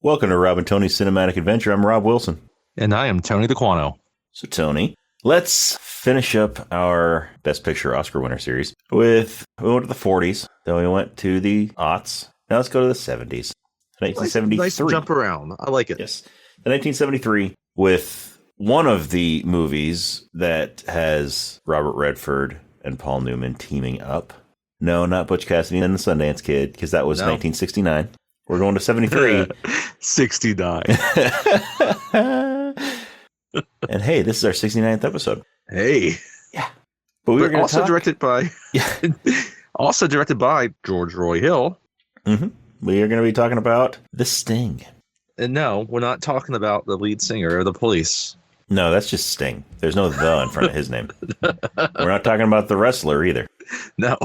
Welcome to Rob and Tony's Cinematic Adventure. I'm Rob Wilson. And I am Tony DeQuano. So, Tony, let's finish up our Best Picture Oscar winner series we went to the 40s, then we went to the aughts. Now let's go to the 70s. 1973. Nice jump around. I like it. Yes. The 1973 with one of the movies that has Robert Redford and Paul Newman teaming up. No, not Butch Cassidy and the Sundance Kid, because that was 1969. We're going to 73. 69. And hey, this is our 69th episode. Hey. Yeah. But we were going to also talk... directed by also directed by George Roy Hill. Mm-hmm. We are going to be talking about The Sting. And no, we're not talking about the lead singer of The Police. No, that's just Sting. There's no the in front of his name. We're not talking about the wrestler either. No.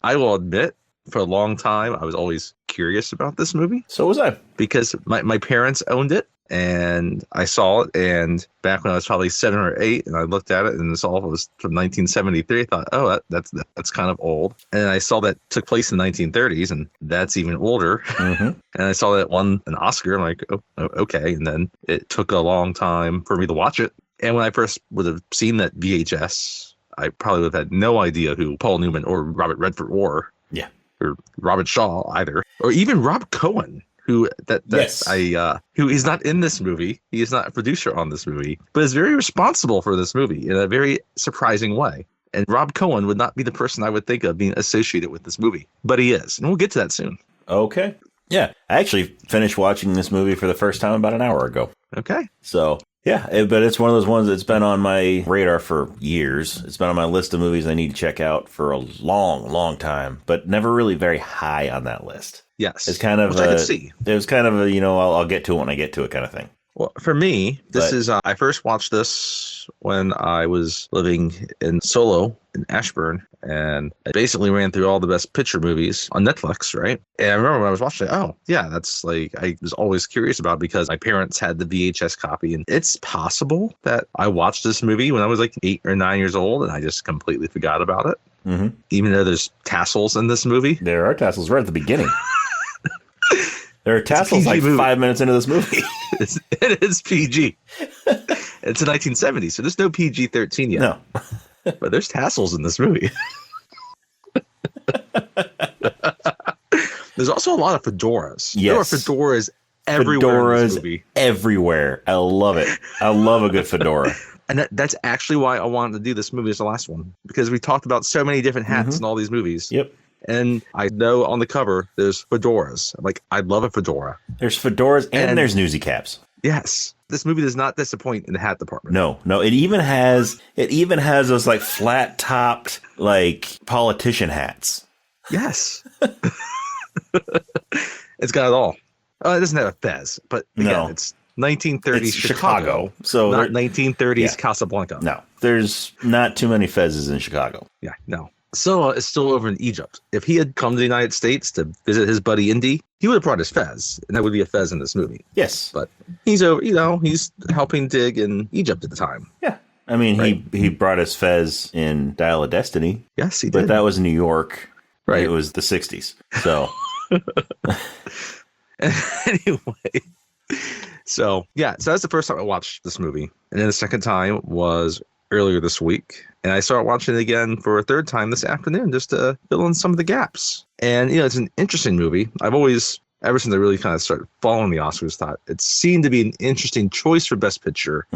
I will admit, for a long time, I was always curious about this movie. So was I. Because my parents owned it, and I saw it, and back when I was probably 7 or 8, and I looked at it, and saw it was from 1973, I thought, oh, that's kind of old. And I saw that took place in the 1930s, and that's even older. Mm-hmm. And I saw that it won an Oscar. I'm like, oh, okay. And then it took a long time for me to watch it. And when I first would have seen that VHS, I probably would have had no idea who Paul Newman or Robert Redford were. Yeah. Or Robert Shaw either, or even Rob Cohen, who who is not in this movie. He is not a producer on this movie, but is very responsible for this movie in a very surprising way. And Rob Cohen would not be the person I would think of being associated with this movie, but he is, and we'll get to that soon. Okay. Yeah, I actually finished watching this movie for the first time about an hour ago. Okay. So yeah, but it's one of those ones that's been on my radar for years. It's been on my list of movies I need to check out for a long, long time, but never really very high on that list. Yes. It's kind of I can see. It was kind of a, I'll get to it when I get to it kind of thing. Well, for me, I first watched this when I was living in Solo in Ashburn, and I basically ran through all the Best Picture movies on Netflix, right? And I remember when I was watching it, oh, yeah, that's like, I was always curious about it because my parents had the VHS copy, and it's possible that I watched this movie when I was like 8 or 9 years old, and I just completely forgot about it. Mm-hmm. Even though there's tassels in this movie. There are tassels right at the beginning. There are tassels like movie. 5 minutes into this movie. It is PG. It's a 1970s, so there's no PG-13 yet. No. But there's tassels in this movie. There's also a lot of fedoras. Yes. There are fedoras everywhere in this movie. Everywhere. I love it. I love a good fedora. And that's actually why I wanted to do this movie as the last one. Because we talked about so many different hats in all these movies. Yep. And I know on the cover, there's fedoras. I'm like, I'd love a fedora. There's fedoras and there's newsy caps. Yes. This movie does not disappoint in the hat department. No. It even has those like flat topped like politician hats. Yes. It's got it all. It doesn't have a fez, but again, it's 1930s Chicago. So not 1930s Casablanca. No, there's not too many fezzes in Chicago. Yeah, no. Sulla is still over in Egypt. If he had come to the United States to visit his buddy Indy, he would have brought his fez, and that would be a fez in this movie. Yes. But he's over, he's helping dig in Egypt at the time. Yeah. I mean, right? he brought his fez in Dial of Destiny. Yes, he did. But that was New York. Right. It was the 60s. So. Anyway. So that's the first time I watched this movie. And then the second time was earlier this week. And I started watching it again for a third time this afternoon just to fill in some of the gaps. And, it's an interesting movie. I've always, ever since I really kind of started following the Oscars, thought it seemed to be an interesting choice for Best Picture,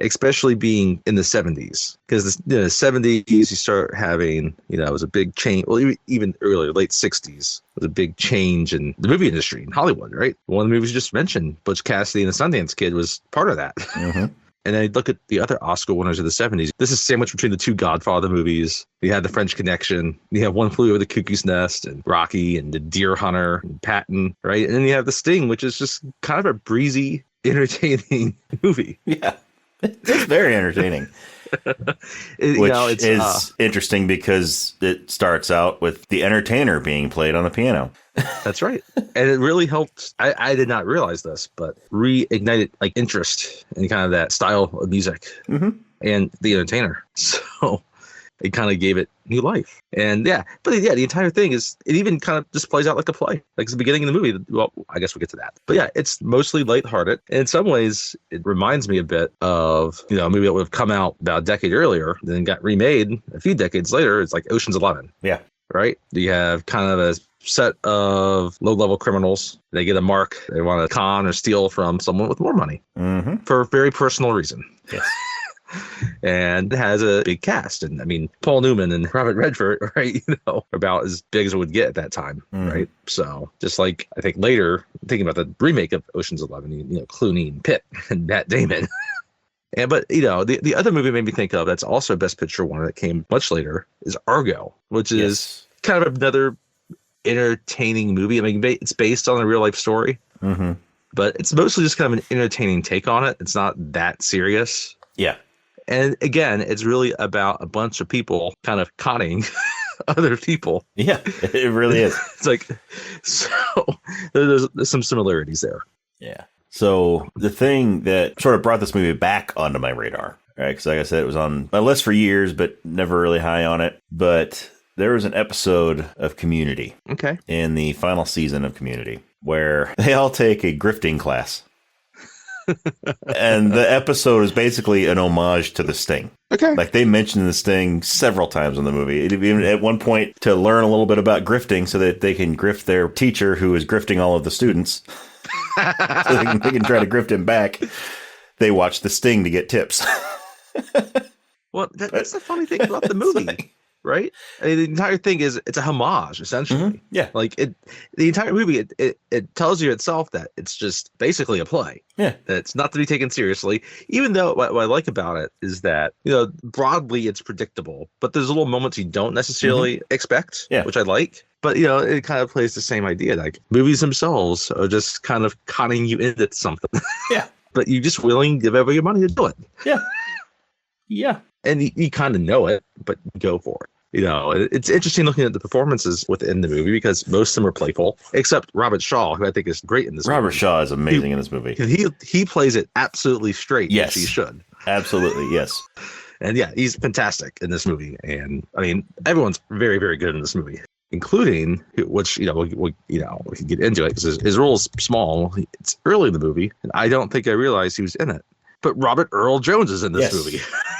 especially being in the 70s. Because the 70s, you start having, it was a big change. Well, even earlier, late 60s, was a big change in the movie industry in Hollywood, right? One of the movies you just mentioned, Butch Cassidy and the Sundance Kid, was part of that. Mm-hmm. And then you look at the other Oscar winners of the 70s. This is sandwiched between the two Godfather movies. You had The French Connection. You have One Flew Over the Cuckoo's Nest and Rocky and The Deer Hunter and Patton, right? And then you have The Sting, which is just kind of a breezy, entertaining movie. Yeah, it's very entertaining. Which is interesting because it starts out with the entertainer being played on the piano. That's right. And it really helped. I did not realize this, but reignited like interest in kind of that style of music and the entertainer. So it kind of gave it new life. And but the entire thing is, it even kind of just plays out like a play. Like it's the beginning of the movie. Well, I guess we'll get to that. But yeah, it's mostly lighthearted. And in some ways, it reminds me a bit of, a movie that would have come out about a decade earlier, then got remade a few decades later. It's like Ocean's 11. Yeah. Right? You have kind of a set of low-level criminals. They get a mark. They want to con or steal from someone with more money for a very personal reason. Yes. And it has a big cast. And I mean, Paul Newman and Robert Redford, right? About as big as it would get at that time, right? So just like, I think later, thinking about the remake of Ocean's 11, Clooney and Pitt and Matt Damon. But the other movie made me think of that's also a Best Picture one that came much later is Argo, which is kind of another entertaining movie. I mean, it's based on a real life story, but it's mostly just kind of an entertaining take on it. It's not that serious. Yeah. And again, it's really about a bunch of people kind of conning other people. Yeah, it really is. It's like, so there's some similarities there. Yeah. So the thing that sort of brought this movie back onto my radar, right? Because like I said, it was on my list for years, but never really high on it. But there was an episode of Community. Okay. In the final season of Community where they all take a grifting class. And the episode is basically an homage to The Sting. Okay. Like they mentioned The Sting several times in the movie. Even at one point to learn a little bit about grifting so that they can grift their teacher who is grifting all of the students. So they can try to grift him back. They watch The Sting to get tips. Well, that's the funny thing about the movie. Right? I mean, the entire thing is it's a homage, essentially. Yeah. Like the entire movie, it tells you itself that it's just basically a play. Yeah. That it's not to be taken seriously. Even though what I like about it is that, broadly it's predictable, but there's little moments you don't necessarily expect, which I like. But, it kind of plays the same idea. Like movies themselves are just kind of conning you into something. Yeah. But you're just willing to give every your money to do it. Yeah. Yeah. And you kind of know it, but go for it. It's interesting looking at the performances within the movie because most of them are playful, except Robert Shaw, who I think is great in this movie. Robert Shaw is amazing in this movie. He plays it absolutely straight. Yes. He should. Absolutely, yes. And yeah, he's fantastic in this movie. And I mean, everyone's very, very good in this movie, including, which, we can get into it because his role is small. It's early in the movie, and I don't think I realized he was in it. But Robert Earl Jones is in this movie.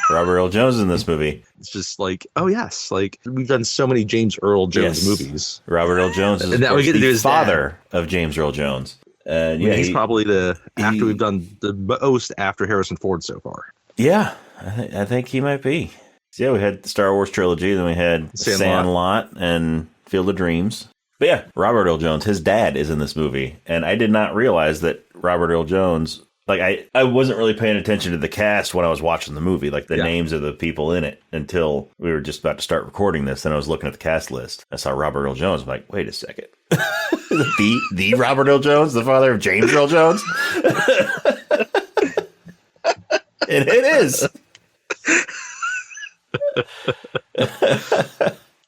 Robert Earl Jones in this movie. It's just like, oh yes, like we've done so many James Earl Jones movies. Robert Earl Jones is the father of James Earl Jones. And he's probably we've done the most after Harrison Ford so far. Yeah, I think he might be. So, yeah, we had the Star Wars trilogy, then we had Sandlot and Field of Dreams. But yeah, Robert Earl Jones, his dad is in this movie, and I did not realize that Robert Earl Jones. Like, I wasn't really paying attention to the cast when I was watching the movie, like the names of the people in it, until we were just about to start recording this. And I was looking at the cast list. I saw Robert Earl Jones. I'm like, wait a second. the Robert Earl Jones, the father of James Earl Jones? And it is.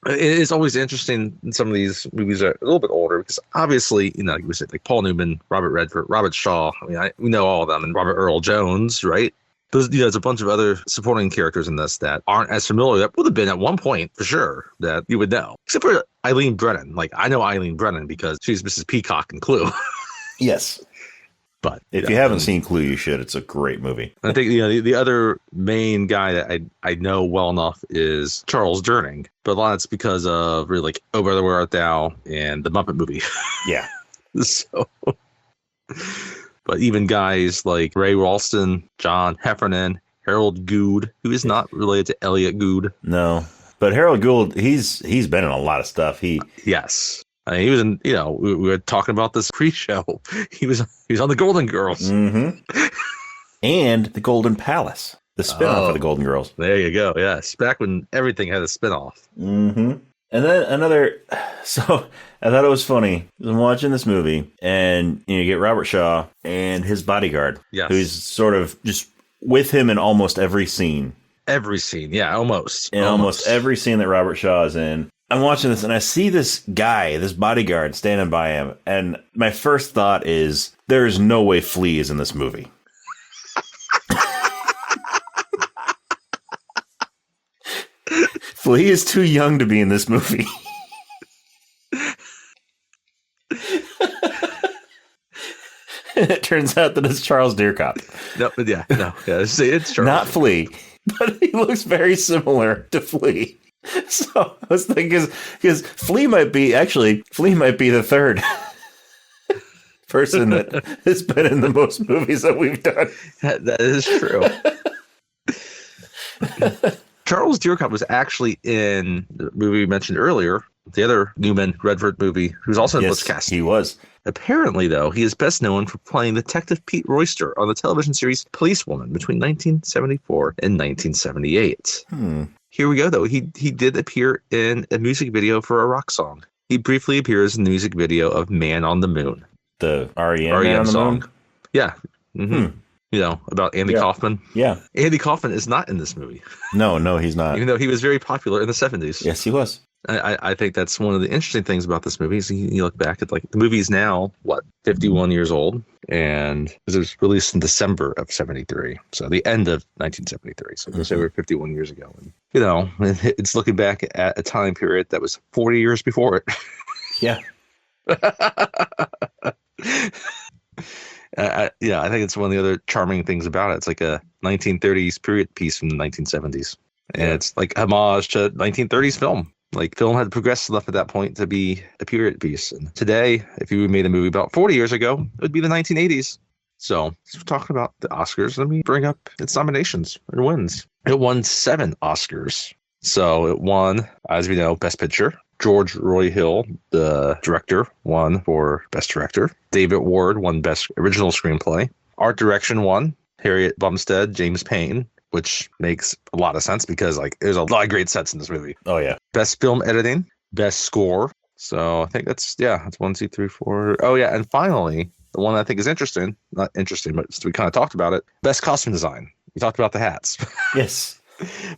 It's always interesting in some of these movies that are a little bit older because obviously, like we said, like Paul Newman, Robert Redford, Robert Shaw. I mean, we know all of them, and Robert Earl Jones, right? There's a bunch of other supporting characters in this that aren't as familiar. That would have been at one point for sure that you would know, except for Eileen Brennan. Like I know Eileen Brennan because she's Mrs. Peacock in Clue. Yes. But if you haven't seen Clue, you should. It's a great movie. I think the other main guy that I know well enough is Charles Durning, but a lot of it's because of really like Oh Brother Where Art Thou and the Muppet movie. Yeah. So, but even guys like Ray Ralston, John Heffernan, Harold Good, who is not related to Elliot Good. No, but Harold Gould, he's been in a lot of stuff. Yes. I mean, he was in, we were talking about this pre-show. He was on the Golden Girls. Mm-hmm. And the Golden Palace, the spinoff of the Golden Girls. There you go. Yes. Back when everything had a spinoff. Mm-hmm. And then so I thought it was funny. I'm watching this movie and you get Robert Shaw and his bodyguard, who's sort of just with him in almost every scene. Every scene. Yeah, almost. In almost every scene that Robert Shaw is in. I'm watching this and I see this guy, this bodyguard standing by him. And my first thought is there's no way Flea is in this movie. Flea is too young to be in this movie. And it turns out that it's Charles Deercop. No, it's Charles. Not Flea, but he looks very similar to Flea. So I was thinking, because Flea might be the third person that has been in the most movies that we've done. That is true. Charles Deercop was actually in the movie we mentioned earlier, the other Newman Redford movie, who's also in Butch Cassidy. He was. Apparently, though, he is best known for playing Detective Pete Royster on the television series Policewoman between 1974 and 1978. Here we go, though. He did appear in a music video for a rock song. He briefly appears in the music video of Man on the Moon. The REM Man on the song. Moon? Yeah. You know, about Andy Kaufman. Yeah. Andy Kaufman is not in this movie. No, he's not. Even though he was very popular in the 70s. Yes, he was. I think that's one of the interesting things about this movie is you look back at like the movie's now, 51 years old, and it was released in December of 73. So the end of 1973. So just over 51 years ago. And, you know, it's looking back at a time period that was 40 years before it. Yeah. I think it's one of the other charming things about it. It's like a 1930s period piece from the 1970s. And it's like homage to 1930s film. Like, film had progressed enough at that point to be a period piece. And today, if you made a movie about 40 years ago, it would be the 1980s. So, we're talking about the Oscars. Let me bring up its nominations and wins. It won 7 Oscars. So, it won, as we know, Best Picture. George Roy Hill, the director, won for Best Director. David Ward won Best Original Screenplay. Art Direction won. Harriet Bumstead, James Payne, which makes a lot of sense because like there's a lot of great sets in this movie. Oh yeah. Best Film Editing, Best Score. So I think that's 1, 2, 3, 4. Oh yeah, and finally the one I think is interesting, not interesting, but we kind of talked about it. Best Costume Design. We talked about the hats. Yes.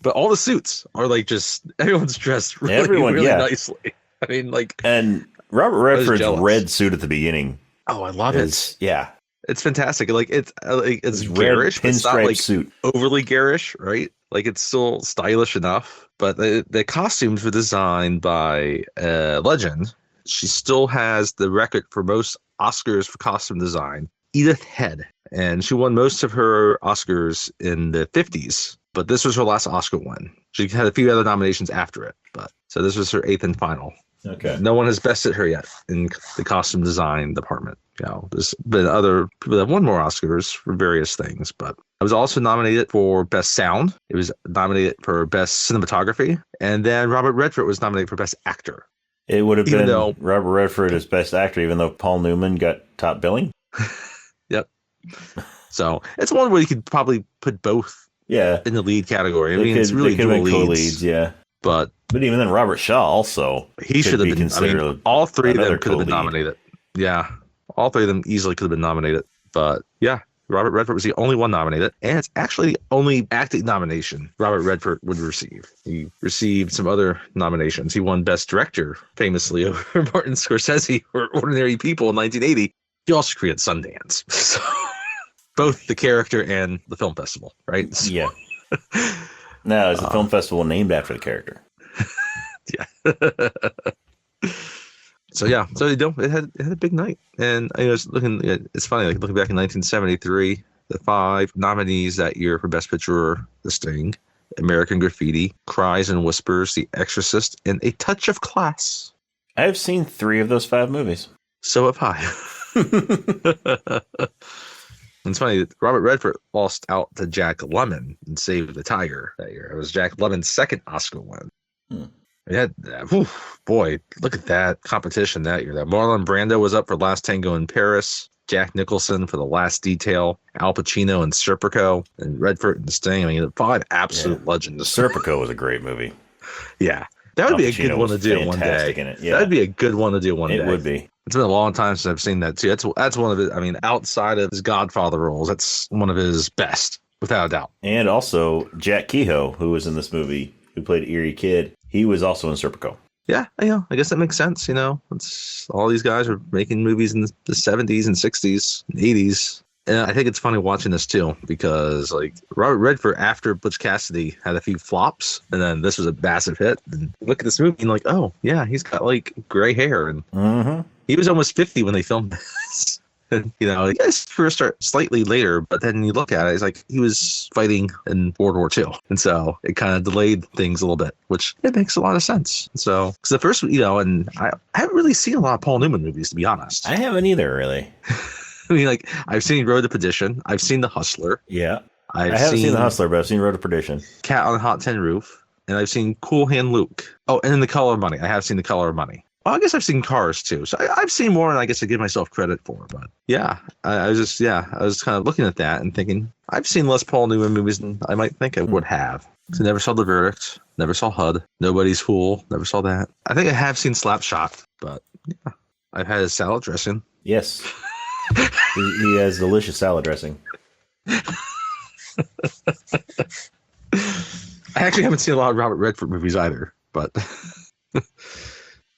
But all the suits are like just everyone's dressed really nicely. I mean, like, and Robert Redford's red suit at the beginning. Oh, I love it. Yeah. It's fantastic. Like it's garish, but it's not like suit. Overly garish, right? Like it's still stylish enough. But the costumes were designed by a legend. She still has the record for most Oscars for costume design, Edith Head. And she won most of her Oscars in the 50s. But this was her last Oscar win. She had a few other nominations after it. But so this was her 8th and final. Okay. No one has bested her yet in the costume design department. You know, there's been other people that have won more Oscars for various things, but it was also nominated for Best Sound. It was nominated for Best Cinematography, and then Robert Redford was nominated for Best Actor. It would have been Robert Redford as Best Actor, even though Paul Newman got top billing. Yep. So it's one where you could probably put both. Yeah. In the lead category. I mean, it's really dual leads. Yeah. But even then, Robert Shaw also he should have been considered. I mean, all 3 of them could have been nominated. Yeah, all 3 of them easily could have been nominated. But yeah, Robert Redford was the only one nominated, and it's actually the only acting nomination Robert Redford would receive. He received some other nominations. He won Best Director famously over Martin Scorsese for Ordinary People in 1980. He also created Sundance, so both the character and the film festival, right? So, yeah. No, it's a film festival named after the character. Yeah. So it had a big night, and I was looking. It's funny, like looking back in 1973, the 5 nominees that year for Best Picture were The Sting, American Graffiti, Cries and Whispers, The Exorcist, and A Touch of Class. I have seen 3 of those 5 movies. So have I. It's funny, Robert Redford lost out to Jack Lemmon in Save the Tiger that year. It was Jack Lemmon's 2nd Oscar win. Yeah, boy, look at that competition that year. That Marlon Brando was up for Last Tango in Paris, Jack Nicholson for The Last Detail, Al Pacino in Serpico, and Redford and Sting. I mean, 5 absolute legends. Serpico was a great movie. Yeah, that would be a good one to do one day. Yeah. That would be a good one to do one day. It would be. It's been a long time since I've seen that too. That's one of his. I mean, outside of his Godfather roles, that's one of his best, without a doubt. And also Jack Kehoe, who was in this movie, who played Erie Kid, he was also in Serpico. Yeah, I guess that makes sense. You know, it's all these guys are making movies in the 70s and 60s, and 80s. And I think it's funny watching this too, because like Robert Redford after Butch Cassidy had a few flops, and then this was a massive hit. And look at this movie and like, oh yeah, he's got like gray hair, and he was almost 50 when they filmed this. And, you know, I guess first start slightly later, but then you look at it, it's like he was fighting in World War II. And so it kind of delayed things a little bit, which it makes a lot of sense. So, because the first, you know, and I haven't really seen a lot of Paul Newman movies, to be honest. I haven't either, really. I mean, like, I've seen Road to Perdition. I've seen The Hustler. Yeah. I haven't seen The Hustler, but I've seen Road to Perdition. Cat on a Hot Tin Roof. And I've seen Cool Hand Luke. Oh, and then The Color of Money. I have seen The Color of Money. Well, I guess I've seen Cars too, so I've seen more than I guess I give myself credit for. But yeah, I was kind of looking at that and thinking I've seen less Paul Newman movies than I might think I would have. So never saw The Verdict, never saw HUD, Nobody's Fool, never saw that. I think I have seen Slapshot, but yeah, I've had his salad dressing. Yes, he has delicious salad dressing. I actually haven't seen a lot of Robert Redford movies either, but.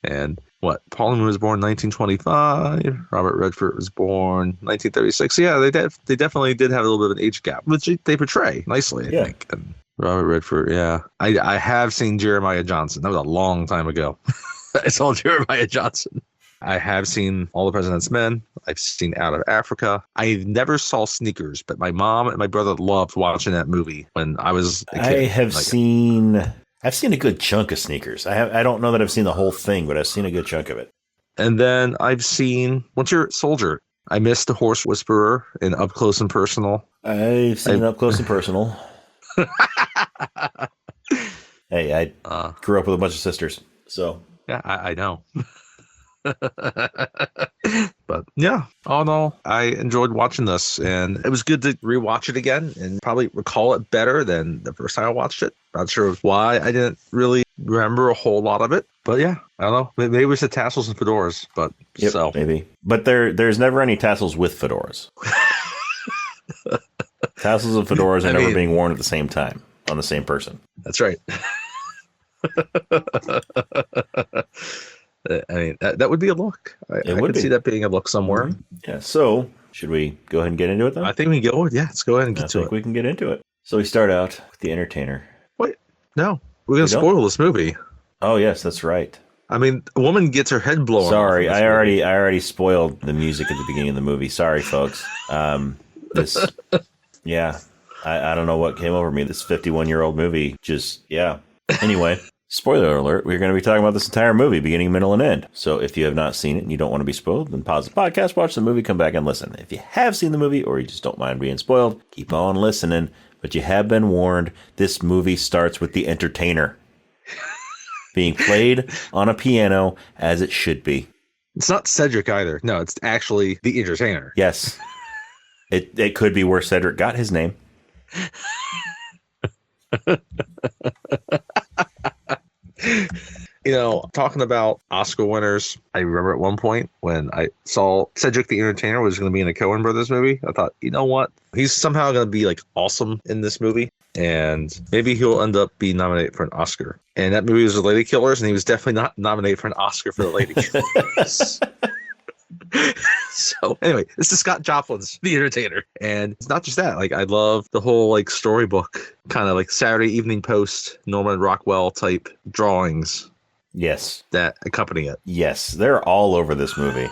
And what? Paul Newman was born in 1925. Robert Redford was born 1936. So yeah, they definitely did have a little bit of an age gap, which they portray nicely, I think. And Robert Redford, yeah. I have seen Jeremiah Johnson. That was a long time ago. I saw Jeremiah Johnson. I have seen All the President's Men. I've seen Out of Africa. I never saw Sneakers, but my mom and my brother loved watching that movie when I was a kid. I've seen a good chunk of Sneakers. I don't know that I've seen the whole thing, but I've seen a good chunk of it. And then I've seen Winter Soldier. I missed The Horse Whisperer in Up Close and Personal. I've seen Up Close and Personal. Hey, I grew up with a bunch of sisters, so. Yeah, I know. But yeah, all in all, I enjoyed watching this, and it was good to rewatch it again and probably recall it better than the first time I watched it. Not sure why I didn't really remember a whole lot of it, but yeah, I don't know. Maybe it was the tassels and fedoras, but yep, so maybe. But there's never any tassels with fedoras. Tassels and fedoras are never being worn at the same time on the same person. That's right. I mean, that would be a look. I could see that being a look somewhere. Mm-hmm. Yeah. So, should we go ahead and get into it then? I think we can go. Yeah, let's go ahead and get to it. I think we can get into it. So we start out with The Entertainer. Wait, no, we're gonna spoil this movie. Oh yes, that's right. I mean, a woman gets her head blown. Sorry, I already spoiled the music at the beginning of the movie. Sorry, folks. Yeah, I don't know what came over me. This 51-year-old movie just, yeah. Anyway. Spoiler alert, we're going to be talking about this entire movie, beginning, middle, and end. So if you have not seen it and you don't want to be spoiled, then pause the podcast, watch the movie, come back and listen. If you have seen the movie or you just don't mind being spoiled, keep on listening. But you have been warned, this movie starts with the entertainer being played on a piano as it should be. It's not Cedric either. No, it's actually the entertainer. Yes. It could be where Cedric got his name. You know, talking about Oscar winners, I remember at one point when I saw Cedric the Entertainer was going to be in a Coen Brothers movie, I thought, you know what? He's somehow going to be like awesome in this movie, and maybe he'll end up being nominated for an Oscar. And that movie was The Lady Killers, and he was definitely not nominated for an Oscar for The Lady Killers. So anyway, this is Scott Joplin's The Entertainer, and it's not just that. Like, I love the whole like storybook kind of like Saturday Evening Post Norman Rockwell type drawings. Yes, that accompany it. Yes, they're all over this movie.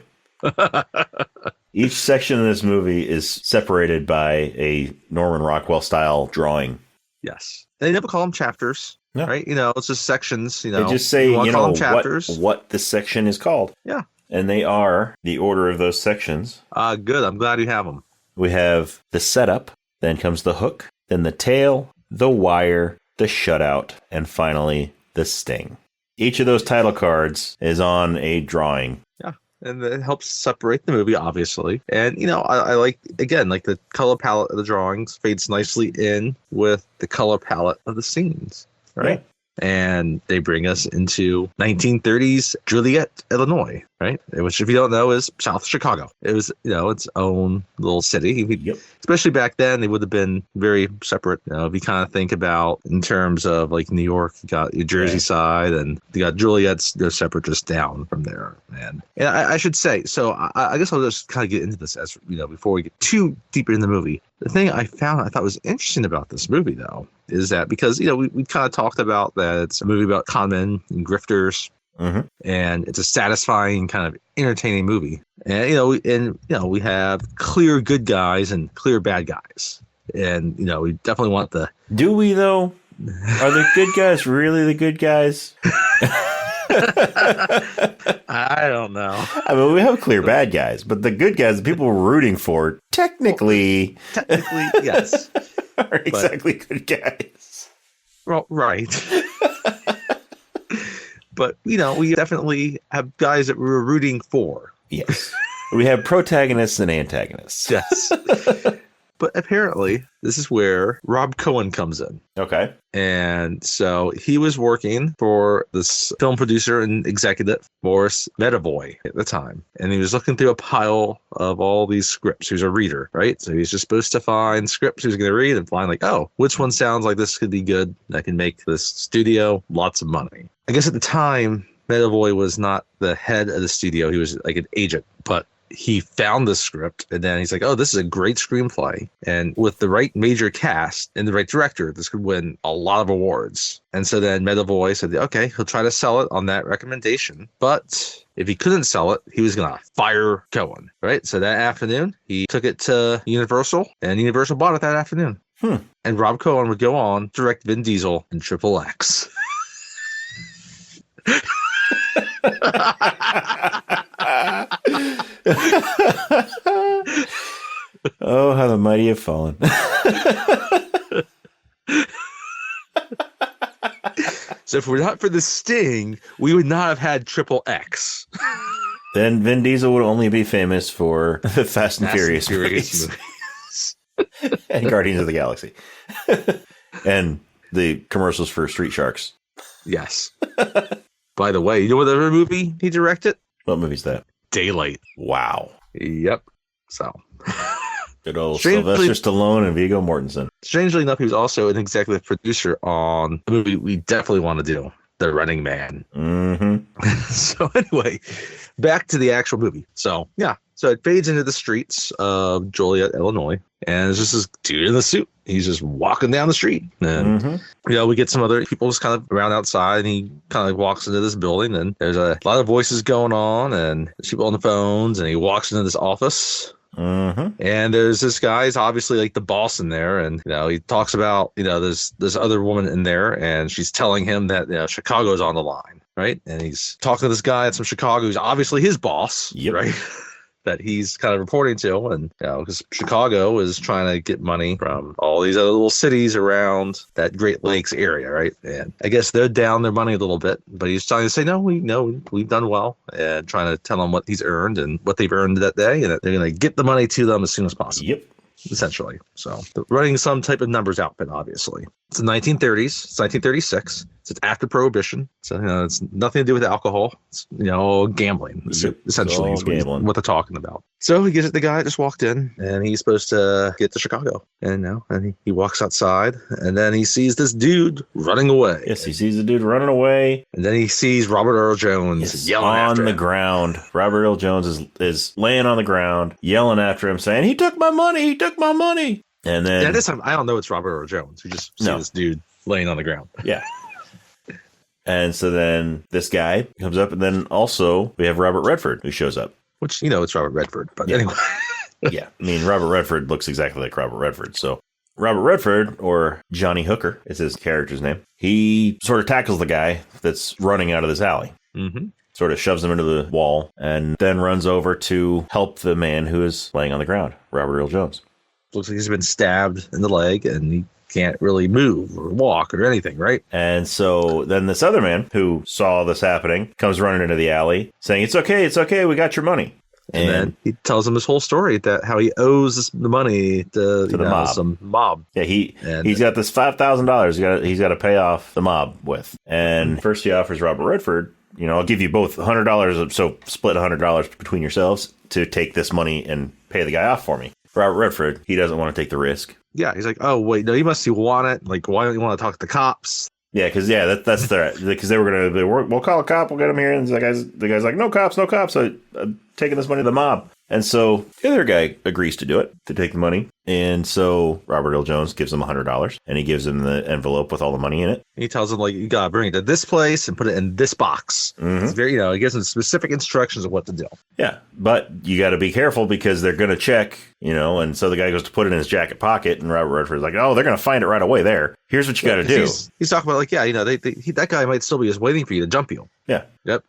Each section of this movie is separated by a Norman Rockwell style drawing. Yes, they never call them chapters, right? You know, it's just sections. You know, they just say what the section is called. Yeah. And they are the order of those sections. Good. I'm glad you have them. We have the setup, then comes the hook, then the tail, the wire, the shutout, and finally the sting. Each of those title cards is on a drawing. Yeah. And it helps separate the movie, obviously. And, you know, I like, again, like the color palette of the drawings fades nicely in with the color palette of the scenes, right? Yeah. And they bring us into 1930s Joliet, Illinois. right? Which, if you don't know, is South Chicago. It was, its own little city. Yep. Especially back then, they would have been very separate. If you kind of think about in terms of like New York, you got your Jersey side, and you got Juliet's. They're separate just down from there. And I should say, so I guess I'll just kind of get into this as before we get too deeper in the movie. The thing I thought was interesting about this movie, though, is that because we kind of talked about that it's a movie about con men and grifters. Mm-hmm. And it's a satisfying, kind of entertaining movie. And we have clear good guys and clear bad guys. And we definitely want the. Do we though? Are the good guys really the good guys? I don't know. I mean, we have clear bad guys, but the good guys, the people we're rooting for, technically, yes, are exactly good guys. Well, right. But, we definitely have guys that we're rooting for. Yes. We have protagonists and antagonists. Yes. But apparently, this is where Rob Cohen comes in. Okay. And so he was working for this film producer and executive, Morris Medavoy, at the time. And he was looking through a pile of all these scripts. He was a reader, right? So he was just supposed to find scripts he was going to read and find which one sounds like this could be good that can make this studio lots of money. I guess at the time, Medavoy was not the head of the studio. He was like an agent, but he found the script and then he's like, oh, this is a great screenplay. And with the right major cast and the right director, this could win a lot of awards. And so then Medavoy said, okay, he'll try to sell it on that recommendation. But if he couldn't sell it, he was going to fire Cohen, right? So that afternoon, he took it to Universal and Universal bought it that afternoon. And Rob Cohen would go on, direct Vin Diesel in Triple X. Oh, how the mighty have fallen. So if we're not for the Sting, we would not have had Triple X. Then Vin Diesel would only be famous for the Fast and Furious movies. And Guardians of the Galaxy. And the commercials for Street Sharks. Yes. By the way, you know what other movie he directed? What movie's that? Daylight. Wow. Yep. So. Good old Sylvester Stallone and Viggo Mortensen. Strangely enough, he was also an executive producer on a movie we definitely want to do, The Running Man. Mm-hmm. So anyway, back to the actual movie. So, yeah. So it fades into the streets of Joliet, Illinois. And it's just this dude in the suit. He's just walking down the street. And, we get some other people just kind of around outside. And he kind of walks into this building. And there's a lot of voices going on. And there's people on the phones. And he walks into this office. And there's this guy, he's obviously like the boss in there, and he talks about there's this other woman in there, and she's telling him that Chicago's on the line, right? And he's talking to this guy that's from Chicago, who's obviously his boss, right? That he's kind of reporting to, and because Chicago is trying to get money from all these other little cities around that Great Lakes area, right? And I guess they're down their money a little bit, but he's trying to say, no, we've done well, and trying to tell them what he's earned and what they've earned that day, and that they're going to get the money to them as soon as possible. Yep. Essentially. So running some type of numbers outfit, obviously. It's the 1930s. It's 1936. It's after Prohibition. So, it's nothing to do with alcohol. It's, gambling, essentially, is what they're talking about. So he gets it. The guy just walked in, and he's supposed to get to Chicago. And he walks outside, and then he sees this dude running away. Yes, he sees the dude running away. And then he sees Robert Earl Jones yelling after him. On the ground. Robert Earl Jones is laying on the ground, yelling after him, saying, he took my money, he took my money. And then... this time, I don't know it's Robert Earl Jones. We just see this dude laying on the ground. Yeah. And so then this guy comes up, and then also we have Robert Redford who shows up. Which, it's Robert Redford, but anyway. Yeah, I mean, Robert Redford looks exactly like Robert Redford. So Robert Redford, or Johnny Hooker is his character's name, he sort of tackles the guy that's running out of this alley. Sort of shoves him into the wall, and then runs over to help the man who is laying on the ground, Robert Earl Jones. Looks like he's been stabbed in the leg, and he can't really move or walk or anything, right? And so then this other man who saw this happening comes running into the alley saying, it's okay, we got your money. And then he tells him his whole story, that how he owes the money to the mob. Some mob. Yeah, he's got this $5,000 he's got to pay off the mob with. And first he offers Robert Redford I'll give you both $100. So split $100 between yourselves to take this money and pay the guy off for me. Robert Redford, he doesn't want to take the risk. Yeah, he's like, oh, wait, no, you must want it. Like, why don't you want to talk to the cops? Yeah, because that's because they were going to, we'll call a cop, we'll get him here. And the guy's like, no cops. So I'm taking this money to the mob. And so the other guy agrees to do it, to take the money. And so Robert Earl Jones gives him $100, and he gives him the envelope with all the money in it. He tells him, like, you got to bring it to this place and put it in this box. Mm-hmm. It's very, he gives him specific instructions of what to do. Yeah, but you got to be careful because they're going to check, and so the guy goes to put it in his jacket pocket, and Robert Redford's like, oh, they're going to find it right away there. Here's what you got to do. He's talking about, like, that guy might still be just waiting for you to jump you. Yeah. Yep.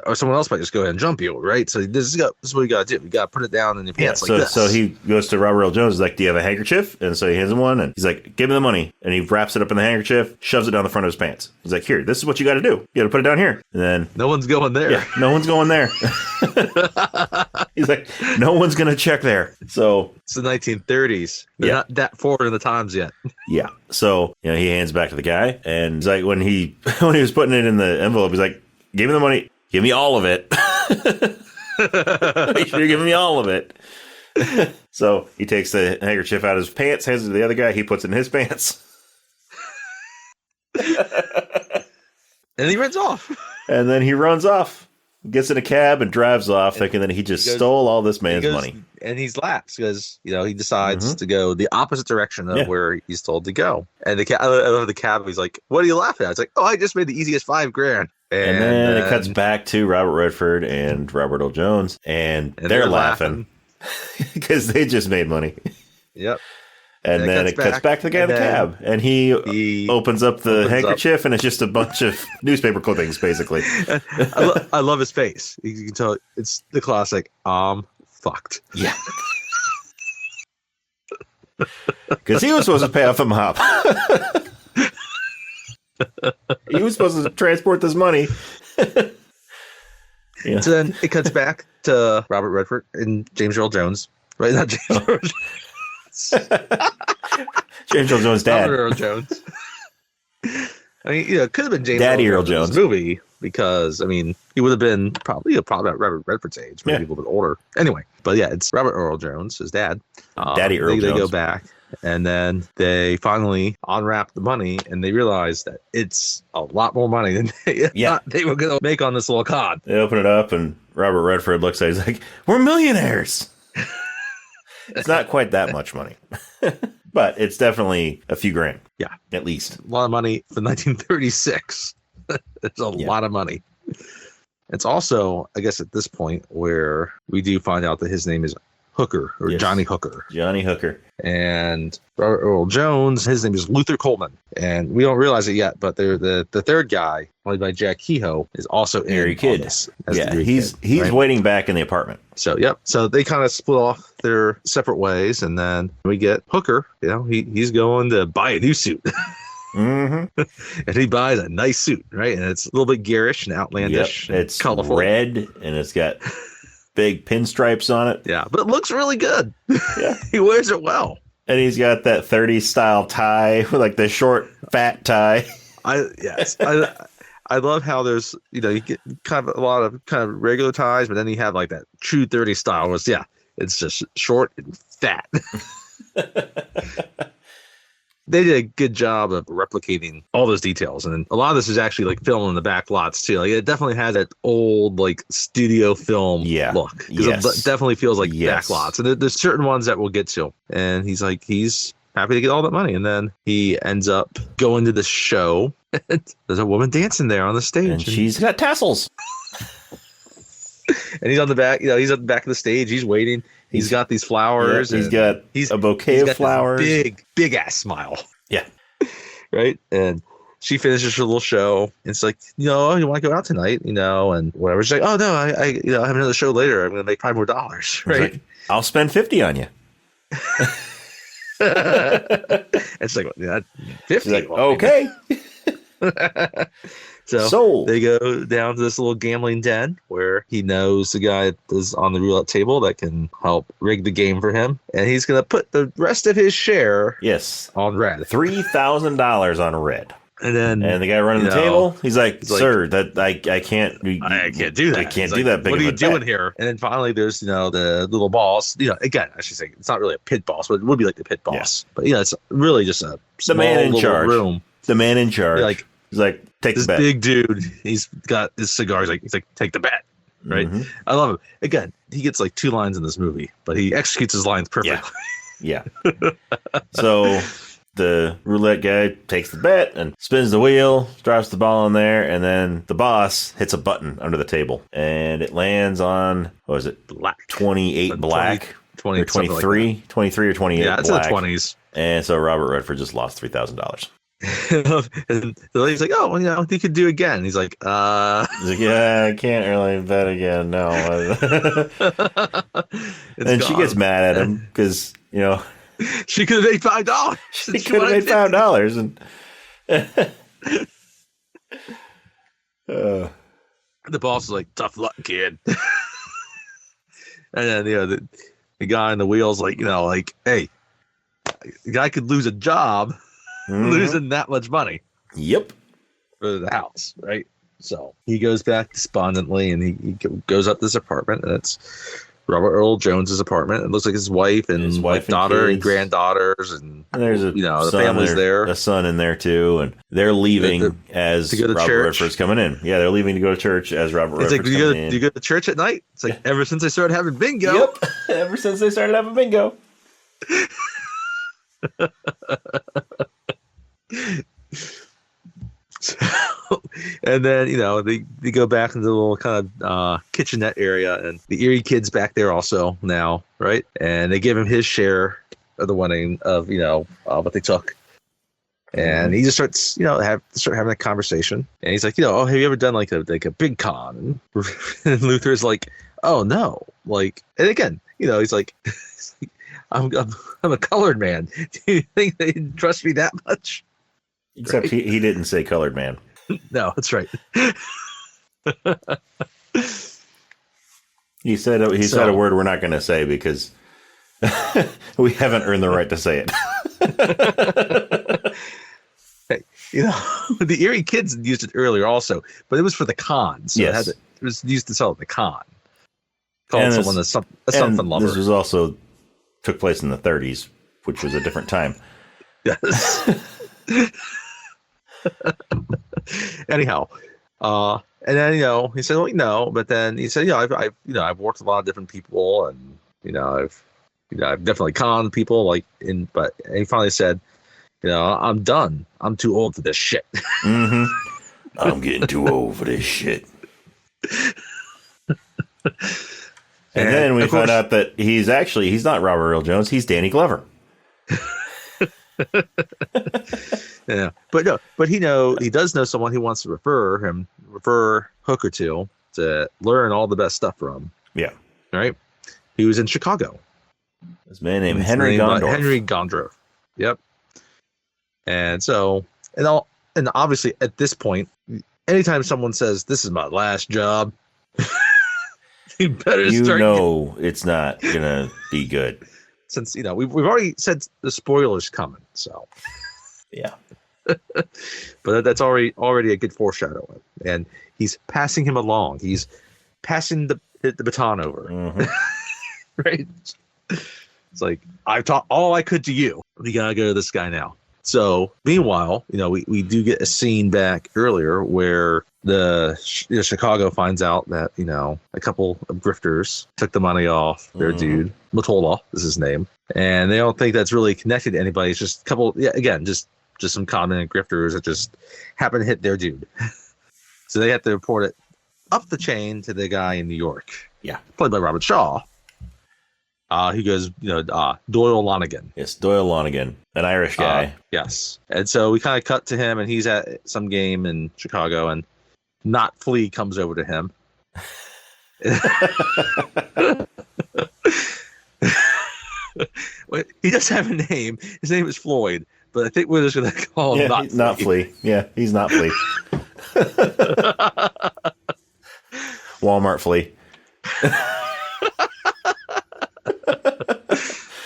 Or someone else might just go ahead and jump you, right? So this is what you got to do. You got to put it down in your pants like this. So he goes to Robert Earl Jones. He's like, do you have a handkerchief? And so he hands him one, and he's like, give me the money. And he wraps it up in the handkerchief, shoves it down the front of his pants. He's like, here, this is what you got to do. You got to put it down here. And then no one's going there. Yeah, no one's going there. He's like, no one's going to check there. So it's the 1930s. They're not that forward in the times yet. Yeah. So, he hands back to the guy, and it's like when he was putting it in the envelope, he's like, give me the money. Give me all of it. Make sure you're giving me all of it. So he takes the handkerchief out of his pants, hands it to the other guy. He puts it in his pants. And he runs off. And then he runs off, gets in a cab, and drives off, thinking that he just stole all this man's money. And he's lapsed because, he decides to go the opposite direction of where he's told to go. And I love the cab. He's like, what are you laughing at? It's like, oh, I just made the easiest $5,000. And then it cuts back to Robert Redford and Robert Earl Jones, and they're laughing because they just made money. Yep. And then it cuts back to the guy in the cab, and he opens up the handkerchief, and it's just a bunch of newspaper clippings, basically. I love his face. You can tell it's the classic, fucked. Yeah. Because he was supposed to pay off the mob. He was supposed to transport this money. Yeah. So then it cuts back to Robert Redford and James Earl Jones. Right? Not James Earl Jones. James Earl Jones' dad. Robert Earl Jones. I mean, it could have been James Daddy Earl Jones movie because, he would have been probably about Robert Redford's age, maybe a little bit older. Anyway, but yeah, it's Robert Earl Jones, his dad. Daddy Earl Jones. They go back. And then they finally unwrap the money, and they realize that it's a lot more money than they were going to make on this little con. They open it up, and Robert Redford looks at it. He's like, we're millionaires. It's not quite that much money, but it's definitely a few grand. Yeah. At least. A lot of money for 1936. It's a lot of money. It's also, I guess, at this point where we do find out that his name is Hooker, or Johnny Hooker. Johnny Hooker. And Robert Earl Jones, his name is Luther Coleman. And we don't realize it yet, but the third guy, played by Jack Kehoe, is also Harry Kidd. He's waiting back in the apartment. So, So they kind of split off their separate ways, and then we get Hooker. He's going to buy a new suit. Mm-hmm. And he buys a nice suit, right? And it's a little bit garish and outlandish. It's colorful. Red, and it's got big pinstripes on it. Yeah, but it looks really good. Yeah. He wears it well. And he's got that 30s style tie with like the short, fat tie. I love how there's, you get kind of a lot of kind of regular ties, but then you have like that true 30s style. It's just short and fat. They did a good job of replicating all those details, and a lot of this is actually like filmed in the back lots too. Like it definitely has that old like studio film look. Because it definitely feels like back lots, and there's certain ones that we'll get to. And he's happy to get all that money, and then he ends up going to the show. And there's a woman dancing there on the stage, and she's got tassels. And he's on the back. He's at the back of the stage. He's waiting. He's got these flowers. He's got a bouquet of flowers. Big ass smile. Yeah. Right. And she finishes her little show. And it's like, you want to go out tonight, and whatever. She's like, oh no, I have another show later. I'm going to make $5 more. Right. Like, I'll spend $50 on you. It's like, 50. Like, okay. So they go down to this little gambling den where he knows the guy is on the roulette table that can help rig the game for him. And he's going to put the rest of his share on red. $3,000 on red. And the guy running the table, he's like, "Sir, that I can't do that. I can't do that. What are you doing here?" And then finally, there's the little boss. Again, I should say it's not really a pit boss, but it would be like the pit boss. Yeah. But it's really just a small man in charge room. The man in charge. He's like, "Take the bet." This big dude. He's got his cigar. He's like, "Take the bet." Right. Mm-hmm. I love him. Again, he gets like 2 lines in this movie, but he executes his lines perfectly. Yeah. So the roulette guy takes the bet and spins the wheel, drops the ball in there, and then the boss hits a button under the table, and it lands on, what was it? Black. 28 black. 20 or 23? Like 23 or 28 black. Yeah, it's black. in the 20s. And so Robert Redford just lost $3,000. And the lady's like, "Oh, well, he could do again." He's like, He's like, "Yeah, I can't really bet again, no." And she gets mad at him because, she could have made $5. She could have made $5, and the boss is like, "Tough luck, kid." And then the guy in the wheel's like, "Hey, the guy could lose a job, losing that much money." Yep. For the house, right? So he goes back despondently, and he goes up this apartment, and it's Robert Earl Jones's apartment. It looks like his wife and daughter and granddaughters, and there's the family's there. A son in there too, and they're leaving as to go to Robert church. Redford's coming in. Yeah, they're leaving to go to church as Robert Redford's coming in. Do you go to church at night? It's like ever since I started having bingo. Yep, ever since they started having bingo. So, and then they go back into the little kind of kitchenette area, and the Erie kid's back there also now, right? And they give him his share of the winning of what they took, and he just starts having a conversation, and he's like, "Oh, have you ever done like a big con?" And Luther's like, "Oh no," and again, he's like, I'm a colored man. Do you think they trust me that much? Except right? he didn't say colored man. No, that's right. He said a word we're not going to say because we haven't earned the right to say it. Hey, the Erie kids used it earlier also, but it was for the con. So yes. it was used to sell at the con. Called someone a something lover. This was also took place in the 30s, which was a different time. Yes. Anyhow, and then he said, "Well, no," but then he said, I've worked with a lot of different people, and I've definitely conned people, and he finally said, "I'm done. I'm too old for this shit." Mm-hmm. I'm getting too old for this shit. And then we found out that he's not Robert Earl Jones. He's Danny Glover. Yeah, but he does know someone who wants to refer Hooker to learn all the best stuff from. Yeah, right. He was in Chicago. This man named Henry Gondorff. Henry Gondorff. Yep. And so, and obviously at this point, anytime someone says this is my last job, you better start. It's not gonna be good. Since we've already said the spoilers coming, so. Yeah. But that's already a good foreshadowing, and he's passing him along. He's passing the baton over. Mm-hmm. Right? It's like, I've taught all I could to you. We gotta go to this guy now. So meanwhile, we do get a scene back earlier where the Chicago finds out that a couple of grifters took the money off their dude. Mottola is his name, and they don't think that's really connected to anybody. It's just a couple. Yeah, again, just some common grifters that just happen to hit their dude. So they have to report it up the chain to the guy in New York. Yeah, played by Robert Shaw. He goes, Doyle Lonigan. Yes, Doyle Lonigan, an Irish guy. Yes. And so we kind of cut to him, and he's at some game in Chicago, and Not Flea comes over to him. He does have a name. His name is Floyd, but I think we're just going to call him Not Flea. Yeah, he's Not Flea. Walmart Flea.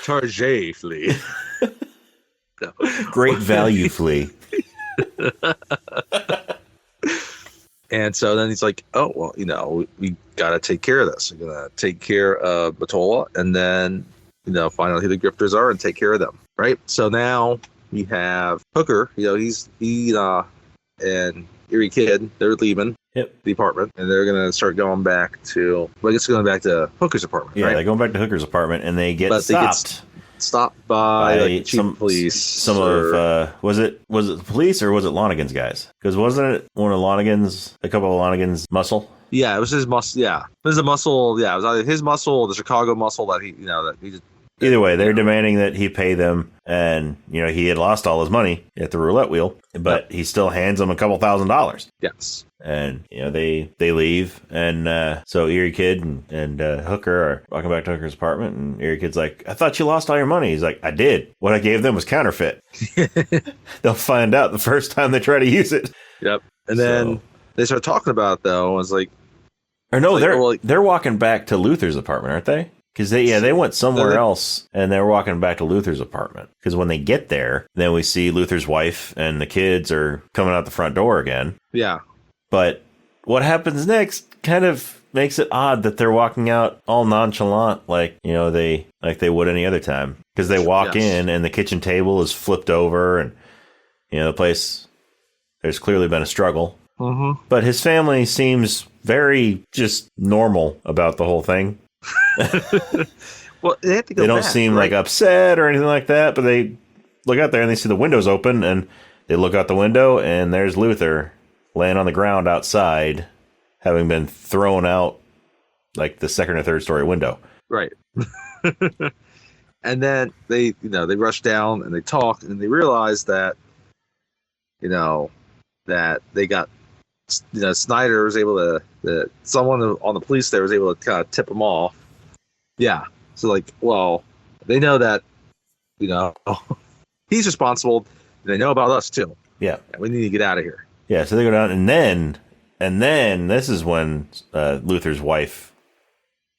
Target Flea. No. Great value Flea. And so then he's like, oh, well, we got to take care of this. We're going to take care of Batola and then, find out who the grifters are and take care of them. Right. So now we have Hooker, and Erie Kid, they're leaving the apartment and they're going to start going back to, going back to Hooker's apartment. Yeah, right? they're going back to Hooker's apartment and they get stopped. Stopped by chief of police. Was it the police or was it Lonigan's guys? Because wasn't it a couple of Lonigan's muscle? Yeah, it was his muscle. Yeah, it was a muscle. Yeah, it was either his muscle or the Chicago muscle that he just. Either way, they're demanding that he pay them, and he had lost all his money at the roulette wheel, but he still hands them a couple $1,000s. Yes. And they leave, and so Erie Kid and Hooker are walking back to Hooker's apartment, and Erie Kid's like, "I thought you lost all your money." He's like, "I did. What I gave them was counterfeit." They'll find out the first time they try to use it. Yep. And then they start talking about it, though. I was like, or no, they're walking back to Luther's apartment, aren't they? Because they went somewhere else, and they're walking back to Luther's apartment. Because when they get there, then we see Luther's wife and the kids are coming out the front door again. Yeah. But what happens next kind of makes it odd that they're walking out all nonchalant, like they would any other time. Because they walk in, and the kitchen table is flipped over, and the place, there's clearly been a struggle. Mm-hmm. But his family seems very just normal about the whole thing. Well, they don't seem like upset or anything like that, but they look out there and they see the windows open, and they look out the window, and there's Luther laying on the ground outside, having been thrown out like the second or third story window. Right. And then they rush down and they talk, and they realize that that they got Snyder was able to someone on the police there was able to kind of tip them off. Yeah. So they know that he's responsible. They know about us too. Yeah. And we need to get out of here. Yeah. So they go down, and then this is when Luther's wife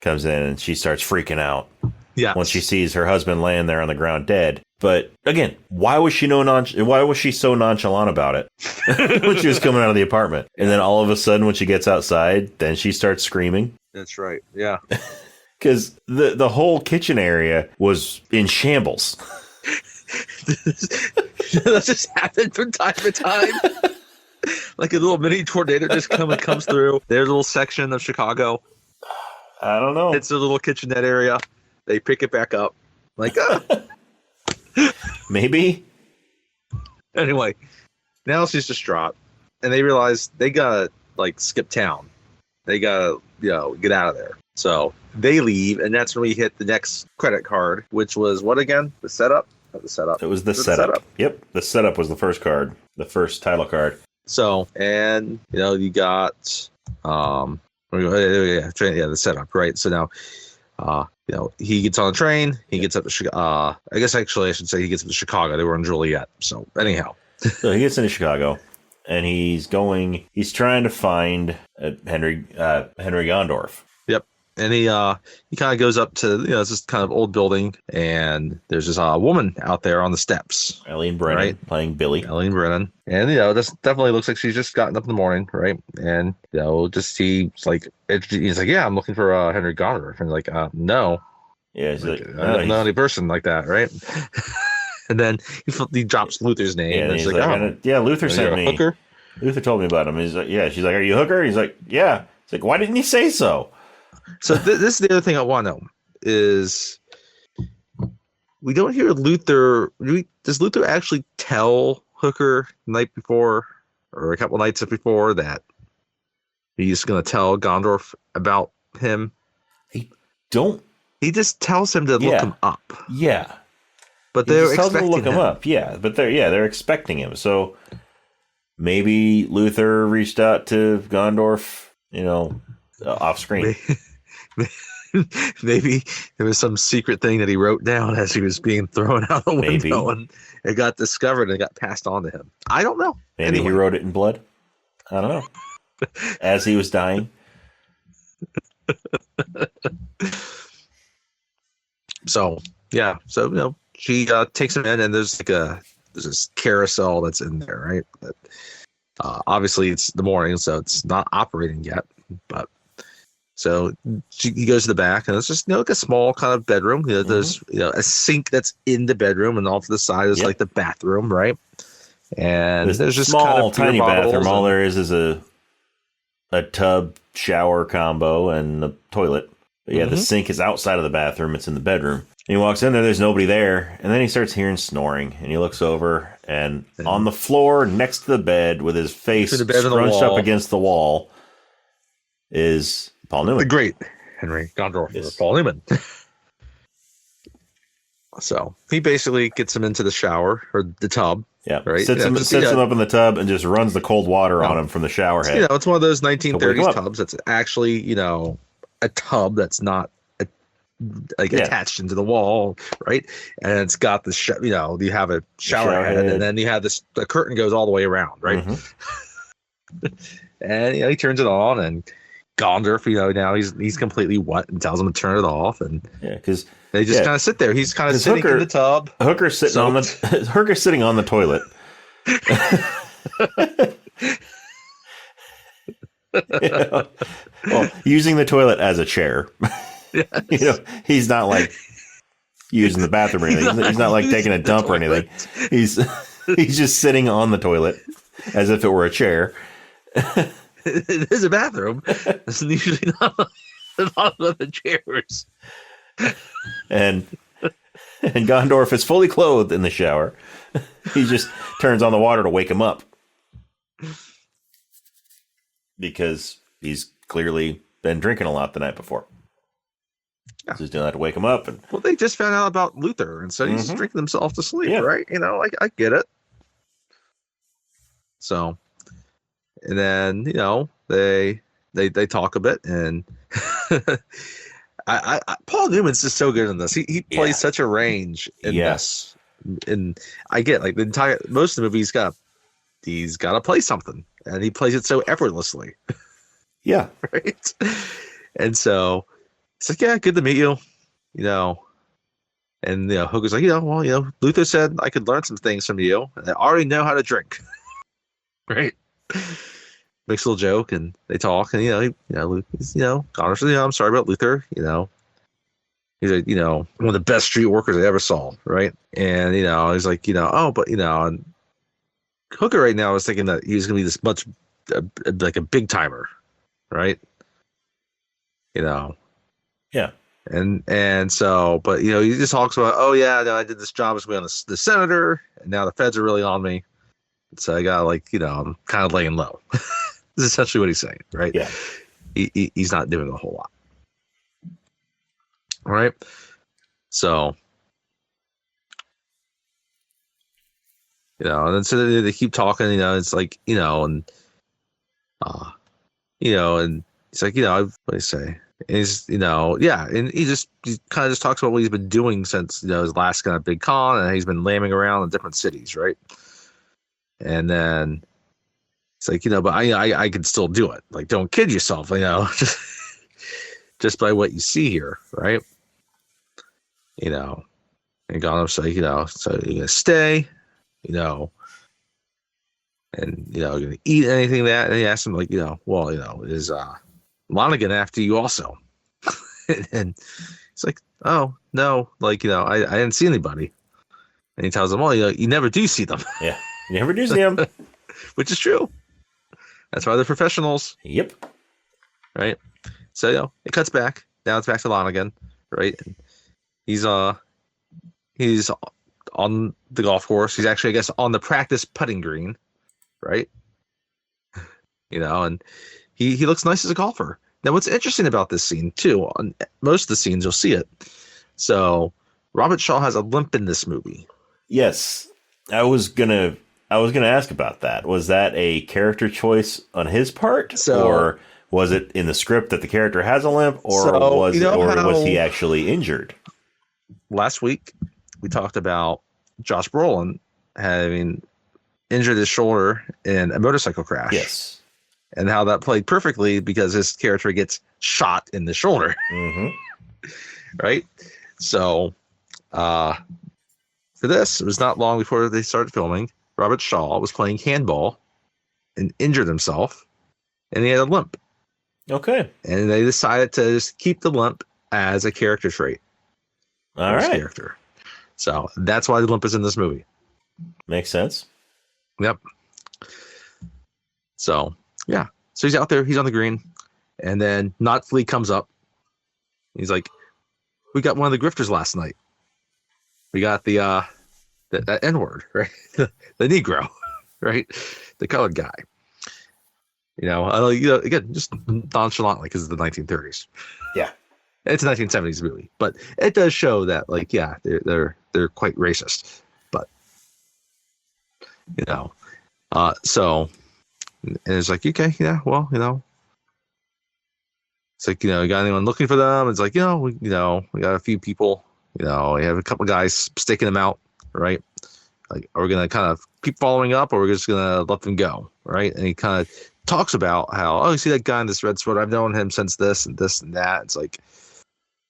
comes in and she starts freaking out. Yeah. When she sees her husband laying there on the ground dead. But again, why was she so nonchalant about it when she was coming out of the apartment? And then all of a sudden, when she gets outside, then she starts screaming. That's right. Yeah. Because the whole kitchen area was in shambles. That just happened from time to time. Like a little mini tornado just comes through. There's a little section of Chicago. I don't know. It's a little kitchenette area. They pick it back up. Maybe. Anyway, now she's distraught, and they realize they gotta skip town. They gotta get out of there. So they leave, and that's when we hit the next credit card, which was what again? The setup. The setup. It was the setup. Yep, the setup was the first card, the first title card. So, and you got the setup, right? So now. He gets on the train. He gets up to Chicago. I guess actually I should say he gets up to Chicago. They were in Joliet. So anyhow, so he gets into Chicago, and he's trying to find Henry Gondorf. Yep. And he kind of goes up to it's this kind of old building, and there's this woman out there on the steps. Eileen Brennan playing Billy. Eileen Brennan, and this definitely looks like she's just gotten up in the morning, right? And he's like, yeah, I'm looking for Henry Gondorf, and no, yeah, he's like, I don't know any person like that, right? And then he drops Luther's name, and he's like, yeah, Luther sent me. Hooker? Luther told me about him. He's like, yeah. She's like, are you Hooker? He's like, yeah. It's like, why didn't you say so? So this is the other thing I want to know is we don't hear Luther. Does Luther actually tell Hooker the night before or a couple nights before that he's going to tell Gondorf about him? He just tells him to look him up. Yeah. But they're expecting to look him up. Yeah. But they're expecting him. So maybe Luther reached out to Gondorf, off screen. Maybe there was some secret thing that he wrote down as he was being thrown out the window, and it got discovered and it got passed on to him. I don't know. Maybe he wrote it in blood. I don't know. As he was dying. So yeah, she takes him in, and there's this carousel that's in there, right? But, obviously, it's the morning, so it's not operating yet. But so he goes to the back, and it's just like a small kind of bedroom. There's a sink that's in the bedroom, and off to the side is like the bathroom, right? And there's just small, kind of tiny bathroom. All there is a tub shower combo and the toilet. But yeah, the sink is outside of the bathroom. It's in the bedroom. And he walks in there. There's nobody there. And then he starts hearing snoring. And he looks over. And on the floor next to the bed with his face scrunched up against the wall is Paul Newman. The great Henry Gondorf, or Paul Newman. So he basically gets him into the shower or the tub. Yeah, right. Sets him up in the tub and just runs the cold water on him from the shower head. It's one of those 1930s tubs that's actually, a tub that's not attached into the wall, right? And it's got the you have a shower head, and then you have the curtain goes all the way around, right? And he turns it on, and Gondorf, now he's completely wet and tells him to turn it off, and because they just kind of sit there. He's kind of sitting in the tub. Hooker's sitting on the toilet. Well, using the toilet as a chair. Yes. He's not like using the bathroom or anything. He's not like taking a dump or anything. He's just sitting on the toilet as if it were a chair. It is a bathroom. It's usually not on the chairs. And Gondorf is fully clothed in the shower. He just turns on the water to wake him up. Because he's clearly been drinking a lot the night before. Yeah. So he's doing that to wake him up. And they just found out about Luther, and so he's drinking himself to sleep, right? I get it. So, and then, they talk a bit, and Paul Newman's just so good in this. He plays such a range in this. And I get most of the movie he's got to play something, and he plays it so effortlessly. Yeah. Right. And so it's like, yeah, good to meet you, and Hooker's like, Luther said I could learn some things from you, and I already know how to drink. Right. Makes a little joke, and they talk, and honestly, I'm sorry about Luther. He's like, one of the best street workers I ever saw, right? And he's like, and Hooker right now is thinking that he's gonna be this much like a big timer, right? Yeah. And so, but he just talks about, oh yeah, no, I did this job as being the senator, and now the feds are really on me, so I got I'm kind of laying low. This is essentially what he's saying, right? Yeah. He's not doing a whole lot. All right. So, and then so they keep talking, it's like, and it's like, what do you say? And he's, and he kind of just talks about what he's been doing since, his last kind of big con, and he's been lambing around in different cities, right? And then it's like, but I can still do it. Like, don't kid yourself, just by what you see here, right? And Gondorf's like, so you're going to stay, and, you're going to eat anything that, and he asks him, like, is Lonigan after you also? And it's like, oh, no, like, I didn't see anybody. And he tells him, well, you never do see them. Yeah, you never do see them. Which is true. That's why they're professionals. Yep. Right? So, it cuts back. Now it's back to Lonigan, right? And he's on the golf course. He's actually, I guess, on the practice putting green, right? And he looks nice as a golfer. Now, what's interesting about this scene, too, on most of the scenes, you'll see it. So, Robert Shaw has a limp in this movie. Yes. I was gonna ask about that. Was that a character choice on his part? Or was it in the script that the character has a limp? Or was he actually injured? Last week, we talked about Josh Brolin having injured his shoulder in a motorcycle crash. Yes. And how that played perfectly because his character gets shot in the shoulder. Mm-hmm. Right? So, for this, it was not long before they started filming. Robert Shaw was playing handball and injured himself, and he had a limp. Okay. And they decided to just keep the limp as a character trait. All right. Character. So that's why the limp is in this movie. Makes sense. Yep. So, yeah. So he's out there. He's on the green. And then Notley comes up. He's like, we got one of the grifters last night. We got the that N-word, right? the Negro, right? The colored guy. Again, just nonchalantly because it's the 1930s. Yeah. It's a 1970s movie, but it does show that, like, yeah, they're quite racist. But so, and it's like, okay, yeah, well, it's like, you got anyone looking for them? It's like, we got a few people, we have a couple guys staking them out, right? Like, are we gonna kind of keep following up, or we're just gonna let them go, right? And he kind of talks about how, you see that guy in this red sweater? I've known him since this and this and that. It's like,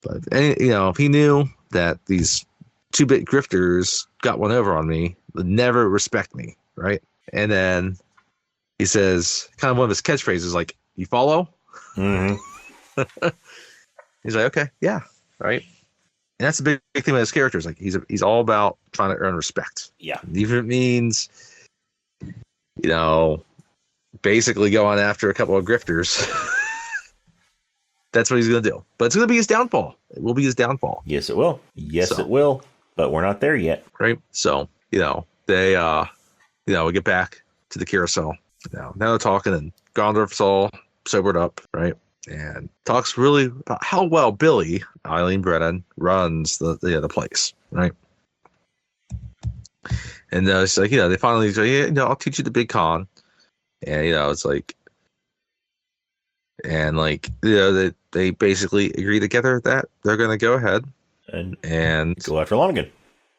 but if he knew that these 2-bit grifters got one over on me, would never respect me, right? And then he says, kind of one of his catchphrases, like, "You follow?" Mm-hmm. He's like, okay, yeah, right. And that's the big thing with his characters. Like, he's all about trying to earn respect. Yeah. Even if it means, basically going after a couple of grifters. That's what he's going to do. But it's going to be his downfall. It will be his downfall. Yes, it will. It will. But we're not there yet. Right. So, they, we get back to the carousel. Now they're talking, and Gondorf's all sobered up, right? And talks really about how well Billy, Eileen Brennan, runs the place, right? And it's like, they finally say, I'll teach you the big con. And, it's like, and like, they basically agree together that they're going to go ahead and go after Lonigan.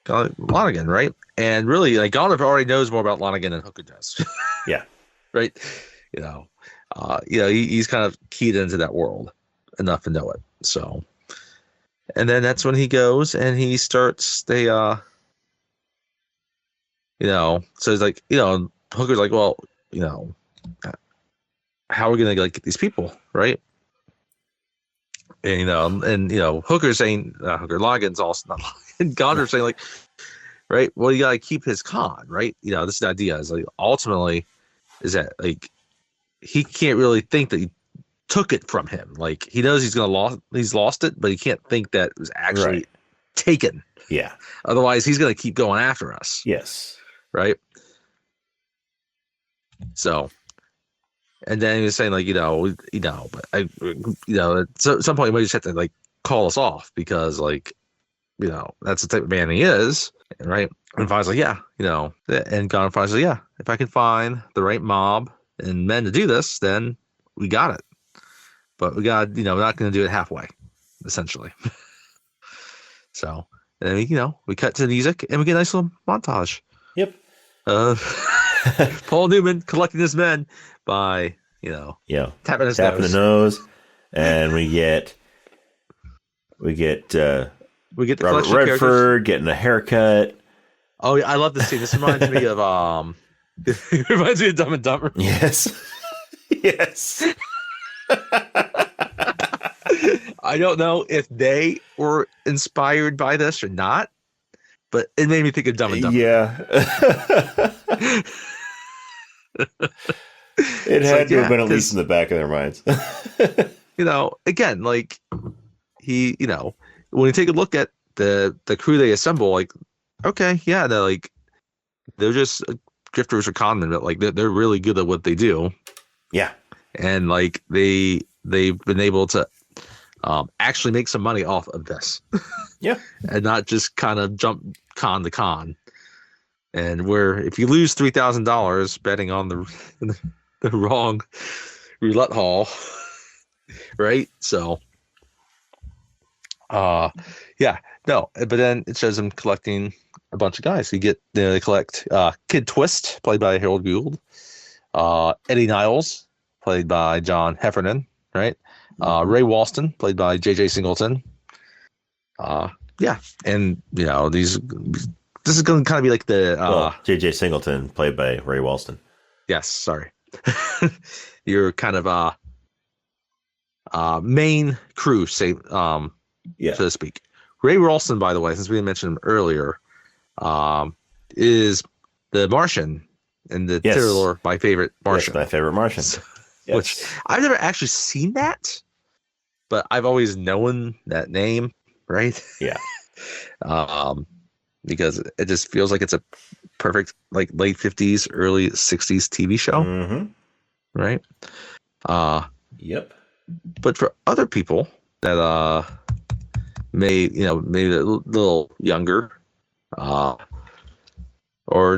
Lonigan, right? And really, like, Gondorf already knows more about Lonigan than Hooker does. Yeah. Right. He's kind of keyed into that world enough to know it. So, and then that's when he goes and he starts. So it's like, Hooker's like, well, how are we gonna get these people, right? And Hooker's saying, Lonigan's also not. And Gondorf's saying, like, right, well, you gotta keep his con, right? This is the idea is, like, ultimately is that, like, he can't really think that you took it from him. Like, he knows he's lost it, but he can't think that it was actually taken. Yeah. Otherwise, he's going to keep going after us. Yes. Right. So, and then he was saying, like, but at some point you might just have to, like, call us off because, like, that's the type of man he is. Right. And Fine's like, yeah, and Gondorf's like, yeah, if I can find the right mob and men to do this, then we got it. But we got, we're not going to do it halfway, essentially. So, and then we cut to the music and we get a nice little montage. Yep. Paul Newman collecting his men by, tapping the nose. And we get Robert Redford getting a haircut. Oh, yeah, I love this scene. This reminds me of it reminds me of Dumb and Dumber. Yes. Yes. I don't know if they were inspired by this or not, but it made me think of Dumb and Dumber. Yeah. It had to have been at least in the back of their minds. Again, like, he, when you take a look at the crew they assemble, like, okay, yeah, they're just grifters or conmen, but, like, they're really good at what they do. Yeah. And, like, they've been able to actually make some money off of this. Yeah. And not just kind of jump con to con. And where if you lose $3,000 betting on the wrong roulette hall, right? So, yeah, no, but then it shows them collecting a bunch of guys. You get, they collect Kid Twist, played by Harold Gould, Eddie Niles, played by John Heffernan, right? Ray Walston, played by J.J. Singleton. Yeah, and this this is going to kind of be like the J.J. Singleton, played by Ray Walston. Yes, sorry. Your kind of main crew, say, so to speak. Ray Walston, by the way, since we mentioned him earlier, is the Martian in the thriller My Favorite Martian. Yes, My Favorite Martian. Yes. Which I've never actually seen that, but I've always known that name, right? Yeah. Because it just feels like it's a perfect like late 50s, early 60s TV show. Mm-hmm. Right? Yep. But for other people that maybe a little younger, or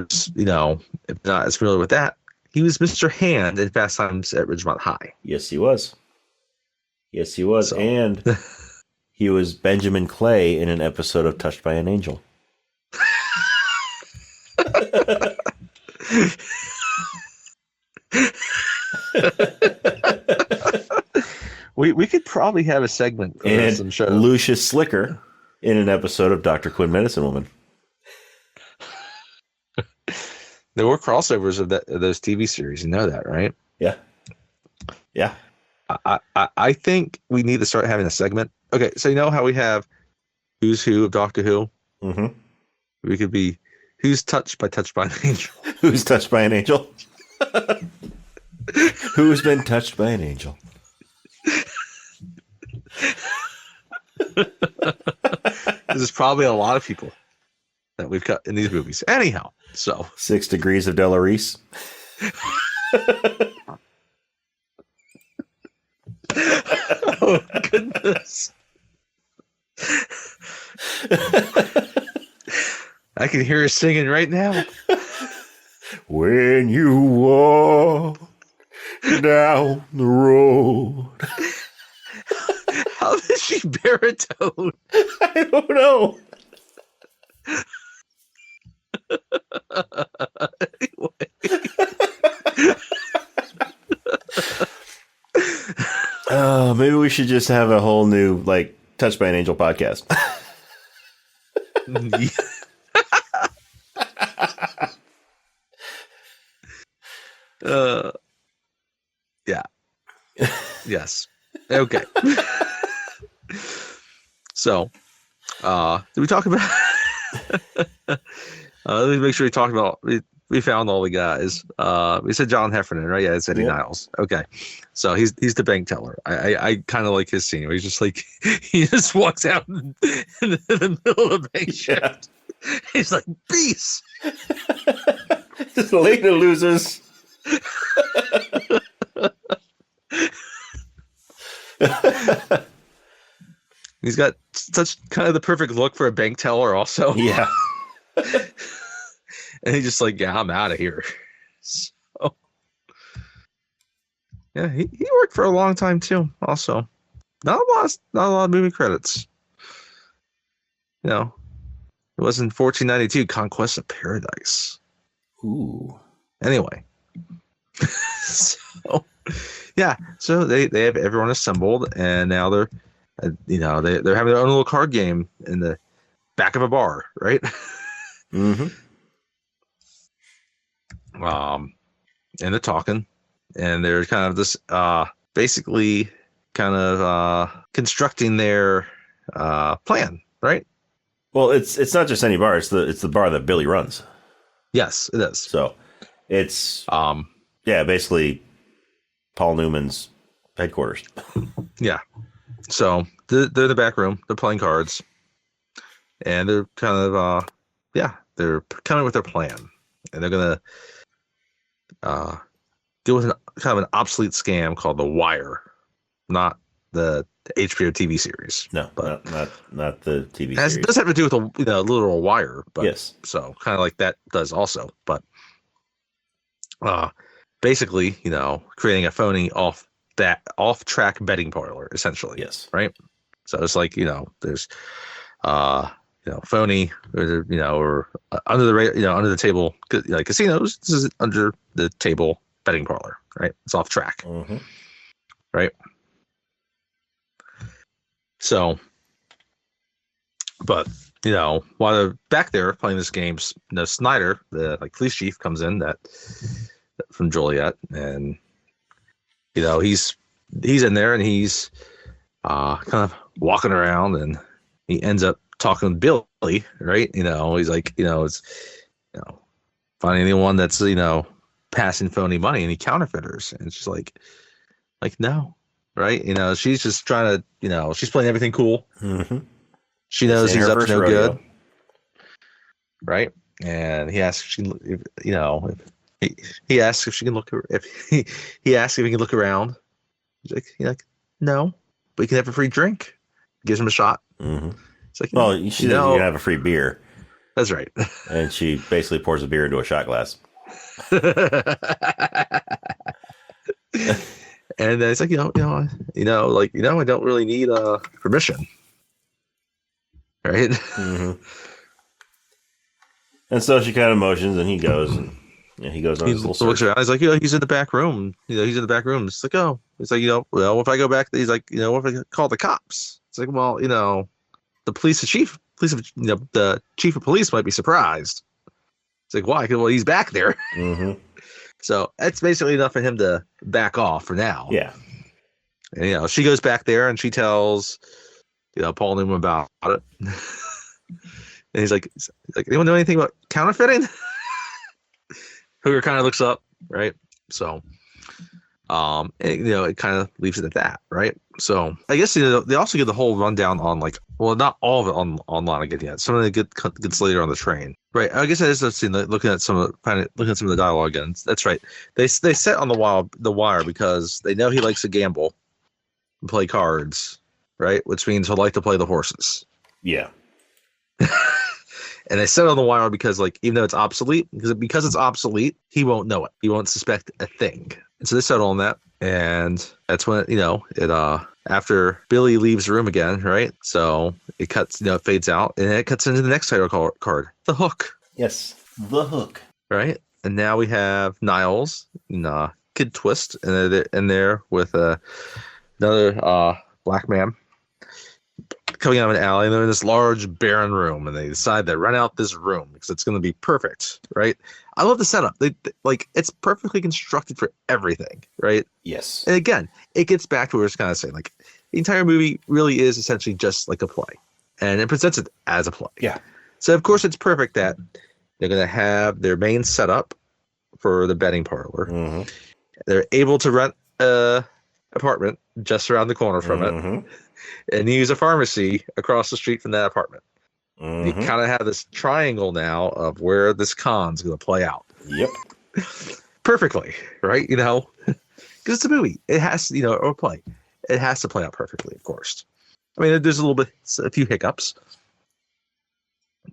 if not as familiar with that, he was Mr. Hand in Fast Times at Ridgemont High. Yes, he was. So. And he was Benjamin Clay in an episode of Touched by an Angel. We could probably have a segment for some show. Lucius Slicker in an episode of Dr. Quinn Medicine Woman. There were crossovers of those TV series. You know that, right? Yeah. Yeah. I think we need to start having a segment. Okay, so you know how we have Who's Who of Doctor Who? Mm-hmm. We could be Who's Touched by an Angel? Who's touched by an angel? Who's been touched by an angel? There's probably a lot of people that we've cut in these movies. Anyhow, so 6 Degrees of Delarice. Oh goodness. I can hear her singing right now. When you walk down the road. How does she baritone? I don't know. Maybe we should just have a whole new, like, Touched by an Angel podcast. Yeah. Yes. Okay. So, did we talk about? Let me make sure we talked about. We found all the guys. We said John Heffernan, right? Yeah, it's Eddie Niles. Okay, so he's the bank teller. I kind of like his scene where he's just like he just walks out in the middle of the bank shift. He's like, peace. Just later, losers. He's got such kind of the perfect look for a bank teller, also. Yeah. And he's just like, yeah, I'm out of here. So, yeah, he worked for a long time too. Also, not a lot of movie credits. You know, it was in 1492, Conquest of Paradise. Ooh. Anyway, so yeah, so they have everyone assembled, and now they're they're having their own little card game in the back of a bar, right? Mm-hmm. And they're talking, and they're kind of this basically kind of constructing their plan, right? Well, it's not just any bar; it's the bar that Billy runs. Yes, it is. So it's basically Paul Newman's headquarters. Yeah. So they're in the back room. They're playing cards, and they're kind of they're coming with their plan, and they're gonna deal with kind of an obsolete scam called The Wire, not the HBO TV series. No, but not the TV series. It does have to do with a literal wire, but yes. So kind of like that does also, but basically, creating a phony off-track betting parlor, essentially. Yes. Right. So it's like there's phony, or under the table, like casinos. This is under the table betting parlor, right? It's off track, mm-hmm. Right? So, but while they're back there playing this game, Snyder, the police chief, comes in that from Joliet, and he's in there and he's kind of walking around, and he ends up talking to Billy, right? He's like, it's finding anyone that's passing phony money, any counterfeiters, and she's like no, right? She's just trying to, she's playing everything cool. Mm-hmm. She knows he's up to no good, right? And he asks he asks if she can look he asks if he can look around. He's like no, but you can have a free drink. Gives him a shot. Mm-hmm. It's like, well, she says you can have a free beer. That's right. And she basically pours a beer into a shot glass. And then it's like, I don't really need permission, right? Mm-hmm. And so she kind of motions, and he goes, and he goes on his little search. Looks around. He's like, he's in the back room. He's in the back room. It's like, oh, it's like, well, if I go back, he's like, what if I call the cops? It's like, well, the the chief of police might be surprised. It's like, why? Well, he's back there. Mm-hmm. So that's basically enough for him to back off for now. Yeah. And, she goes back there and she tells, Paul Newman about it. And he's like, anyone know anything about counterfeiting? Hooker kind of looks up, right? So, it kind of leaves it at that, right? So I guess they also get the whole rundown on not all of it on online again yet. Some of it gets later on the train, right? I guess I just seen looking at some of the dialogue again. That's right. They set on the wire because they know he likes to gamble and play cards, right? Which means he'll like to play the horses. Yeah. And they set on the wire because, even though it's obsolete, because it's obsolete, he won't know it. He won't suspect a thing. And so they settle on that. And that's when, after Billy leaves the room again, right? So it cuts, it fades out, and it cuts into the next title card, the hook. Yes, the hook. Right? And now we have Niles and Kid Twist, and they're in there with another black man coming out of an alley, and they're in this large barren room, and they decide to rent out this room because it's going to be perfect, right? I love the setup. It's perfectly constructed for everything, right? Yes. And again, it gets back to what I was kind of saying. The entire movie really is essentially just like a play, and it presents it as a play. Yeah. So of course it's perfect that they're going to have their main setup for the betting parlor. Mm-hmm. They're able to rent a apartment just around the corner from it, and use a pharmacy across the street from that apartment. Mm-hmm. You kind of have this triangle now of where this con's going to play out. Yep. Perfectly, right? Because it's a movie. It has, or a play. It has to play out perfectly, of course. I mean, there's a few hiccups,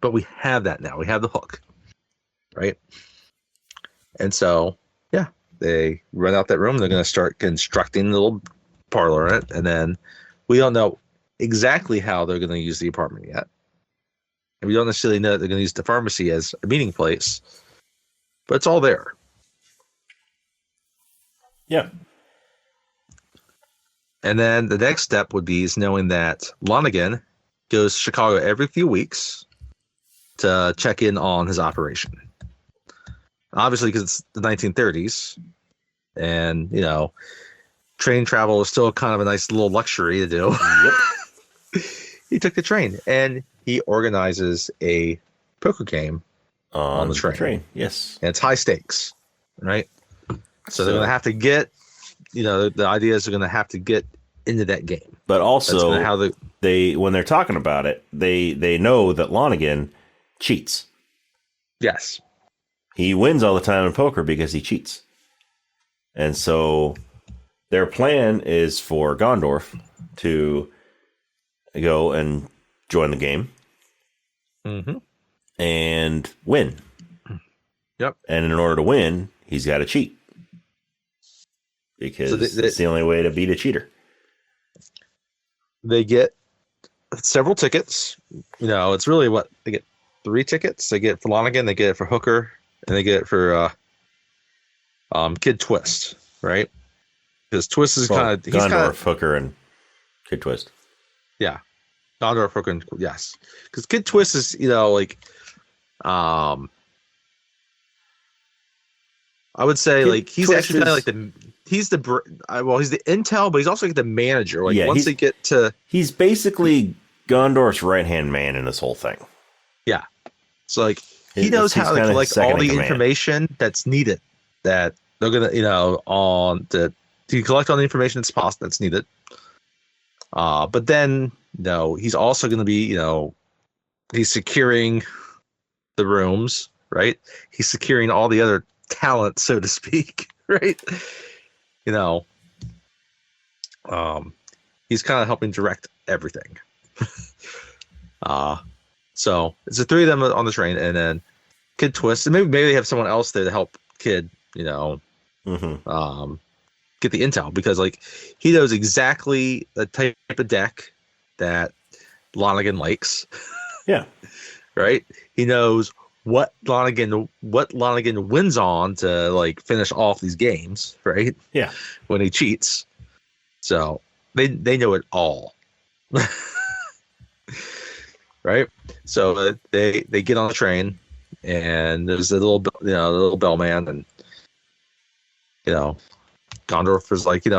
but we have that now. We have the hook, right? And so, yeah, they rent out that room. They're going to start constructing a little parlor in it, and then we don't know exactly how they're going to use the apartment yet. And we don't necessarily know that they're going to use the pharmacy as a meeting place, but it's all there. Yeah. And then the next step would be knowing that Lonigan goes to Chicago every few weeks to check in on his operation. Obviously, because it's the 1930s, and, train travel is still kind of a nice little luxury to do. Yep. He took the train, and he organizes a poker game on the train. Yes. And it's high stakes, right? So they're going to have to get, the idea is they're going to have to get into that game. But also, when they're talking about it, they know that Lonigan cheats. Yes. He wins all the time in poker because he cheats. And so their plan is for Gondorf to go and join the game and win. Yep. And in order to win, he's got to cheat. Because it's the only way to beat a cheater. They get several tickets. It's really they get 3 tickets. They get it for Lonigan, they get it for Hooker, and they get it for Kid Twist, right? Because Twist is Gondorf, Hooker, and Kid Twist. Yeah. Gondor, Hooker, yes, because Kid Twist is like, um, I would say Kid like he's Twist actually kind of is like he's the intel, but he's also like the manager. Like yeah, once they get to he's basically Gondorf's right hand man in this whole thing. yeah, so like he knows how to collect all the information that's needed that they're gonna on to collect all the information that's possible that's needed. But then he's also gonna be he's securing the rooms, right? He's securing all the other talent, so to speak, right? He's kind of helping direct everything. So it's the three of them on the train, and then Kid Twist, and maybe they have someone else there to help Kid, Mm-hmm. Get the intel, because like he knows exactly the type of deck that Lonigan likes. Yeah. Right? He knows what Lonigan wins on to like finish off these games, right? Yeah. When he cheats. So they know it all. Right? So they get on the train, and there's a little bellman, and Gondorf is like, in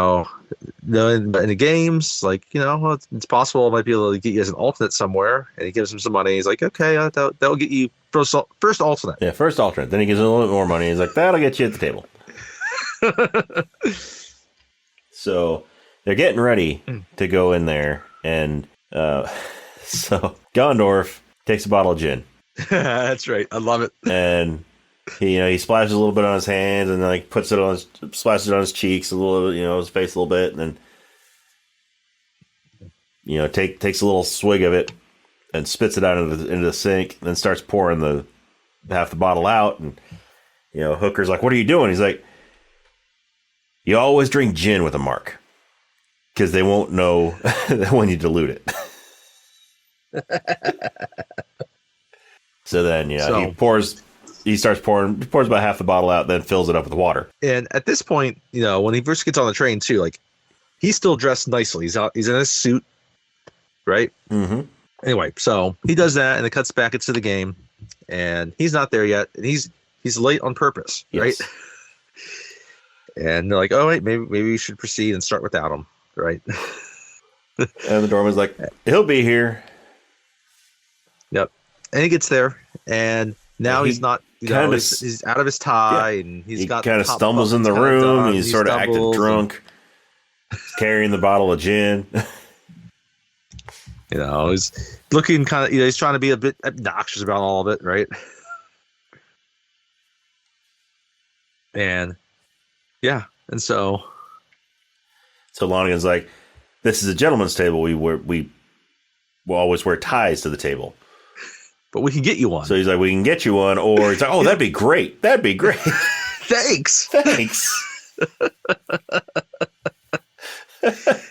the games, like, it's possible I might be able to get you as an alternate somewhere. And he gives him some money. He's like, okay, that'll get you first alternate. Yeah, first alternate. Then he gives him a little bit more money. He's like, that'll get you at the table. So they're getting ready to go in there. And so Gondorf takes a bottle of gin. That's right. I love it. And he splashes a little bit on his hands, and like splashes it on his cheeks a little, his face a little bit, and then takes a little swig of it and spits it out into the sink, and then starts pouring half the bottle out. And Hooker's like, "What are you doing?" He's like, "You always drink gin with a mark, because they won't know when you dilute it." So then he starts pouring about half the bottle out, then fills it up with water. And at this point, when he first gets on the train too, like he's still dressed nicely. He's in his suit, right? Mm-hmm. Anyway, so he does that, and it cuts back into the game, and he's not there yet, and he's late on purpose, right? Yes. And they're like, "Oh wait, maybe we should proceed and start without him," right? And the doorman's like, "He'll be here." Yep. And he gets there, and now he's not. He's out of his tie, and he kind of stumbles in the room. He's sort of acting drunk, carrying the bottle of gin. He's looking kind of. He's trying to be a bit obnoxious about all of it, right? And yeah, and so Lonigan's like, "This is a gentleman's table. We will always wear ties to the table." But we can get you one. So he's like, we can get you one. Or he's like, oh, that'd be great. That'd be great. Thanks.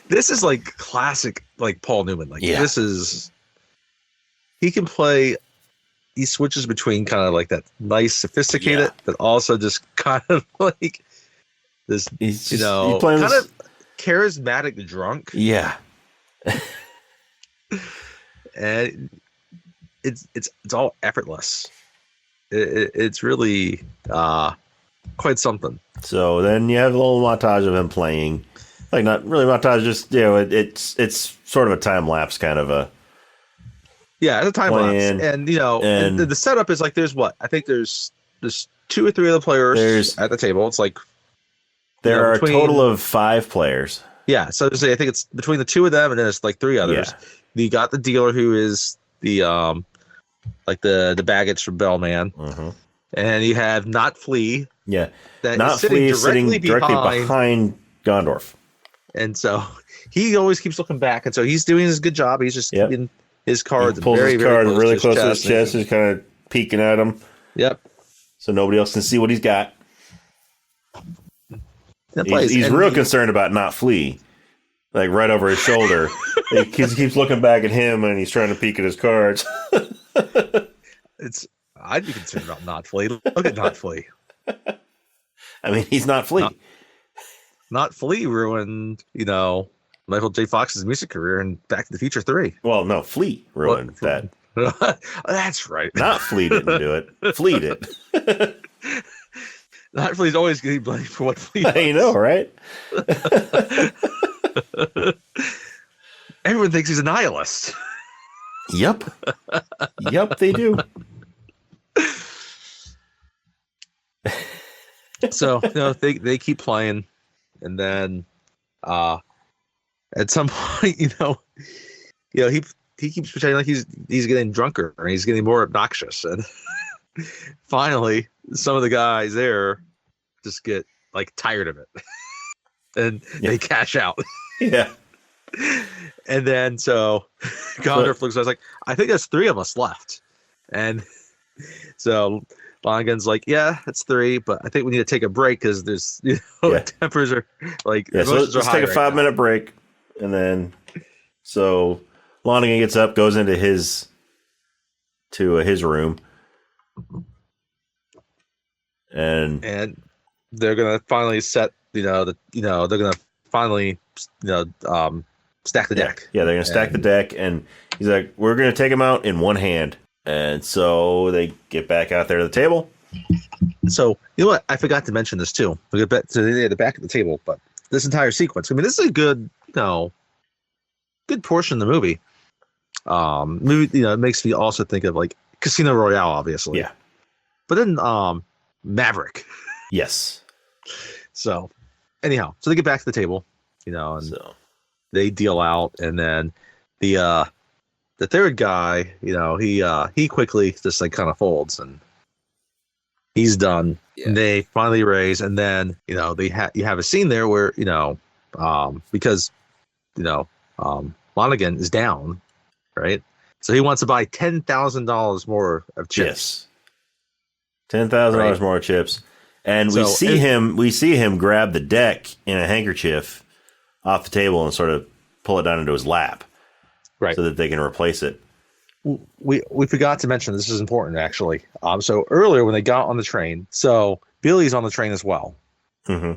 This is like classic, like Paul Newman. Like this is, he can play, he switches between kind of like that nice, sophisticated, but also just kind of like this, he's just, kind of charismatic drunk. Yeah. And it's all effortless. It's really quite something. So then you have a little montage of him playing, like not really montage, just it's sort of a time lapse kind of a. Yeah, it's a time lapse, and and the setup is like there's two or three other players at the table. It's like there are a total of 5 players. Yeah, so I think it's between the two of them, and then it's like 3 others. Yeah. You got the dealer who is the like the baggage from Bellman, and you have Not Flea. Yeah, that Not Flea is sitting directly behind Gondorf, and so he always keeps looking back, and so he's doing his good job. He's just keeping his cards. He pulls his card really close to his chest. He's kind of peeking at him. Yep. So nobody else can see what he's got. He's real concerned about Not Flea, like right over his shoulder. He keeps looking back at him, and he's trying to peek at his cards. I'd be concerned about Not Flea. Look at Not Flea. I mean, he's Not Flea. Not Flea ruined, Michael J. Fox's music career in Back to the Future 3. Well, no, Fleet ruined that. That's right. Not Fleet didn't do it. Fleet it. Not Fleet's always getting blamed for what Fleet does. I know, right? Everyone thinks he's a nihilist. Yep. Yep, they do. So, they keep playing, and then at some point, he keeps pretending like he's getting drunker and he's getting more obnoxious, and finally some of the guys there just get like tired of it and they cash out. Yeah. And then so Gondorf looks, I was like, I think there's 3 of us left. And so Lonigan's like, yeah, it's 3, but I think we need to take a break because there's, tempers are like, so let's take a 5-minute break. And then, so Lonigan gets up, goes into his room. And they're going to finally set, they're going to finally, stack the deck. Yeah, they're going to stack the deck. And he's like, we're going to take him out in one hand. And so they get back out there to the table. So, you know what? I forgot to mention this too. We get back to the back of the table, but this entire sequence, I mean, this is a good, good portion of the movie. It makes me also think of like Casino Royale, obviously. Yeah. But then Maverick. Yes. So, anyhow, so they get back to the table, and they deal out, and then the third guy, he quickly just like kind of folds and he's done. Yeah. They finally raise, and then you have a scene there where because Lonigan is down, right? So he wants to buy $10,000 more of chips. Yes. $10,000 more chips, and we see him grab the deck in a handkerchief off the table and sort of pull it down into his lap, right, so that they can replace it. We forgot to mention, this is important actually. So earlier when they got on the train, so Billy's on the train as well. Mm-hmm.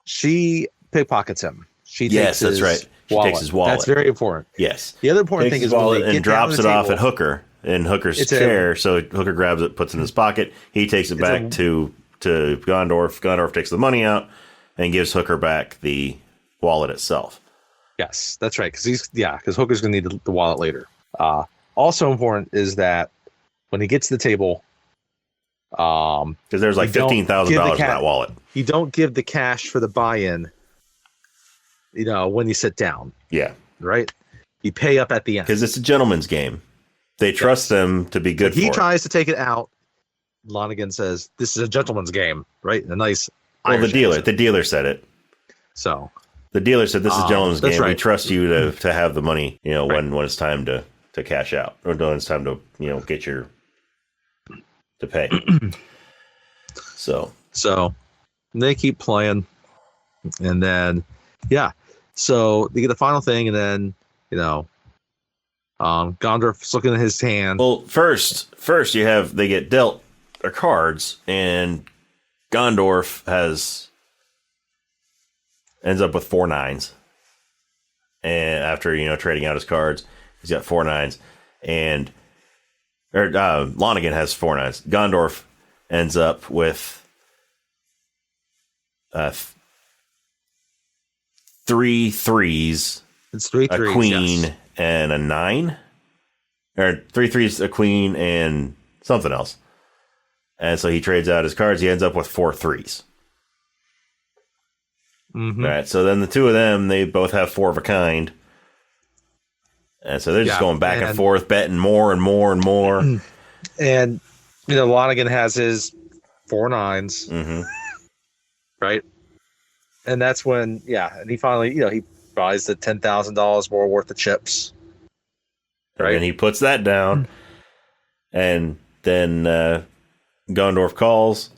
She pickpockets him. Yes, that's right. She takes his wallet. That's very important. Yes. The other important thing is wallet and drops it off at Hooker in Hooker's chair. So Hooker grabs it, puts it in his pocket. He takes it back to Gondorf. Gondorf takes the money out and gives Hooker back the wallet itself. Yes, that's right. Because Hooker's going to need the wallet later. Also important is that when he gets to the table, because there's like $15,000 in that wallet. You don't give the cash for the buy-in, when you sit down. Yeah. Right? You pay up at the end. Because it's a gentleman's game. They trust them to be good for it. He tries to take it out. Lonigan says, this is a gentleman's game, right? A nice Irish accent. The dealer said it. So the dealer said, this is a gentleman's game. Right. We trust you to have the money, when it's time to cash out, or when it's time to, get to pay. So they keep playing, and then, so they get the final thing, and then, Gondorf's looking at his hand. Well, first they get dealt their cards, and Gondorf ends up with 4 9s. And after, trading out his cards, he's got 4 9s, Lonigan has 4 9s. Gondorf ends up with 3 3s. It's 3 3s, a queen, and a 9, or 3 3s, a queen, and something else. And so he trades out his cards. He ends up with 4 3s. Mm-hmm. All right. So then the two of them, they both have 4 of a kind. And so they're just going back and forth, betting more and more and more. And, Lonigan has his 4 9s. Mm-hmm. Right? And that's when, and he finally, he buys the $10,000 more worth of chips. Right? And he puts that down. And then Gondorf calls.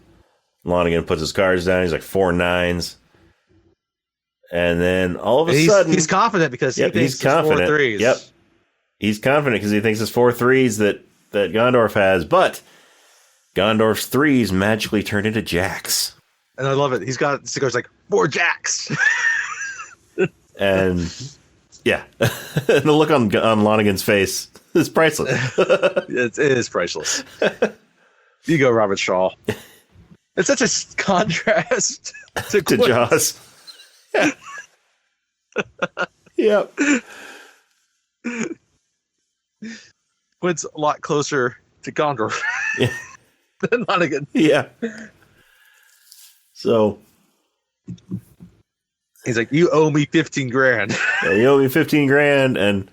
Lonigan puts his cards down. He's like 4 9s. And then all of a sudden... He's confident because he thinks he's confident. 4 3s. Yep. He's confident because he thinks it's 4 3s that Gondorf has, but Gondorf's 3s magically turned into jacks. And I love it. He's got cigars like 4 jacks. And Yeah. And the look on Lonigan's face is priceless. It is priceless. You go, Robert Shaw. It's such a contrast to To Jaws. Yeah. Yep. Quint's a lot closer to Gondor Yeah. than Lonigan. Yeah. So he's like, you owe me 15 grand. yeah, you owe me 15 grand and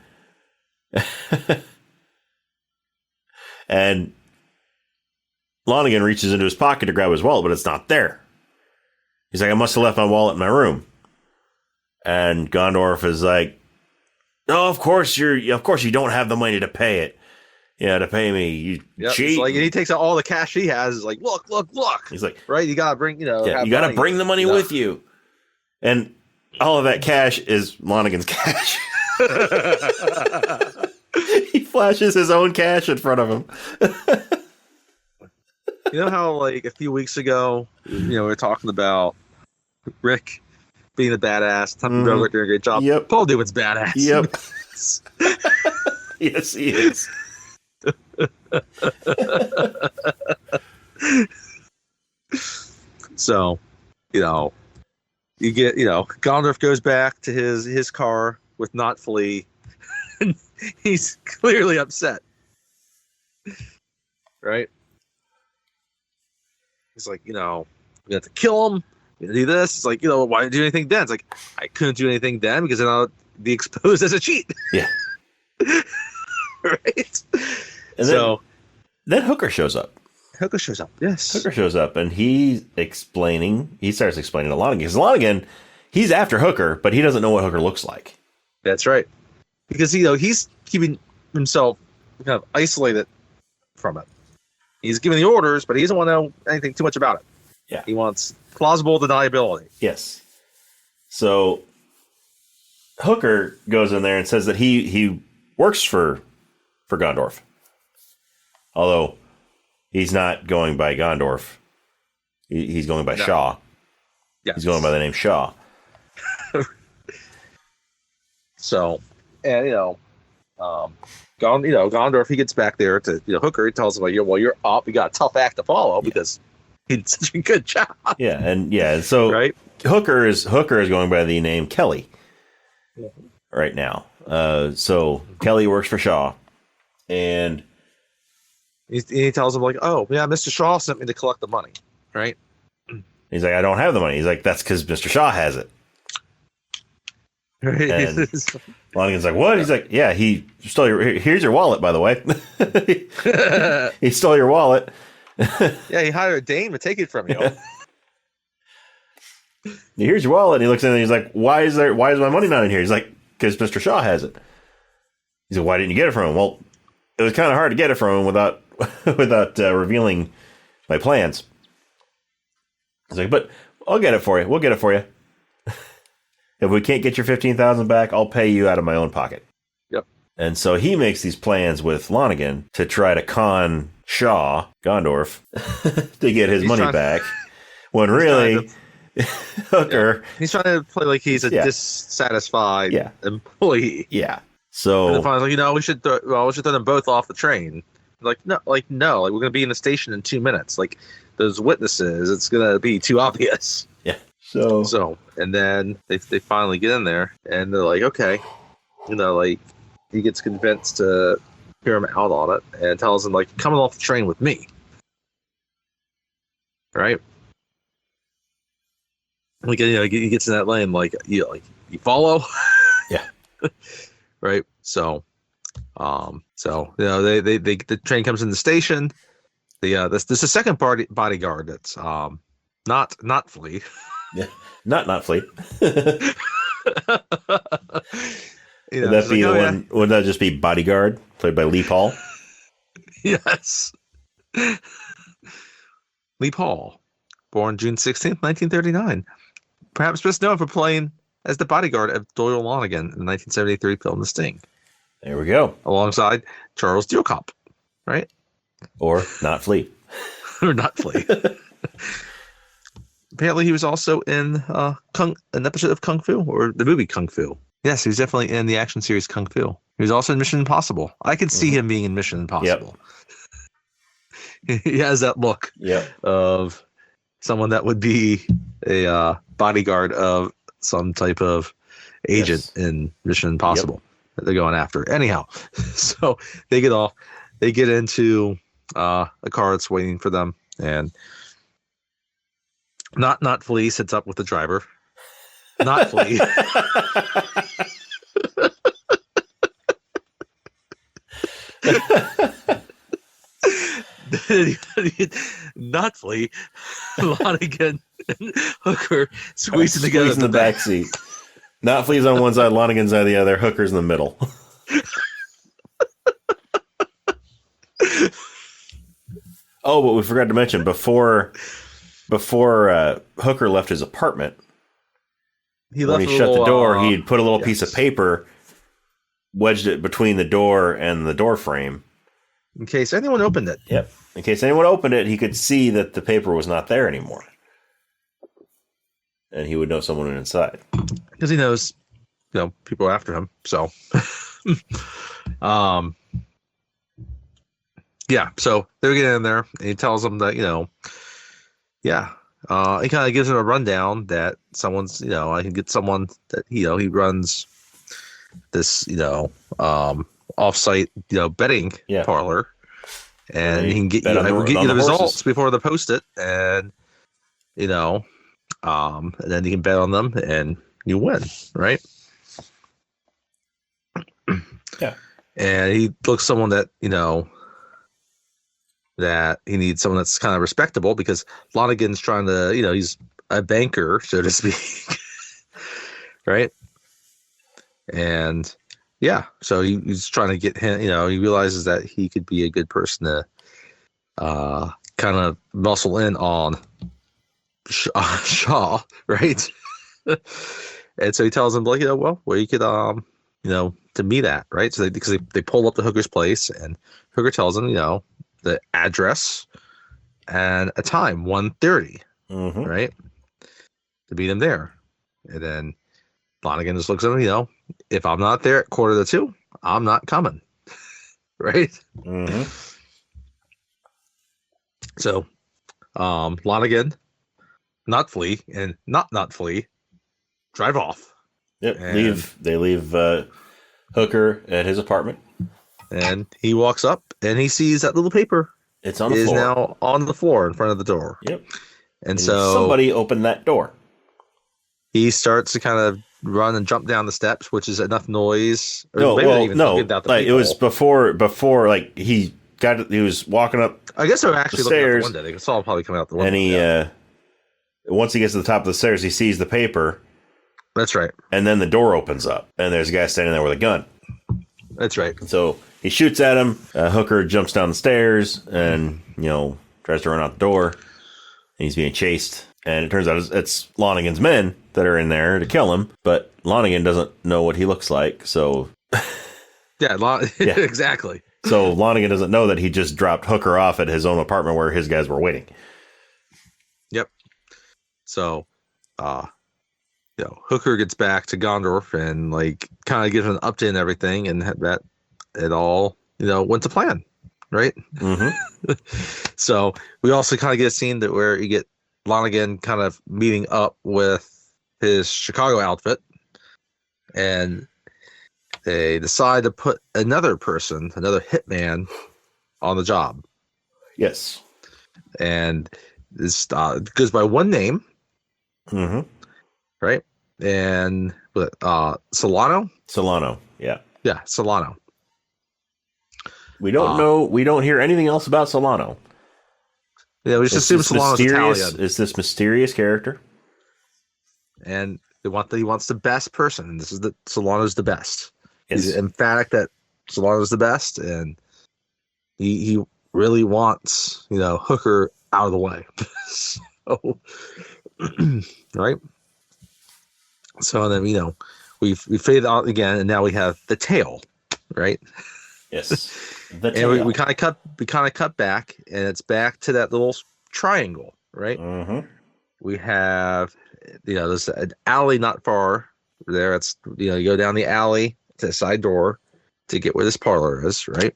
and Lonigan reaches into his pocket to grab his wallet, but it's not there. He's like, I must have left my wallet in my room. And Gondorf is like, no, of course you don't have the money to pay it. Yeah, to pay me. You cheat. Like, and he takes out all the cash he has. Is like, look. He's like, right, you gotta bring, yeah, you gotta bring the money with you. And all of that cash is Lonigan's cash. He flashes his own cash in front of him. You know how, like, a few weeks ago, we were talking about Rick being the badass, Tom Douglas doing a great job. Yep. Paul Newman's badass. Yep. Yes, he is. So, you get, Gondorf goes back to his car with Not Flea. And he's clearly upset. Right? He's like, we have to kill him. We have to do this. It's like, why didn't you do anything then? It's like, I couldn't do anything then because then I'll be exposed as a cheat. Yeah. Right? And then Hooker shows up. Yes. Hooker shows up and he starts explaining to Lonigan. Because Lonigan, he's after Hooker, but he doesn't know what Hooker looks like. That's right. Because, he's keeping himself kind of isolated from it. He's giving the orders, but he doesn't want to know anything too much about it. Yeah. He wants plausible deniability. Yes. So Hooker goes in there and says that he works for Gondorf. Although he's not going by Gondorf. He's going by Shaw. Yes. He's going by the name Shaw. So, and Gondorf, he gets back there to Hooker. He tells him, like, you're up. You got a tough act to follow because he did such a good job. Yeah, so right? Hooker is going by the name Kelly right now. So Kelly works for Shaw, and he tells him, like, oh yeah, Mr. Shaw sent me to collect the money, right? He's like, I don't have the money. He's like, that's because Mr. Shaw has it. Right. And Lonigan's like, what? He's like, yeah, he stole here's your wallet, by the way. He stole your wallet. Yeah, he hired a dame to take it from you. Here's your wallet. And he looks in and he's like, why is my money not in here? He's like, because Mr. Shaw has it. He's like, why didn't you get it from him? Well, it was kind of hard to get it from him without revealing my plans. He's like, but I'll get it for you. We'll get it for you. If we can't get your $15,000 back, I'll pay you out of my own pocket. Yep. And so he makes these plans with Lonigan to try to con Shaw, Gondorf, to get his money back. When really, Hooker... He's trying to play like he's a dissatisfied employee. Yeah. So... And then finally, like, we should throw them both off the train. No, we're going to be in the station in 2 minutes. Like, those witnesses, it's going to be too obvious. Yeah. So, and then they finally get in there, and they're like, okay, he gets convinced to hear him out on it, and tells him, like, coming off the train with me, right? Like, he gets in that lane, you follow, yeah, right? So, the train comes in the station. There's a second bodyguard that's not Flea. Yeah, not Flea. Would that be the one? Would that just be Bodyguard, played by Lee Paul? Yes. Lee Paul, born June 16th, 1939. Perhaps best known for playing as the bodyguard of Doyle Lonigan in the 1973 film The Sting. There we go. Alongside Charles Deercop, right? Or not Flea. Or not Flea. Apparently, he was also in an episode of Kung Fu, or the movie Kung Fu. Yes, he was definitely in the action series Kung Fu. He was also in Mission Impossible. I could see him being in Mission Impossible. He has that look of someone that would be a bodyguard of some type of agent in Mission Impossible that they're going after. Anyhow, so they get into a car that's waiting for them, and not Flea sits up with the driver. Not Flea. Not Flea. Lonigan and Hooker squeezing together in the back seat. Not Flea's on one side, Lonigan's on the other, Hooker's in the middle. Oh, but we forgot to mention before Hooker left his apartment, when he shut the door, he'd put a little piece of paper, wedged it between the door and the door frame. In case anyone opened it. Yep. In case anyone opened it, he could see that the paper was not there anymore. And he would know someone went inside. Because he knows, people are after him. So, yeah. So they're getting in there, and he tells them that, he kind of gives him a rundown that someone's, I can get someone that, he runs this, off-site, betting parlor, and he can get you, we'll get you the results before they post it, and, and then you can bet on them and you win, right? Yeah. And he looks someone that, that he needs someone that's kind of respectable, because Lonigan's trying to, he's a banker, so to speak. Right. And so he's trying to get him, he realizes that he could be a good person to kind of muscle in on Shaw, right? And so he tells him, like, where you could, to meet at, right? So because they pull up to Hooker's place, and Hooker tells him, the address and a time, 1:30, right? To meet him there. And then Lonigan just looks at him, if I'm not there at 1:45, I'm not coming. Right? So, Lonigan, not Flea, and not Flea, drive off. Yep. They leave Hooker at his apartment. And he walks up, and he sees that little paper. It's on the floor. Is now on the floor in front of the door. Yep. And so somebody opened that door. He starts to kind of run and jump down the steps, which is enough noise. It was before like he was walking up. I guess they're actually looking out the window. They saw him probably coming out the window. And he, once he gets to the top of the stairs, he sees the paper. That's right. And then the door opens up, and there's a guy standing there with a gun. That's right. So he shoots at him. Hooker jumps down the stairs and, tries to run out the door. And he's being chased. And it turns out it's Lonigan's men that are in there to kill him. But Lonigan doesn't know what he looks like. So. Yeah, exactly. So Lonigan doesn't know that he just dropped Hooker off at his own apartment where his guys were waiting. Yep. So, Hooker gets back to Gondorf and kind of gives an update and everything, and that it all went to plan, right? So we also kind of get a scene where you get Lonigan kind of meeting up with his Chicago outfit, and they decide to put another hitman on the job. Yes. And this goes by one name. Right? And Solano? Solano, yeah. Yeah, Solano. We don't know. We don't hear anything else about Solano. Yeah, we just assume Solano's Italian. Is this mysterious character? And he wants the best person, and Solano's the best. Yes. He's emphatic that Solano's the best, and he really wants, Hooker out of the way. So, right? So then, we fade out again, and now we have the tail, right? Yes. And we kind of cut back, and it's back to that little triangle, right? We have, there's an alley not far there. It's you go down the alley to the side door to get where this parlor is, right?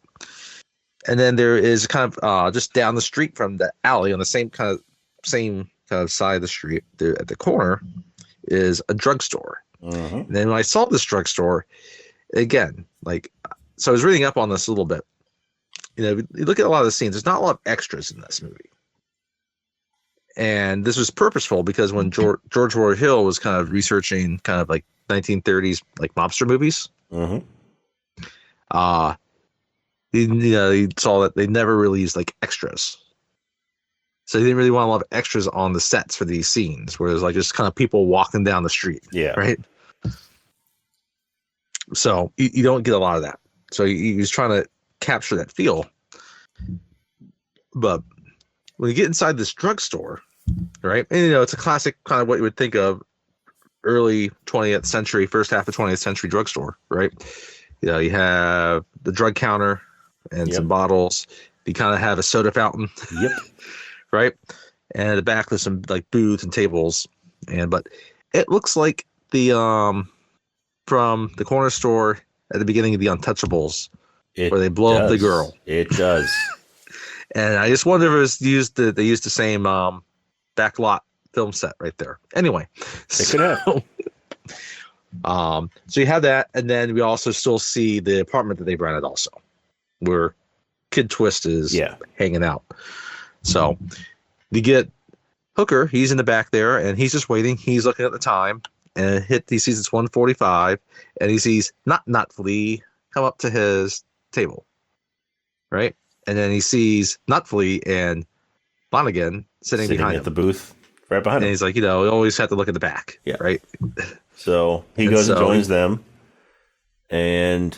And then there is kind of just down the street from the alley on the same kind of side of the street. There at the corner is a drugstore. Mm-hmm. And then when I saw this drugstore again, so I was reading up on this a little bit. You look at a lot of the scenes. There's not a lot of extras in this movie. And this was purposeful because when George Roy Hill was kind of researching kind of like 1930s like mobster movies, Mm-hmm. he saw that they never really used like extras. So he didn't really want a lot of extras on the sets for these scenes, where there's like just kind of people walking down the street. Yeah. Right. So you don't get a lot of that. So he was trying to capture that feel. But when you get inside this drugstore, right, and it's a classic kind of what you would think of early 20th century, first half of 20th century drugstore, right? You have the drug counter and some bottles. You kind of have a soda fountain. Yep. Right. And at the back there's some like booths and tables. But it looks like the from the corner store at the beginning of the Untouchables, where they blow up the girl. It does. And I just wonder if it was they used the same backlot film set right there. Anyway, It could have. So you have that, and then we also still see the apartment that they rented also, where Kid Twist is hanging out. So you get Hooker, he's in the back there, and he's just waiting. He's looking at the time, and he sees it's 1:45, and he sees not Flea come up to his table, right? And then he sees not Flea and Flanagan sitting behind at him. the booth right behind and him. he's like, you always have to look at the back, right? So he goes and joins them, and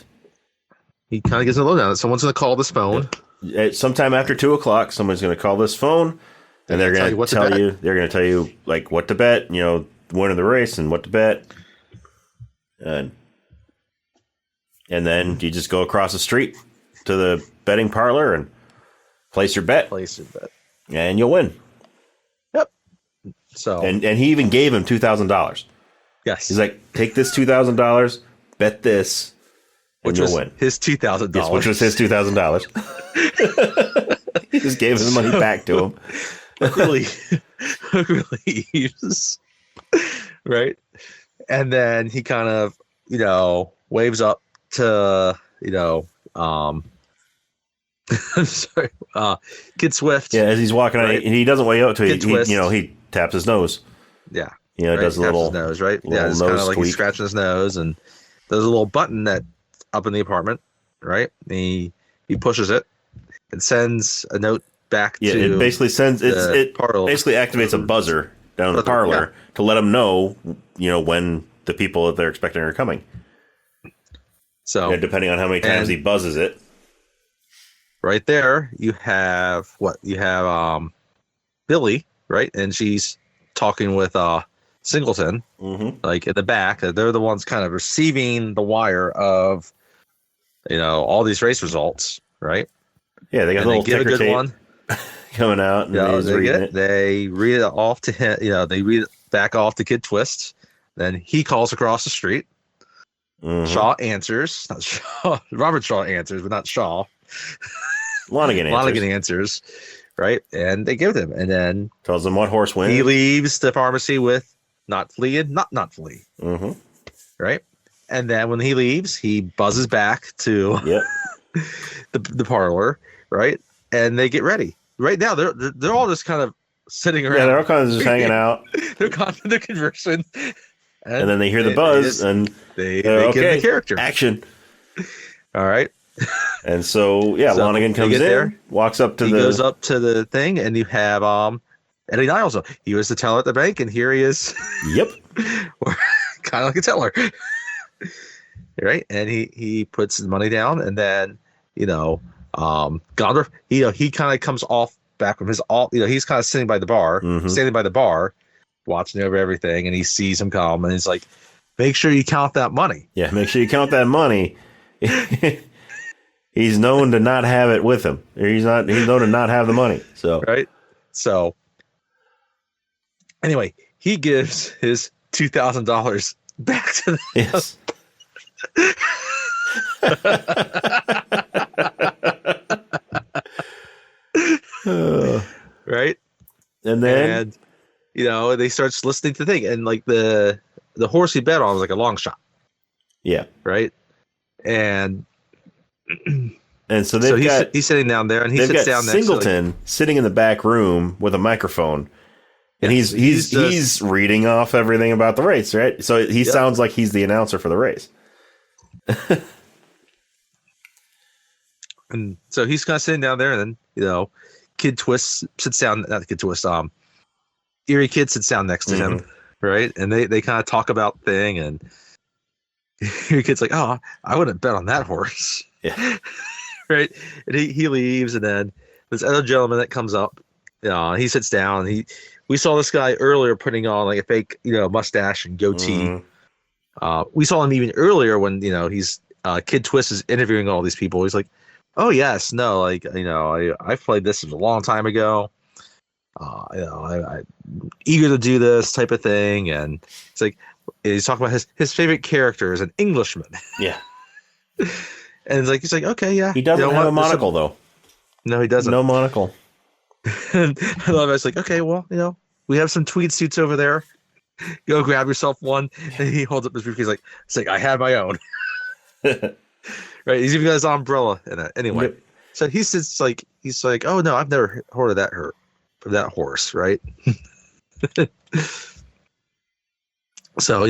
he kind of gives a lowdown that someone's going to call this phone. At sometime after 2:00, someone's going to call this phone, and they're going to tell you. They're going to tell you like what to bet. Win of the race and what to bet, and then you just go across the street to the betting parlor and place your bet. And you'll win. Yep. So and he even gave him $2,000. Yes. He's like, take this $2,000, bet this, and you'll win. His $2,000. Yes, which was his $2,000. He just gave his money back to him. Really leaves. Right. And then he kind of, waves up to, I'm sorry, Kid Swift. Yeah, as he's walking out, he doesn't wave up to it. He taps his nose. Yeah. Does a little his nose, right? Yeah, it's kind of like he's scratching his nose, and there's a little button that up in the apartment, right? He pushes it and sends a note back to it basically sends it basically activates a buzzer down in the parlor to let them know, when the people that they're expecting are coming. So depending on how many times he buzzes it. Right there, you have Billy, right? And she's talking with Singleton, like in the back. They're the ones kind of receiving the wire of, all these race results, right? Yeah, they got a little ticker tape one coming out, and they read it off to him. They read it back off to Kid Twist. Then he calls across the street. Shaw answers, not Shaw. Robert Shaw answers, but not Shaw. Lonigan answers, right? And they give him, and then tells him what horse wins. He leaves the pharmacy with not Flea and not Flea. Right? And then when he leaves, he buzzes back to the parlor, right? And they get ready. Right now, they're all just kind of sitting around. Yeah, they're all kind of just hanging out. They're conversing. And then they hear the buzz, and they give the character action. All right. And so Lonigan comes in, there, walks up to goes up to the thing, and you have Eddie Niles. He was the teller at the bank, and here he is. Yep. Kind of like a teller. Right? And he puts his money down, and then Gondorf, he kind of comes off back from his he's kind of standing by the bar, watching over everything, and he sees him come, and he's like, make sure you count that money. Yeah, make sure you count that money. He's known to not have it with him. He's known to not have the money. So right. So anyway, he gives his $2,000 back to the Yes. right. And then And they start listening to the thing, and like the horse he bet on was like a long shot, yeah. right? And And so so they've got he's sitting down there, and he they've sits got down next to Singleton sitting in the back room with a microphone. And Yes, he's reading off everything about the race, right? So he sounds like he's the announcer for the race. and so he's kind of sitting down there, and then Kid Twist sits down. Not Kid Twist. Eerie Kid sits down next to him, right? And they kind of talk about thing, and Eerie Kid's like, "Oh, I wouldn't bet on that horse." Yeah. Right. And he leaves, and then this other gentleman that comes up, he sits down, and we saw this guy earlier putting on like a fake, mustache and goatee. We saw him even earlier when, he's Kid Twist is interviewing all these people. He's like, "Oh yes, no, like, I've played this a long time ago. I'm eager to do this type of thing." And it's like, he's talking about his favorite character is an Englishman. Yeah. And he's like, okay, yeah. He doesn't have a monocle, though. No, he doesn't. No monocle. And I love it. It's like, okay, well, we have some tweed suits over there. Go grab yourself one. And he holds up his briefcase it's like, I have my own. Right? He's even got his umbrella in it. Anyway. Yep. So he's like, oh no, I've never heard of that horse, right? So,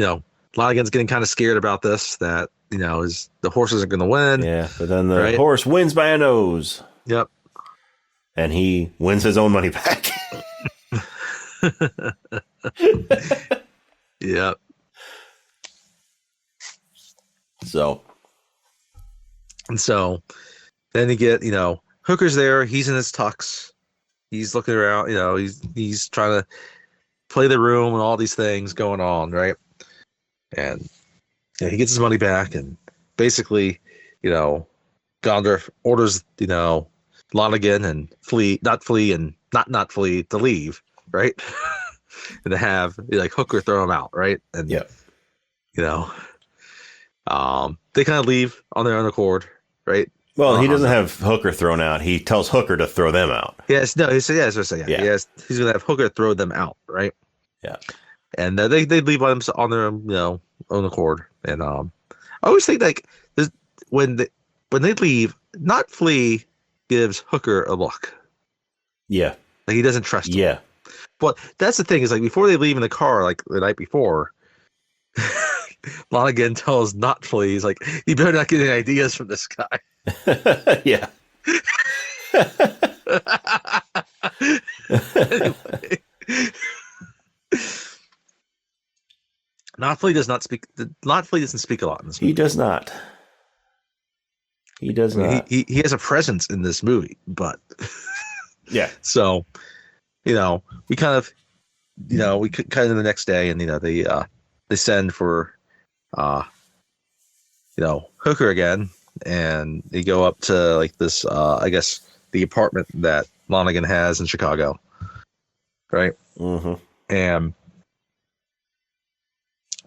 Lonigan's getting kind of scared about this, that, is the horse isn't going to win. Yeah, but then the horse wins by a nose. Yep. And he wins his own money back. Yep. So then you get, Hooker's there. He's in his tux. He's looking around, he's trying to play the room and all these things going on, right? And he gets his money back, and basically, Gondorf orders, Lonigan and not flee to leave, right? And to have Hooker throw him out, right? And yeah. They kind of leave on their own accord, right? Well, he doesn't have Hooker thrown out. He tells Hooker to throw them out. Yes, no, he said yes. Yeah. Yes, he's gonna have Hooker throw them out, right? Yeah. And they leave on their own accord, and I always think when they leave, not flee gives Hooker a look. Yeah. He doesn't trust him. Yeah. But that's the thing is before they leave in the car, the night before, Lonigan tells not flee, he's like, you better not get any ideas from this guy. Yeah. Anyway. Not doesn't speak a lot in this movie. He does not. He does not. He has a presence in this movie, but yeah. So, we kind of, the next day, and they send for, Hooker again, and they go up to this, I guess the apartment that Lonigan has in Chicago, right? Mm-hmm. And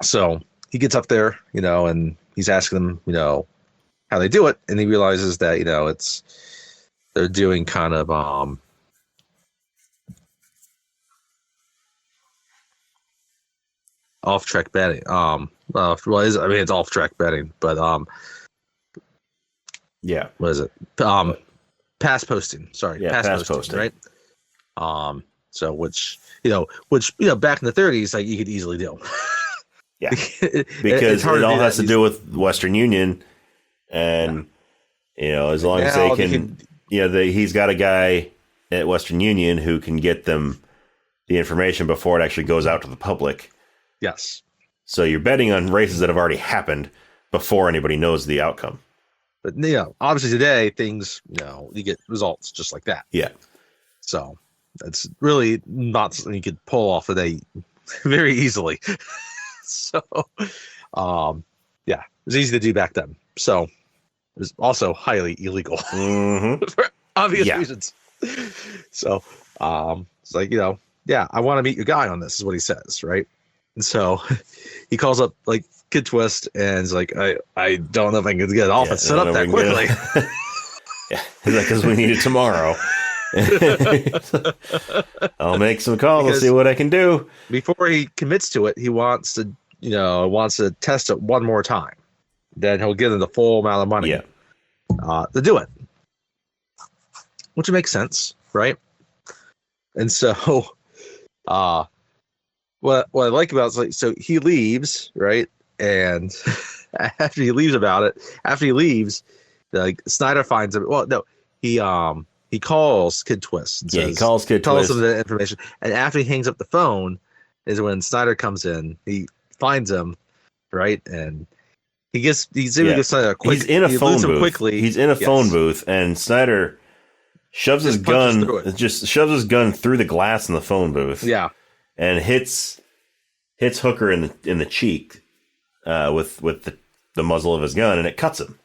so he gets up there, and he's asking them, how they do it, and he realizes that they're doing kind of off track betting. It's off track betting, but yeah, what is it? Pass posting. Sorry, yeah, pass posting, right? So which back in the 30s, you could easily do. Yeah, because it all has to do with Western Union, and as long as they can, he's got a guy at Western Union who can get them the information before it actually goes out to the public. Yes. So you're betting on races that have already happened before anybody knows the outcome. But obviously today things, you get results just like that. Yeah. So that's really not something you could pull off today very easily. So, it was easy to do back then. So it was also highly illegal for obvious reasons. So, it's like, I want to meet your guy on this is what he says, right? Yeah. And so he calls up like Kid Twist and is like, I don't know if I can get an office set up that quickly. Yeah, he's like, because we need it tomorrow. I'll make some calls and see what I can do. Before he commits to it, he wants to test it one more time. Then he'll give him the full amount of money to do it, which makes sense, right? And so, what I like about it is, like, so he leaves, right? And after he leaves, like, Snyder finds him. Well, no, he calls Kid Twist. And says, he calls Kid tells Twist. him the information. And after he hangs up the phone, is when Snyder comes in. He finds him, right? And he's in a phone booth. Quickly. He's in a phone booth, and Snyder shoves his gun through the glass in the phone booth. Yeah, and hits Hooker in the cheek with the muzzle of his gun, and it cuts him.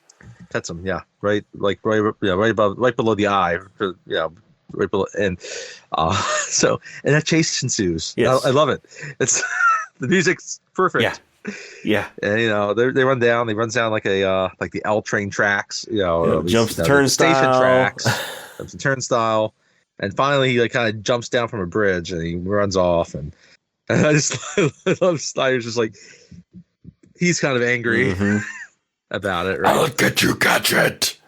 Yeah, right below the eye. Yeah, right below, and and that chase ensues. Yes. I love it. It's the music's perfect. Yeah, and they run down. They run down like the L train tracks. Jumps the turnstile. Station tracks. Jumps the turnstile, and finally he like kind of jumps down from a bridge and he runs off. And I love Snyder's just like he's kind of angry about it. Right? I'll get you, Gadget.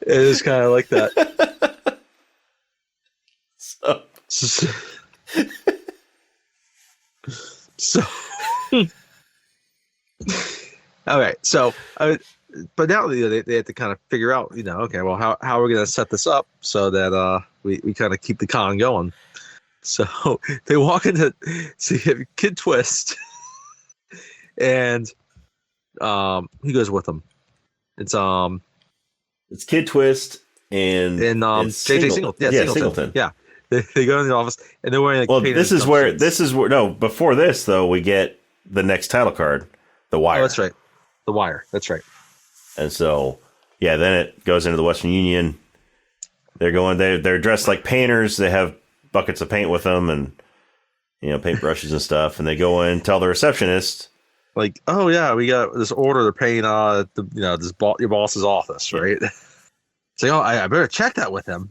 It is kind of like that. So all right. So, but now they have to kind of figure out, okay, well, how are we going to set this up so that we kind of keep the con going? So they walk into see Kid Twist, and he goes with them. It's Kid Twist and JJ Singleton. Yeah, Singleton. Yeah. They go in the office and they're wearing like this is where no, before this though, we get the next title card, The Wire. Oh, that's right. The Wire. That's right. And so then it goes into the Western Union. They're dressed like painters. They have buckets of paint with them and paint brushes and stuff, and they go in and tell the receptionist, like, oh yeah, we got this order to paint your boss's office, right? Say, oh, I better check that with him.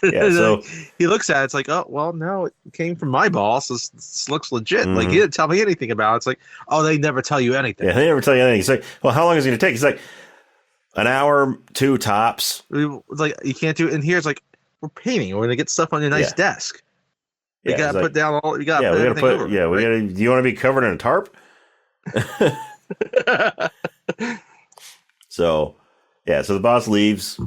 Yeah, so he looks at it, it's like, oh well, no, it came from my boss. This looks legit. Like, he didn't tell me anything about it. It's like, oh, they never tell you anything. Yeah, they never tell you anything. It's like, well, how long is it going to take? It's like an hour, 2 tops. It's like, you can't do it. And here it's like, we're painting. We're going to get stuff on your nice desk. We got to put down all. We got to put everything over. Yeah, we got to. Do you want to be covered in a tarp? So the boss leaves,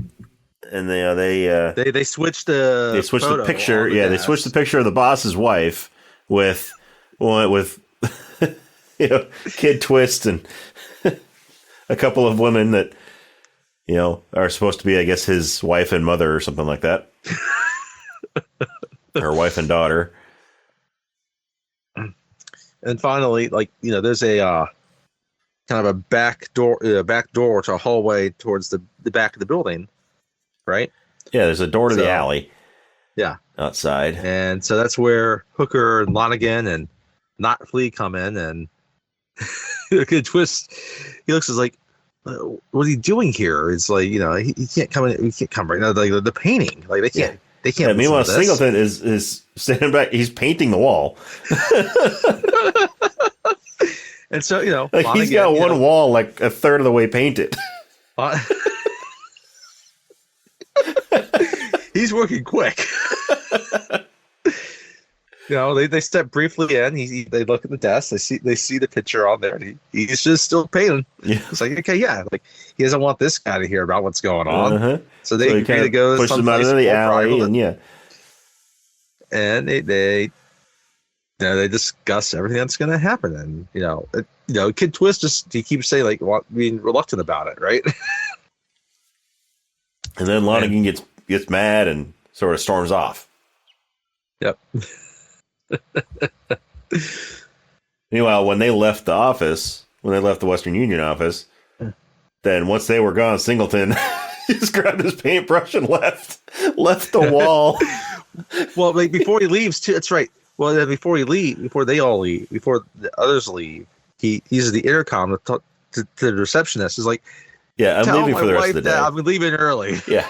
and they switch the picture. Yeah, they switch the picture of the boss's wife with Kid Twist and a couple of women that are supposed to be, I guess, his wife and mother or something like that. Her wife and daughter. And finally, there's a kind of a back door to a hallway towards the back of the building, right? Yeah, there's a door to the alley. Yeah, outside. And so that's where Hooker and Lonigan and Not Flea come in, and Kid Twist, he looks like, what are you doing here? It's like, he can't come in. He can't come right now. Like the painting, like they can't. Yeah. They can't. Yeah, meanwhile, Singleton is standing back. He's painting the wall. And so, like Lonigan, he's got one wall like a third of the way painted. He's working quick. They step briefly in. They look at the desk. They see the picture on there. And he's just still painting. Yeah. It's like, okay, yeah. Like, he doesn't want this guy to hear about what's going on. Uh-huh. So they agree to go push him out of the alley, and they discuss everything that's going to happen. And Kid Twist he keeps saying being reluctant about it, right? And then Lonigan gets mad and sort of storms off. Yep. Meanwhile, when they left the office, when they left the Western Union office, then once they were gone, Singleton just grabbed his paintbrush and left the wall. Well, like before he leaves, too. That's right. Well, then before they all leave, before the others leave, he uses the intercom to the receptionist. He's like, "Yeah, I'm leaving for the rest of the day. I'm leaving early." Yeah.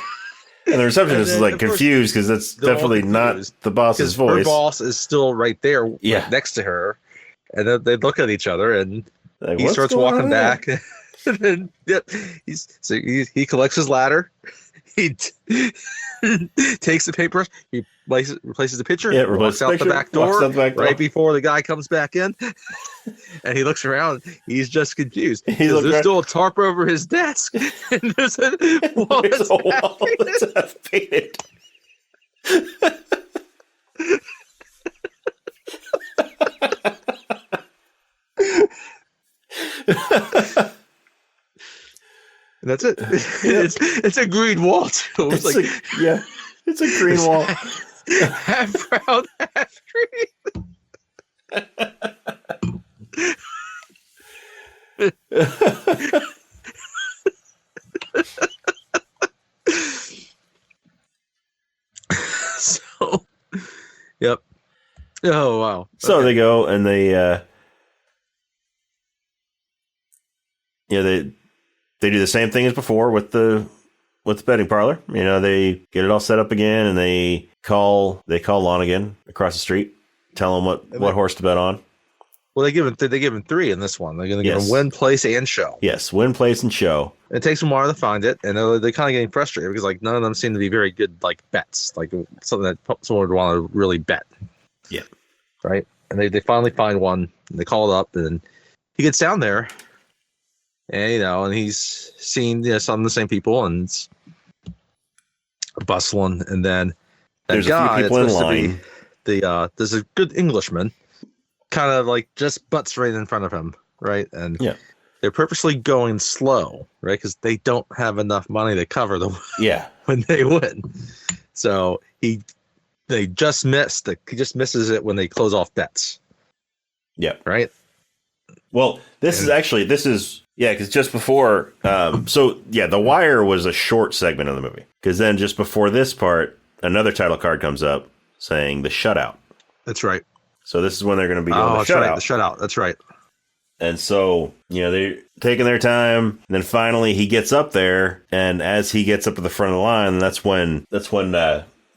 And the receptionist is like confused because that's definitely not the boss's voice. Her boss is still right there, right next to her, and then they look at each other, and like, he starts walking back. And then, he collects his ladder. He takes the paintbrush. He replaces the picture. Yeah, walks out the back door right before the guy comes back in. And he looks around. He's just confused. There's still a tarp over his desk, and there's a wall that's half painted. And that's it. It's a green wall too. It's a green wall. Half brown, half green. So, yep. Oh wow. So they go and they they do the same thing as before with the betting parlor. You know, they get it all set up again, and they call Lonigan across the street, tell him what horse to bet on. Well, they give him 3 in this one. They're going to give him win, place, and show. Yes, win, place, and show. It takes them a while to find it, and they're kind of getting frustrated because like none of them seem to be very good like bets, like something that someone would want to really bet. Yeah. Right. And they finally find one, and they call it up, and he gets down there, and and he's seen some of the same people, and it's bustling, and then there's a few people in line. There's a good Englishman, kind of like just butts right in front of him, right? And they're purposely going slow, right? Because they don't have enough money to cover them. Yeah, when they win, so he just misses it when they close off bets. Yeah, right. Well, this is because just before, The Wire was a short segment of the movie because then just before this part, another title card comes up saying the shutout. That's right. So this is when they're going to be doing the shutout. Right, the shutout. That's right. And so, they're taking their time. And then finally he gets up there. And as he gets up to the front of the line, that's when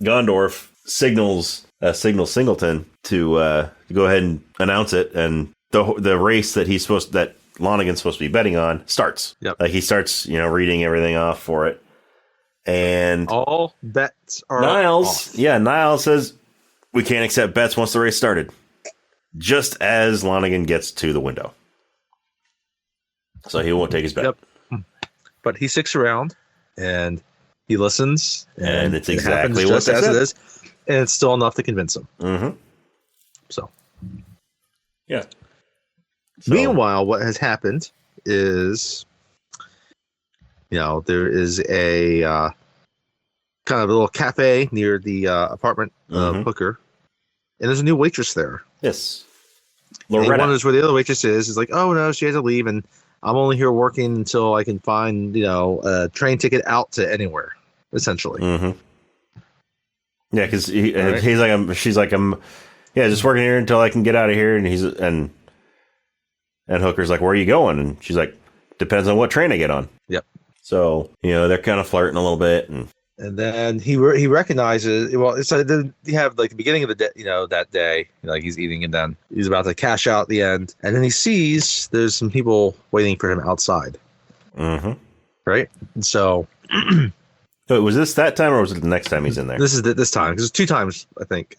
Gondorf signals Singleton to go ahead and announce it. And the race that Lonigan's supposed to be betting on starts. Yep. Like he starts, reading everything off for it. And all bets are Niles. off. Yeah, Niles says we can't accept bets once the race started. Just as Lonigan gets to the window. So he won't take his bet. Yep. But he sticks around and he listens. And it's exactly what just as it is. And it's still enough to convince him. Mm-hmm. So. Yeah. Meanwhile, what has happened is, there is a kind of a little cafe near the apartment of Hooker. And there's a new waitress there. Yes. Loretta. He wonders where the other waitress is. He's like, oh, no, she had to leave. And I'm only here working until I can find, a train ticket out to anywhere, essentially. Mm-hmm. Yeah, because she's like, I'm just working here until I can get out of here. And Hooker's like, where are you going? And she's like, depends on what train I get on. Yep. So, they're kind of flirting a little bit. And then he recognizes, it's like you have like the beginning of the day, that day, like he's eating and then he's about to cash out at the end. And then he sees there's some people waiting for him outside. Mm-hmm. Right. And so. So was this that time or was it the next time he's in there? This is this time because it's 2 times, I think.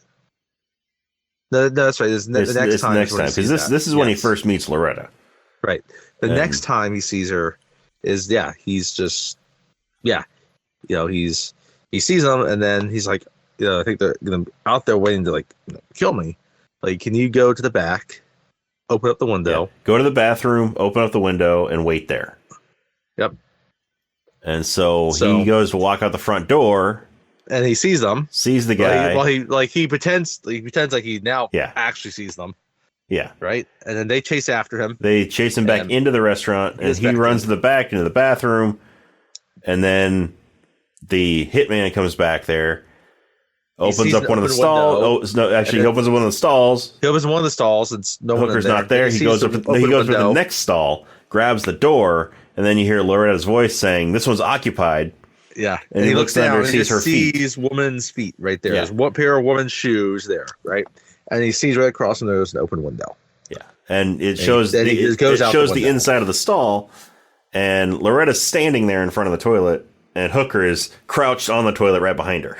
No, that's right. The next time. Because this is when he first meets Loretta. Right. The next time he sees her is, he's just, he sees them and then he's like, I think they're out there waiting to kill me. Like, can you go to the back, open up the window, go to the bathroom, open up the window, and wait there. Yep. And so he goes to walk out the front door, And he sees them. Sees the guy. He pretends like he now actually sees them. Yeah. Right? And then they chase after him. They chase him back into the restaurant, and he runs to the back into the bathroom. And then the hitman comes back there, opens up one of the stalls. He opens up one of the stalls. He opens one of the stalls, and Hooker's not there. He goes up. He goes to the next stall, grabs the door, and then you hear Loretta's voice saying, "This one's occupied." Yeah, and he looks down and sees her feet. Sees woman's feet right there. There's one pair of woman's shoes there, right? And he sees right across, and there's an open window. Yeah, and it shows the inside of the stall, and Loretta's standing there in front of the toilet, and Hooker is crouched on the toilet right behind her.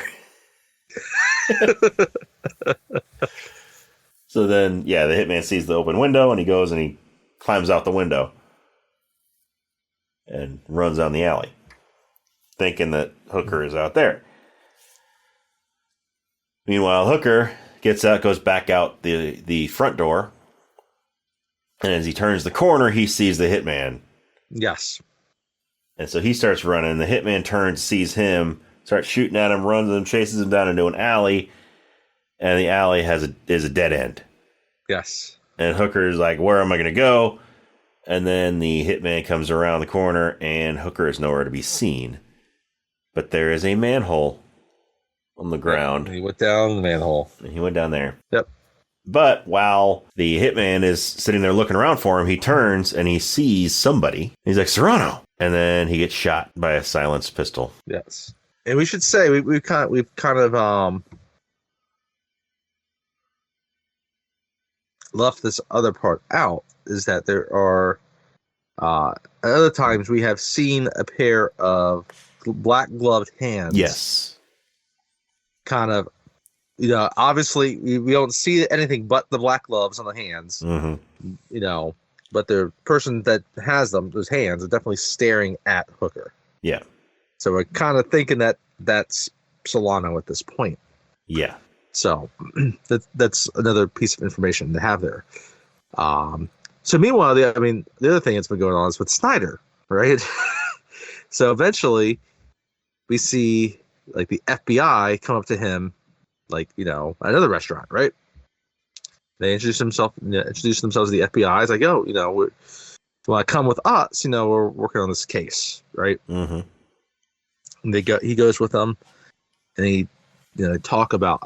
So then, the hitman sees the open window, and he goes and he climbs out the window and runs down the alley, thinking that Hooker is out there. Meanwhile, Hooker gets out, goes back out the front door, and as he turns the corner, he sees the hitman. Yes. And so he starts running. The hitman turns, sees him, starts shooting at him, runs him, chases him down into an alley, and the alley is a dead end. Yes. And Hooker's like, where am I going to go? And then the hitman comes around the corner, and Hooker is nowhere to be seen. But there is a manhole on the ground. He went down the manhole. And he went down there. Yep. But while the hitman is sitting there looking around for him, he turns and he sees somebody. He's like, Serrano. And then he gets shot by a silenced pistol. Yes. And we should say we've kind of left this other part out, is that there are other times we have seen a pair of black gloved hands. Yes. Kind of, obviously we don't see anything but the black gloves on the hands. Mm-hmm. But the person that has those hands, are definitely staring at Hooker. Yeah. So we're kind of thinking that that's Solano at this point. Yeah. So that's another piece of information to have there. So meanwhile, the other thing that's been going on is with Snyder, right? So eventually we see like the FBI come up to him, like, another restaurant, right? They introduce themselves to the FBI. It's like, oh, you want to come with us? We're working on this case, right? Mm-hmm. And he goes with them, and they talk about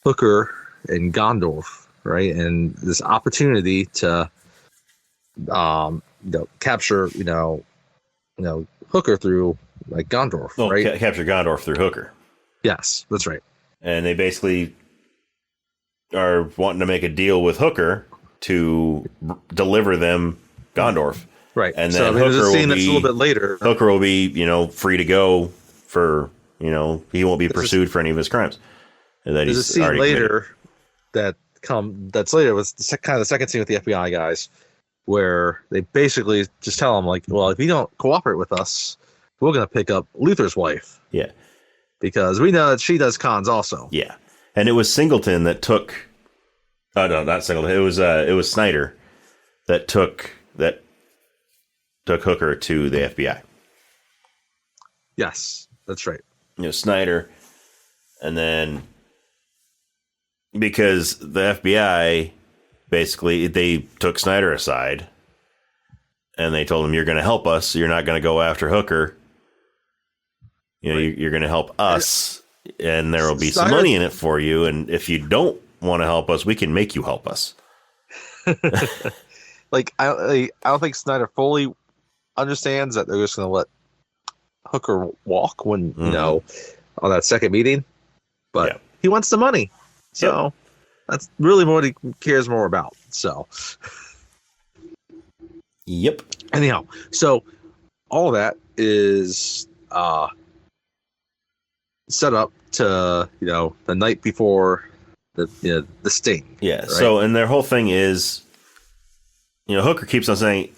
Hooker and Gondorf, right? And this opportunity to capture Hooker through like Gondorf, right? Capture Gondorf through Hooker. Yes, that's right. And they basically are wanting to make a deal with Hooker to deliver them Gondorf. Right. And then there's a scene that's a little bit later. Hooker will be, free to go for, he won't be pursued for any of his crimes. There's a scene later that's later was kind of the second scene with the FBI guys, where they basically just tell him, like, well, if you don't cooperate with us, we're going to pick up Luther's wife. Yeah. Because we know that she does cons also. Yeah. And it was Singleton that took, no, not Singleton. It was Snyder that took Hooker to the FBI. Yes, that's right. Snyder. And then because the FBI basically, they took Snyder aside and they told him, you're going to help us. You're not going to go after Hooker. You're going to help us, and there will be some money in it for you. And if you don't want to help us, we can make you help us. Like, I don't think Snyder fully understands that they're just going to let Hooker walk when, on that second meeting. But he wants the money. So that's really what he cares more about. So. Yep. Anyhow, so all of that is set up to, the night before the sting. Yeah. Right? So, and their whole thing is, Hooker keeps on saying,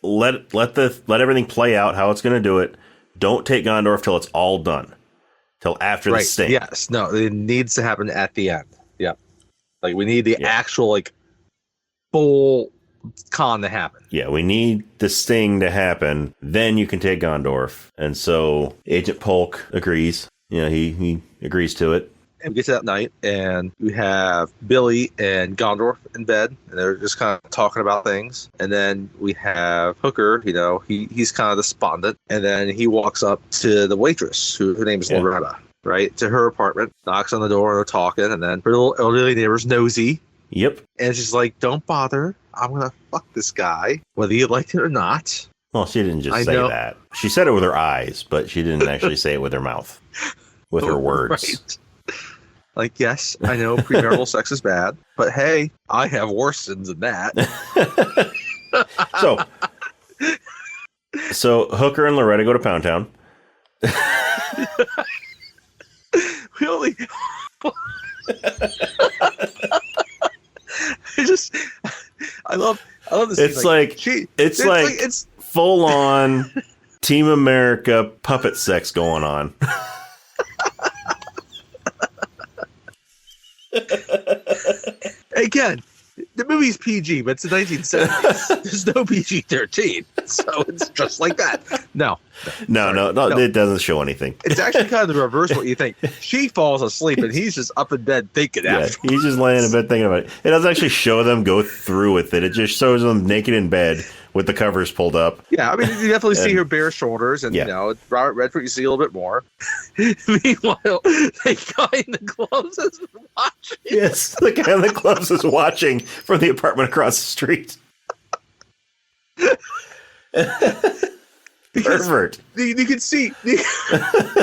let everything play out how it's going to do it. Don't take Gondorf till it's all done, till after the sting. Yes. No, it needs to happen at the end. Yeah. Like, we need the actual, like, full con to happen. Yeah, we need the sting to happen. Then you can take Gondorf. And so Agent Polk agrees. He agrees to it. And we get to that night, and we have Billy and Gondorf in bed, and they're just kind of talking about things. And then we have Hooker, he's kind of despondent. And then he walks up to the waitress, her name is Loretta, right, to her apartment, knocks on the door, and they're talking. And then her little elderly neighbor's nosy. Yep. And she's like, don't bother. I'm going to fuck this guy, whether you like it or not. Well, she didn't just say that. She said it with her eyes, but she didn't actually say it with her mouth, with her words. Right. Like, yes, I know premarital sex is bad, but hey, I have worse sins than that. So Hooker and Loretta go to Pound Town. We only... I love this. It's it's full on Team America puppet sex going on. Again, the movie's PG, but it's the 1970s. There's no PG-13, so it's just like that. No, it doesn't show anything. It's actually kind of the reverse of what you think. She falls asleep, and he's just up in bed thinking after. He's just laying in bed thinking about it. It doesn't actually show them go through with it. It just shows them naked in bed with the covers pulled up. Yeah, I mean, you definitely see her bare shoulders, and, Robert Redford, you see a little bit more. Meanwhile, the guy in the gloves is watching. Yes, the guy in the gloves is watching from the apartment across the street. Pervert. You can see, you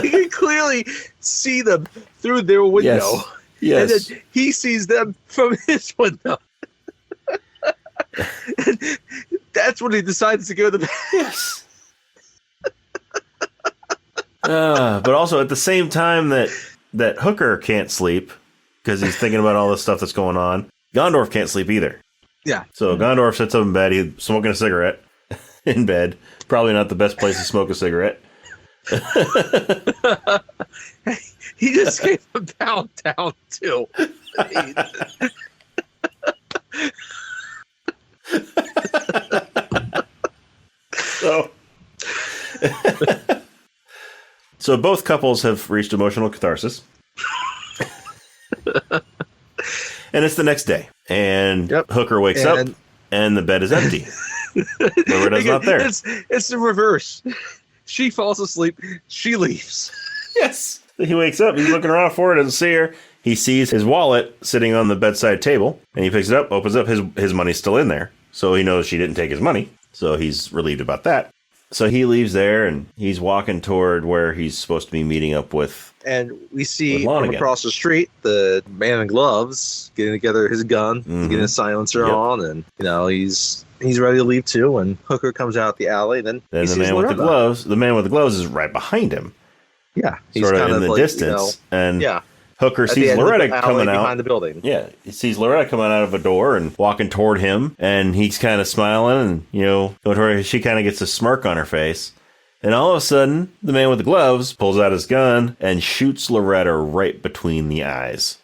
can clearly see them through their window. Yes. And then he sees them from his window. And that's when he decides to go to the Yes. But also at the same time that Hooker can't sleep because he's thinking about all the stuff that's going on, Gondorf can't sleep either. Yeah. So Gondorf sits up in bed. He's smoking a cigarette in bed. Probably not the best place to smoke a cigarette. He just gave him Pound Town too. So both couples have reached emotional catharsis. And it's the next day. And Hooker wakes up and the bed is empty. Loretta's not there. It's the reverse. She falls asleep. She leaves. Yes. He wakes up. He's looking around for her. Doesn't see her. He sees his wallet sitting on the bedside table. And he picks it up, opens up. His money's still in there. So he knows she didn't take his money. So he's relieved about that. So he leaves there and he's walking toward where he's supposed to be meeting up with. And we see from across the street the man in gloves getting together his gun, getting a silencer on, and he's ready to leave too. And Hooker comes out the alley. Then the man with the gloves is right behind him. Yeah, he's sort of in the distance, and Hooker sees Loretta coming out behind the building. Yeah, he sees Loretta coming out of a door and walking toward him, and he's kind of smiling, and going toward her. She kind of gets a smirk on her face, and all of a sudden, the man with the gloves pulls out his gun and shoots Loretta right between the eyes.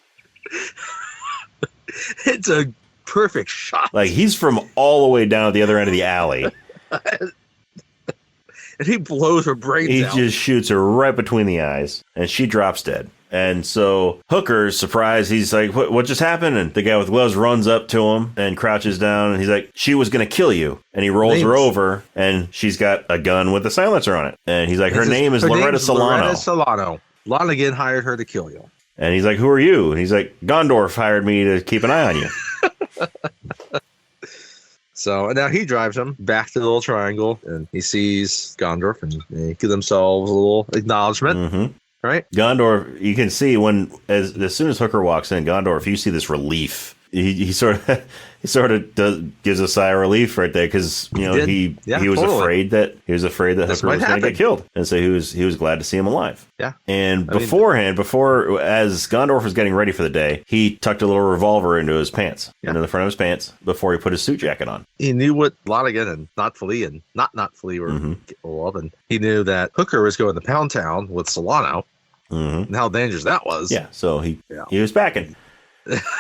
It's a perfect shot. Like he's from all the way down at the other end of the alley. And he blows her brains out. He just shoots her right between the eyes, and she drops dead. And so Hooker's surprised. He's like, what just happened? And the guy with gloves runs up to him and crouches down. And he's like, she was going to kill you. And he rolls her over, and she's got a gun with a silencer on it. And he's like, her name is Loretta Solano. Loretta Solano. Lonigan hired her to kill you. And he's like, who are you? And he's like, Gondorf hired me to keep an eye on you. So now he drives him back to the little triangle, and he sees Gondorf, and they give themselves a little acknowledgement. Mm-hmm. Right? Gondorf, you can see as soon as Hooker walks in, Gondorf, you see this relief. He sort of gives a sigh of relief right there because he was afraid that Hooker was going to get killed, and so he was glad to see him alive. Yeah. And as Gondorf was getting ready for the day, he tucked a little revolver into his pants, into the front of his pants, before he put his suit jacket on. He knew what Lonigan and Not Flea were capable of, and he knew that Hooker was going to Pound Town with Solano, and how dangerous that was. Yeah. So he was packing.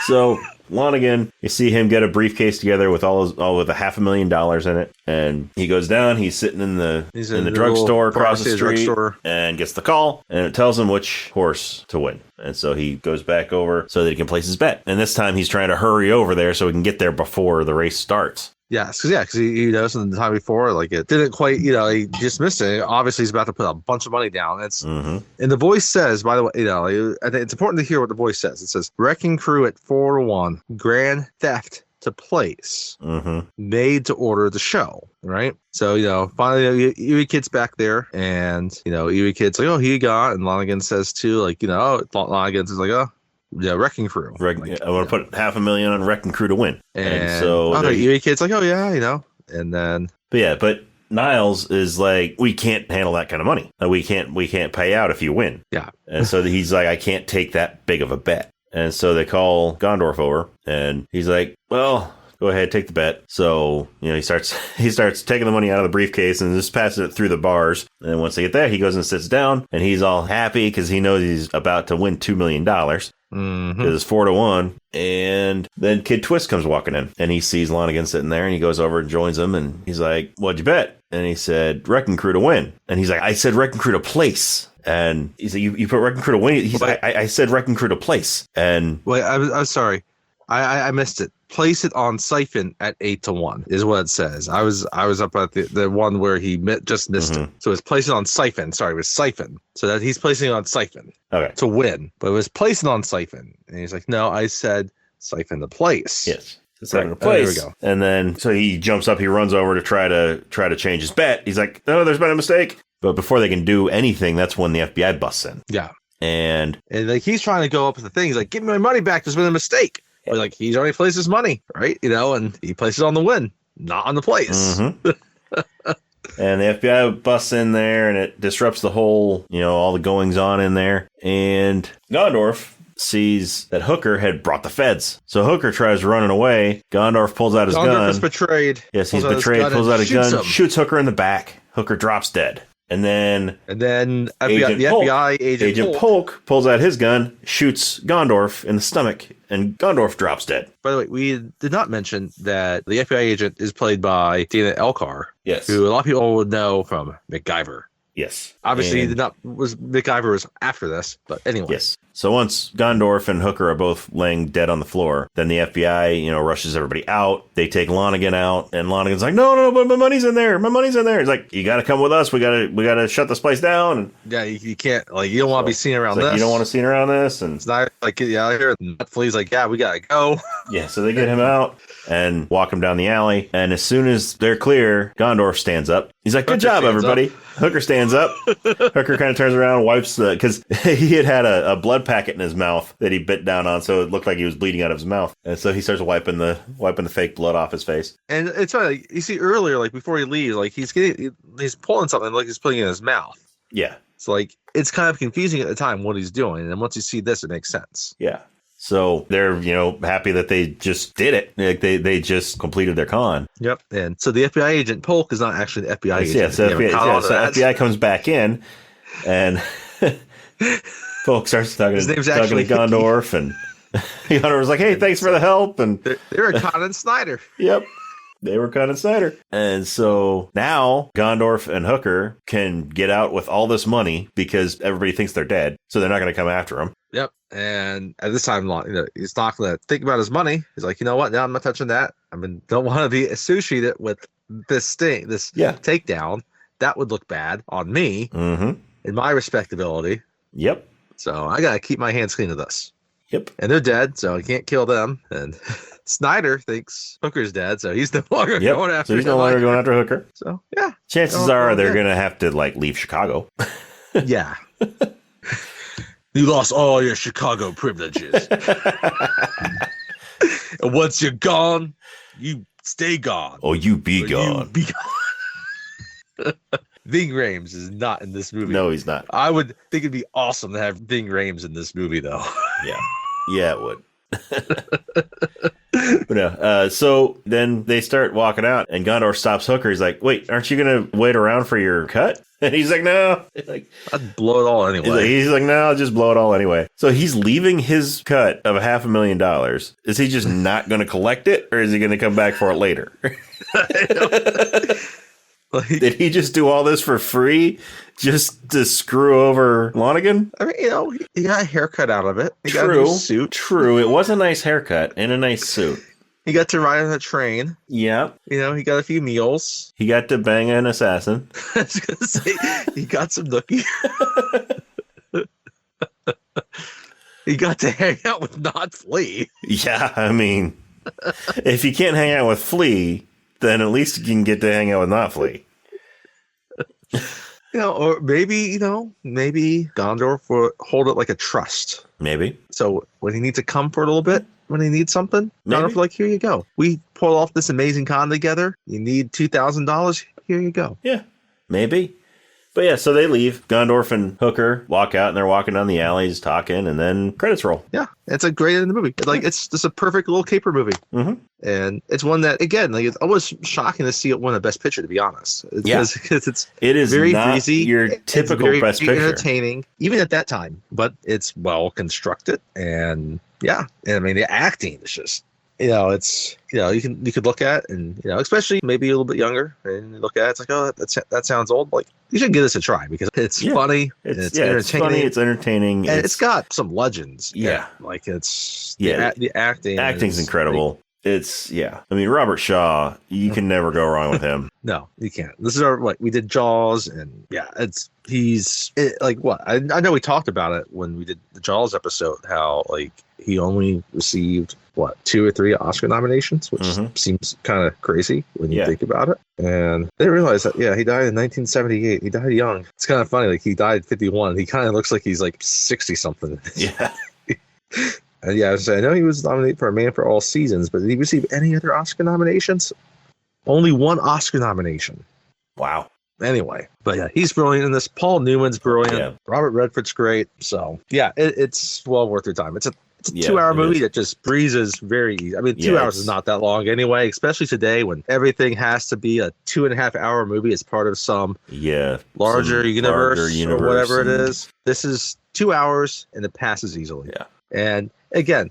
So Lonigan, you see him get a briefcase together with all with $500,000 in it, and he goes down. He's sitting in the drugstore across the street and gets the call, and it tells him which horse to win. And so he goes back over so that he can place his bet. And this time he's trying to hurry over there so he can get there before the race starts. Yes, because he noticed the time before, like it didn't quite, he just missed it. Obviously, he's about to put a bunch of money down. And the voice says, by the way, I think it's important to hear what the voice says. It says, "Wrecking Crew at 4-1, grand theft to place, made to order the show." Right? So, finally, Erie Kid's back there, and, Erie Kid's like, "Oh, he got," and Lonigan says too, like, Lonigan says like, "Oh, yeah, Wrecking Crew. I want to put $500,000 on Wrecking Crew to win." And so Erie Kid's like, "Oh yeah, and then but Niles is like, "We can't handle that kind of money. We can't pay out if you win." Yeah. And so he's like, "I can't take that big of a bet." And so they call Gondorf over, and he's like, "Well, go ahead, take the bet." So, he starts taking the money out of the briefcase and just passing it through the bars. And once they get there, he goes and sits down, and he's all happy because he knows he's about to win $2 million. Because it's 4-1. And then Kid Twist comes walking in, and he sees Lonigan sitting there, and he goes over and joins him, and he's like, "What'd you bet?" And he said, "Wrecking Crew to win." And he's like, "I said Wrecking Crew to place." And he's like, you put Wrecking Crew to win. He's like, I said Wrecking Crew to place. And wait, I'm sorry. I missed it. Place it on Siphon at 8-1 is what it says. I was up at the one where he just missed it. So it's placed on Siphon. Sorry, it was Siphon. So that he's placing it on Siphon to win. But it was placing on Siphon. And he's like, "No, I said Siphon to place." Yes. Right. To place. There we go. And then so he jumps up, he runs over to try to change his bet. He's like, "No, there's been a mistake." But before they can do anything, that's when the FBI busts in. Yeah. And like he's trying to go up with the thing. He's like, "Give me my money back. There's been a mistake." But like he's already placed his money, right? And he places on the win, not on the place. And the FBI busts in there, and it disrupts the whole, all the goings on in there. And Gondorf sees that Hooker had brought the feds. So Hooker tries running away. Gondorf pulls out his gun. Gondorf is betrayed. Yes, he's betrayed. Pulls out a gun, shoots Hooker in the back. Hooker drops dead. And then FBI agent Polk pulls out his gun, shoots Gondorf in the stomach, and Gondorf drops dead. By the way, we did not mention that the FBI agent is played by Dana Elcar. Yes. Who a lot of people would know from MacGyver. Yes. Obviously, MacGyver was after this, but anyway. Yes. So once Gondorf and Hooker are both laying dead on the floor, then the FBI, rushes everybody out. They take Lonigan out, and Lonigan's like, no, but my money's in there. My money's in there. He's like, "You got to come with us. We got to shut this place down." And yeah, you can't, you don't want to be seen around this. You don't want to see him around this. And it's not like, get you out of here. And Netflix like, "Yeah, we got to go." Yeah, so they get him out and walk him down the alley. And as soon as they're clear, Gondorf stands up. He's like, "Good job, everybody." Hooker stands up. Hooker kind of turns around and wipes because he had a blood packet in his mouth that he bit down on, so it looked like he was bleeding out of his mouth. And so he starts wiping the fake blood off his face. And it's funny, you see earlier, before he leaves, he's pulling something like he's putting it in his mouth. Yeah. So it's kind of confusing at the time what he's doing, and once you see this, it makes sense. Yeah. So they're, happy that they just did it. Like they just completed their con. Yep. And so the FBI agent Polk is not actually the FBI agent. So FBI comes back in, and Polk starts talking to Gondorf, and Gondorf's like, "Hey, thanks for the help." And they were conning Snyder. Yep. They were conning Snyder. And so now Gondorf and Hooker can get out with all this money because everybody thinks they're dead. So they're not going to come after them. Yep. And at this time, he's not going to think about his money. He's like, "You know what? Now I'm not touching that. Don't want to be associated with this takedown. That would look bad on me in my respectability." Yep. So I got to keep my hands clean of this. Yep. And they're dead, so he can't kill them. And Snyder thinks Hooker's dead, so he's no longer going after. So he's no longer going after Hooker. So yeah, chances are they're going to have to leave Chicago. Yeah. You lost all your Chicago privileges, and once you're gone, you stay gone. Oh, you be gone. Ving Rhames is not in this movie. No, he's not. I would think it'd be awesome to have Ving Rhames in this movie, though. Yeah, it would. But no, so then they start walking out, and Gondorf stops Hooker. He's like, "Wait, aren't you going to wait around for your cut?" And he's like, no. I'd blow it all anyway. He's like, no, I'll just blow it all anyway. So he's leaving his cut of $500,000. Is he just not going to collect it, or is he going to come back for it later? Did he just do all this for free just to screw over Lonigan? I mean, he got a haircut out of it. He got a True. new suit. True. It was a nice haircut and a nice suit. He got to ride on a train. Yep. He got a few meals. He got to bang an assassin. I was going to say, he got some nookie. He got to hang out with not Flea. Yeah, I mean, if you can't hang out with Flea, then at least you can get to hang out with not Flea. Or maybe Gondorf will hold it like a trust. Maybe. So when he needs to come for a little bit, when he needs something, Gondorf like, here you go. We pulled off this amazing con together. You need $2,000. Here you go. Yeah, maybe. But yeah, so they leave. Gondorf and Hooker walk out, and they're walking down the alleys talking, and then credits roll. Yeah, it's a great end of the movie. It's just a perfect little caper movie. Mm-hmm. And it's one that, again, it's almost shocking to see it win a Best Picture, to be honest. Because it is very not breezy. your typical very Best Picture. Entertaining, even at that time. But it's well constructed, and yeah, and I mean the acting is just. It's you could look at and especially maybe a little bit younger and look at it, it's like, oh, that sounds old. Like, you should give this a try because it's funny, it's entertaining, it's funny, it's entertaining, and it's got some legends. Yeah, like it's the acting's incredible. It's I mean, Robert Shaw, you can never go wrong with him. No, you can't. This is we did Jaws, and I know we talked about it when we did the Jaws episode, how he only received 2 or 3 Oscar nominations, which seems kind of crazy when you think about it. And they realized that he died in 1978. He died young. It's kind of funny. He died at 51. He kind of looks like he's 60 something. Yeah. And I know he was nominated for A Man for All Seasons, but did he receive any other Oscar nominations? Only 1 Oscar nomination. Wow. Anyway, but he's brilliant in this. Paul Newman's brilliant. Yeah. Robert Redford's great. So it's well worth your time. It's a 2-hour movie that just breezes very easy. I mean, 2 hours is not that long anyway, especially today when everything has to be a 2.5-hour movie as part of some larger universe or whatever it is. This is 2 hours and it passes easily. Yeah. And again,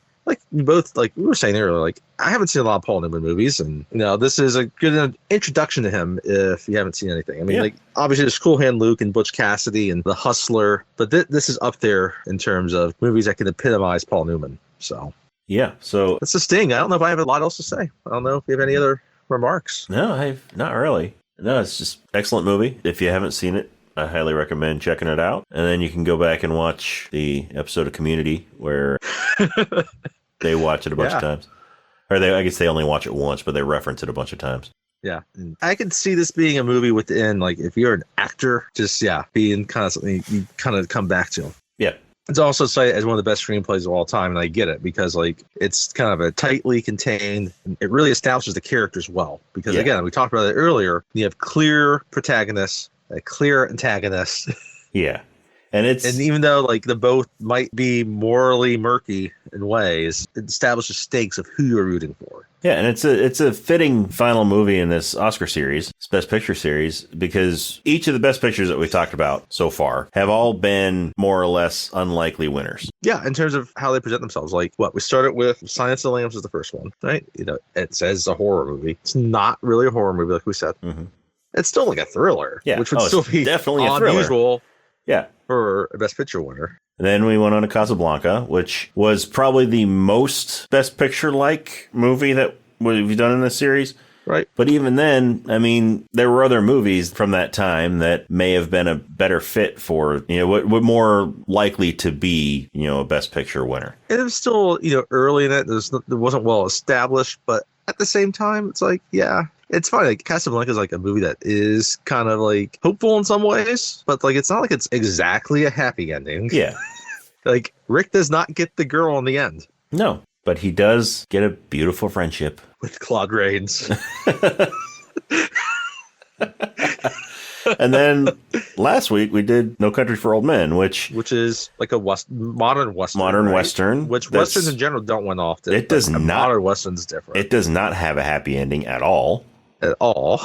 we were saying earlier, I haven't seen a lot of Paul Newman movies, and this is a good introduction to him if you haven't seen anything. I mean, obviously there's Cool Hand Luke and Butch Cassidy and The Hustler, but this is up there in terms of movies that can epitomize Paul Newman. So so that's the sting. I don't know if I have a lot else to say. I don't know if you have any other remarks. No, I've not really. No, it's just excellent movie. If you haven't seen it, I highly recommend checking it out. And then you can go back and watch the episode of Community where they watch it a bunch of times. Or I guess they only watch it once, but they reference it a bunch of times. Yeah. I could see this being a movie within, if you're an actor, just, being kind of something you kind of come back to. Yeah. It's also cited as one of the best screenplays of all time, and I get it because, it's kind of a tightly contained. It really establishes the characters well because, again, we talked about it earlier. You have clear protagonists, a clear antagonist. Yeah. And even though the both might be morally murky in ways, it establishes stakes of who you're rooting for. Yeah, and it's a fitting final movie in this Oscar series, this Best Picture series, because each of the Best Pictures that we talked about so far have all been more or less unlikely winners. Yeah, in terms of how they present themselves. We started with Silence of the Lambs was the first one, right? It says a horror movie. It's not really a horror movie, like we said. Mm-hmm. It's still a thriller, which would still be definitely unusual. For a Best Picture winner. And then we went on to Casablanca, which was probably the most Best Picture-like movie that we've done in this series. Right. But even then, I mean, there were other movies from that time that may have been a better fit for, what more likely to be, a Best Picture winner. It was still, early in it. It wasn't well established, but at the same time, it's it's funny. Casablanca is a movie that is kind of hopeful in some ways, but it's not it's exactly a happy ending. Yeah. Rick does not get the girl in the end. No, but he does get a beautiful friendship with Claude Rains. And then last week we did No Country for Old Men, which is a modern Western. Modern Western. Which Westerns in general don't win often. It does not. Modern Western's different. It does not have a happy ending at all. At all.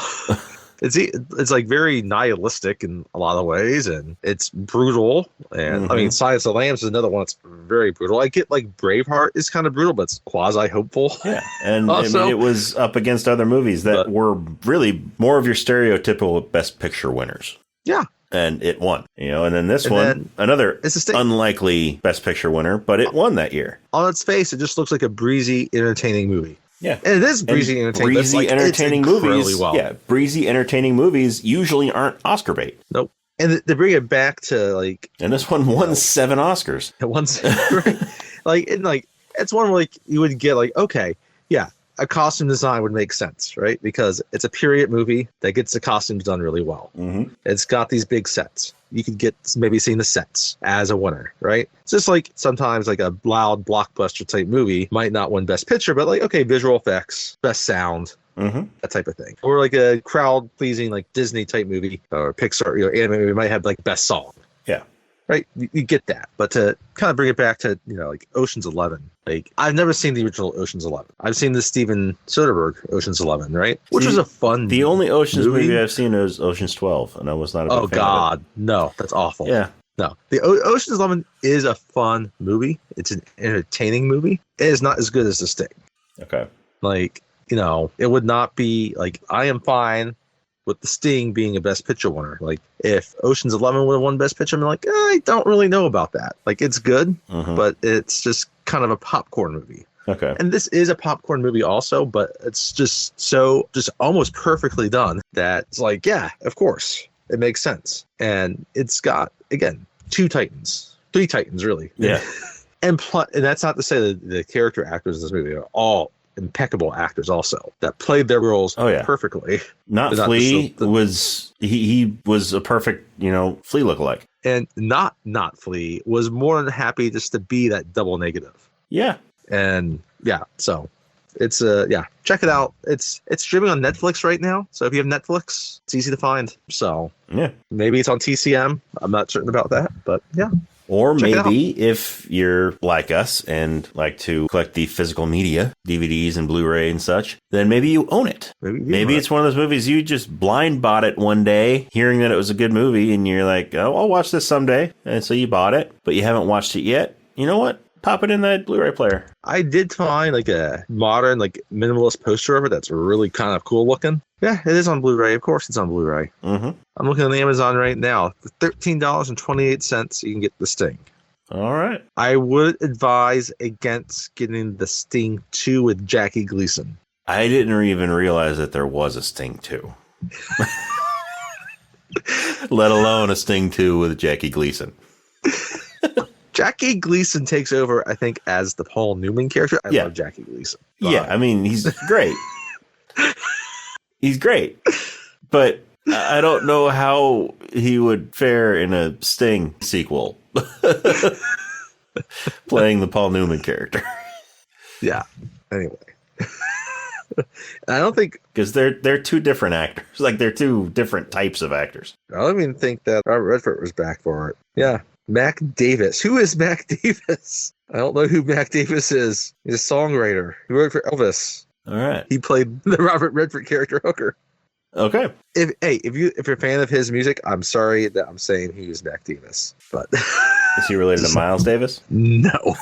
it's like very nihilistic in a lot of ways, and it's brutal. And I mean, Silence of the Lambs is another one that's very brutal. I get like Braveheart is kind of brutal, but it's quasi hopeful. Yeah, and Also, I mean, it was up against other movies that were really more of your stereotypical Best Picture winners. Yeah. And it won, and then this one, another unlikely Best Picture winner, but it won that year. On its face, it just looks like a breezy, entertaining movie. Yeah. And it is breezy, entertaining. Breezy, entertaining movies. Well. Yeah, breezy, entertaining movies usually aren't Oscar bait. Nope. And they bring it back to like... And this one won 7 Oscars. It won 7, right? It's one where like you would get like, okay, yeah, a costume design would make sense, right? Because it's a period movie that gets the costumes done really well. Mm-hmm. It's got these big sets. You could get maybe seeing the sets as a winner, right? It's just like sometimes like a loud blockbuster type movie might not win Best Picture, but like, okay, visual effects, best sound, that type of thing. Or like a crowd pleasing like Disney type movie or Pixar, anime movie might have like best song. Yeah. Right, you get that, but to kind of bring it back to like Ocean's 11, like I've never seen the original Ocean's 11. I've seen the Steven Soderbergh Ocean's 11, right, which was a fun. The only Ocean's movie I've seen is Ocean's 12, and I was not a big fan of it. God, no, that's awful. Yeah, no, the Ocean's 11 is a fun movie. It's an entertaining movie. It is not as good as The Sting. Okay, like it would not be like I am fine with The Sting being a Best Picture winner. Like, if Ocean's 11 would have won Best Picture, I'm like, I don't really know about that. Like, it's good, but it's just kind of a popcorn movie. Okay. And this is a popcorn movie also, but it's just almost perfectly done that it's like, yeah, of course, it makes sense. And it's got, again, 3 Titans, really. Yeah. And that's not to say that the character actors in this movie are all impeccable actors also that played their roles perfectly. Not Flea was he was a perfect Flea lookalike, and not Flea was more than happy just to be that double negative. Yeah, and so it's check it out. It's streaming on Netflix right now, so if you have Netflix, it's easy to find. So maybe it's on TCM. I'm not certain about that, but yeah. Or maybe if you're like us and like to collect the physical media, DVDs and Blu-ray and such, then maybe you own it. Maybe it's one of those movies you just blind bought it one day, hearing that it was a good movie, and you're like, oh, I'll watch this someday. And so you bought it, but you haven't watched it yet. You know what? Pop it in that Blu-ray player. I did find like a modern, like minimalist poster of it that's really kind of cool looking. Yeah, it is on Blu-ray. Of course it's on Blu-ray. I'm looking on Amazon right now. For $13.28, you can get The Sting. All right. I would advise against getting The Sting 2 with Jackie Gleason. I didn't even realize that there was a Sting 2. Let alone a Sting 2 with Jackie Gleason. Jackie Gleason takes over, I think, as the Paul Newman character. I love Jackie Gleason. Yeah, I mean, he's great. He's great. But I don't know how he would fare in a Sting sequel. Playing the Paul Newman character. Yeah. Anyway. I don't think... Because they're 2 different actors. Like, they're 2 different types of actors. I don't even think that Robert Redford was back for it. Yeah. Mac Davis. Who is Mac Davis? I don't know who Mac Davis is. He's a songwriter. He wrote for Elvis. All right. He played the Robert Redford character Hooker. Okay. If you're a fan of his music, I'm sorry that I'm saying he was Mac Davis. But is he related to Miles Davis? No.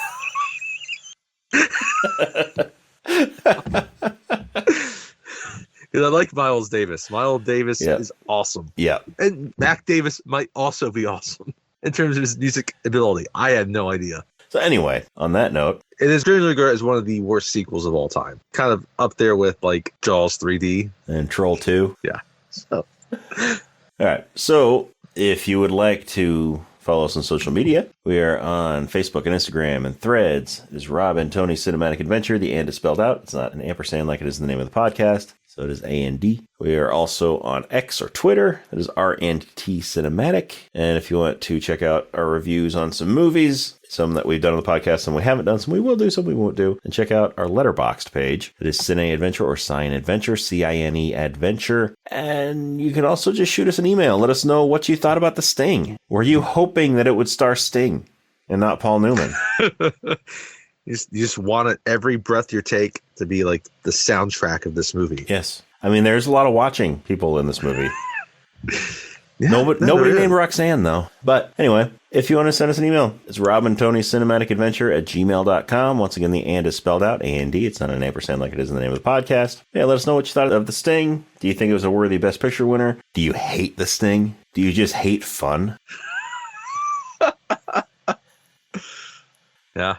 I like Miles Davis. Miles Davis is awesome. Yeah. And Mac Davis might also be awesome in terms of his music ability. I had no idea. So anyway, on that note, it is Grinch is one of the worst sequels of all time. Kind of up there with like Jaws 3D and Troll 2. Yeah. So. All right. So if you would like to follow us on social media, we are on Facebook and Instagram and Threads. It is Rob and Tony Cinematic Adventure. The and is spelled out. It's not an ampersand like it is in the name of the podcast. So it is A&D. We are also on X or Twitter. That is R&T Cinematic. And if you want to check out our reviews on some movies, some that we've done on the podcast, some we haven't done, some we will do, some we won't do, and check out our Letterboxd page. It is Cine Adventure or Cine Adventure, CINE Adventure. And you can also just shoot us an email. Let us know what you thought about The Sting. Were you hoping that it would star Sting and not Paul Newman? You just wanted every breath you take to be like the soundtrack of this movie. Yes. I mean, there's a lot of watching people in this movie. Yeah, Nobody named Roxanne, though. But anyway, if you want to send us an email, it's robandtonycinematicadventure@gmail.com. Once again, the and is spelled out, A-N-D. It's not an ampersand like it is in the name of the podcast. Yeah, let us know what you thought of The Sting. Do you think it was a worthy Best Picture winner? Do you hate The Sting? Do you just hate fun? Yeah.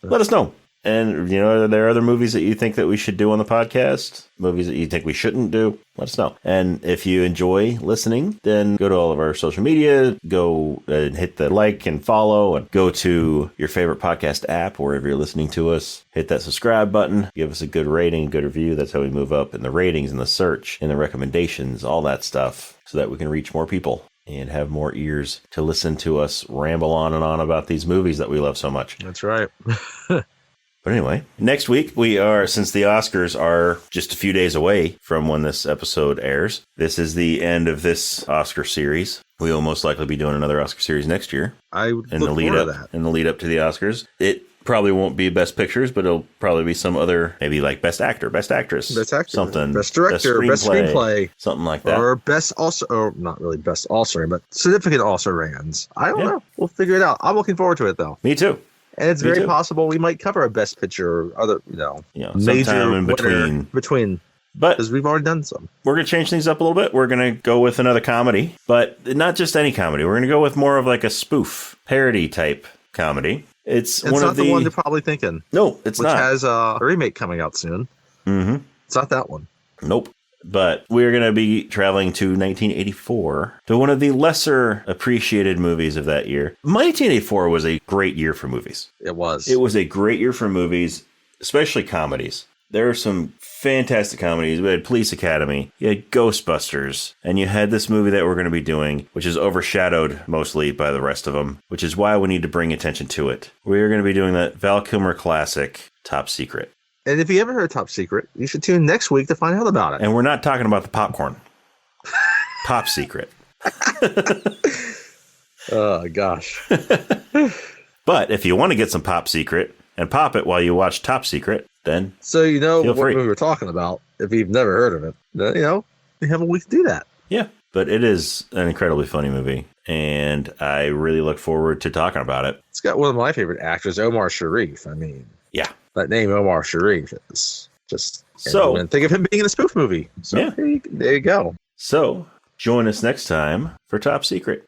Let us know. And, are there other movies that you think that we should do on the podcast? Movies that you think we shouldn't do? Let us know. And if you enjoy listening, then go to all of our social media, go and hit the like and follow, and go to your favorite podcast app, wherever you're listening to us. Hit that subscribe button. Give us a good rating, good review. That's how we move up in the ratings, in the search, in the recommendations, all that stuff, so that we can reach more people and have more ears to listen to us ramble on and on about these movies that we love so much. That's right. But anyway, next week since the Oscars are just a few days away from when this episode airs, this is the end of this Oscar series. We will most likely be doing another Oscar series next year. I would look forward to that. In the lead up to the Oscars. It probably won't be Best Pictures, but it'll probably be some other, maybe like Best Actor, Best Actress. Something. Best Director, Best Screenplay. Something like that. Or Best Also, or not really Best Also, but significant Also rans. I don't know. We'll figure it out. I'm looking forward to it, though. Me too. And it's very possible we might cover a Best Picture or other, major sometime in between. But because we've already done some. We're going to change things up a little bit. We're going to go with another comedy, but not just any comedy. We're going to go with more of like a spoof, parody type comedy. It's not the one you're probably thinking. No, it's not. Which has a remake coming out soon. Mm-hmm. It's not that one. Nope. But we're going to be traveling to 1984, to one of the lesser appreciated movies of that year. 1984 was a great year for movies. It was. It was a great year for movies, especially comedies. There are some fantastic comedies. We had Police Academy, you had Ghostbusters, and you had this movie that we're going to be doing, which is overshadowed mostly by the rest of them, which is why we need to bring attention to it. We're going to be doing that Val Kilmer classic, Top Secret. And if you ever heard Top Secret, you should tune next week to find out about it. And we're not talking about the popcorn. Top Secret. Oh, gosh. But if you want to get some Pop Secret and pop it while you watch Top Secret, then so you know what free. we were talking about. If you've never heard of it, then, you have a week to do that. Yeah, but it is an incredibly funny movie, and I really look forward to talking about it. It's got one of my favorite actors, Omar Sharif. I mean, yeah. That name, Omar Sharif, is just... So... And think of him being in a spoof movie. So yeah. there you go. So, join us next time for Top Secret.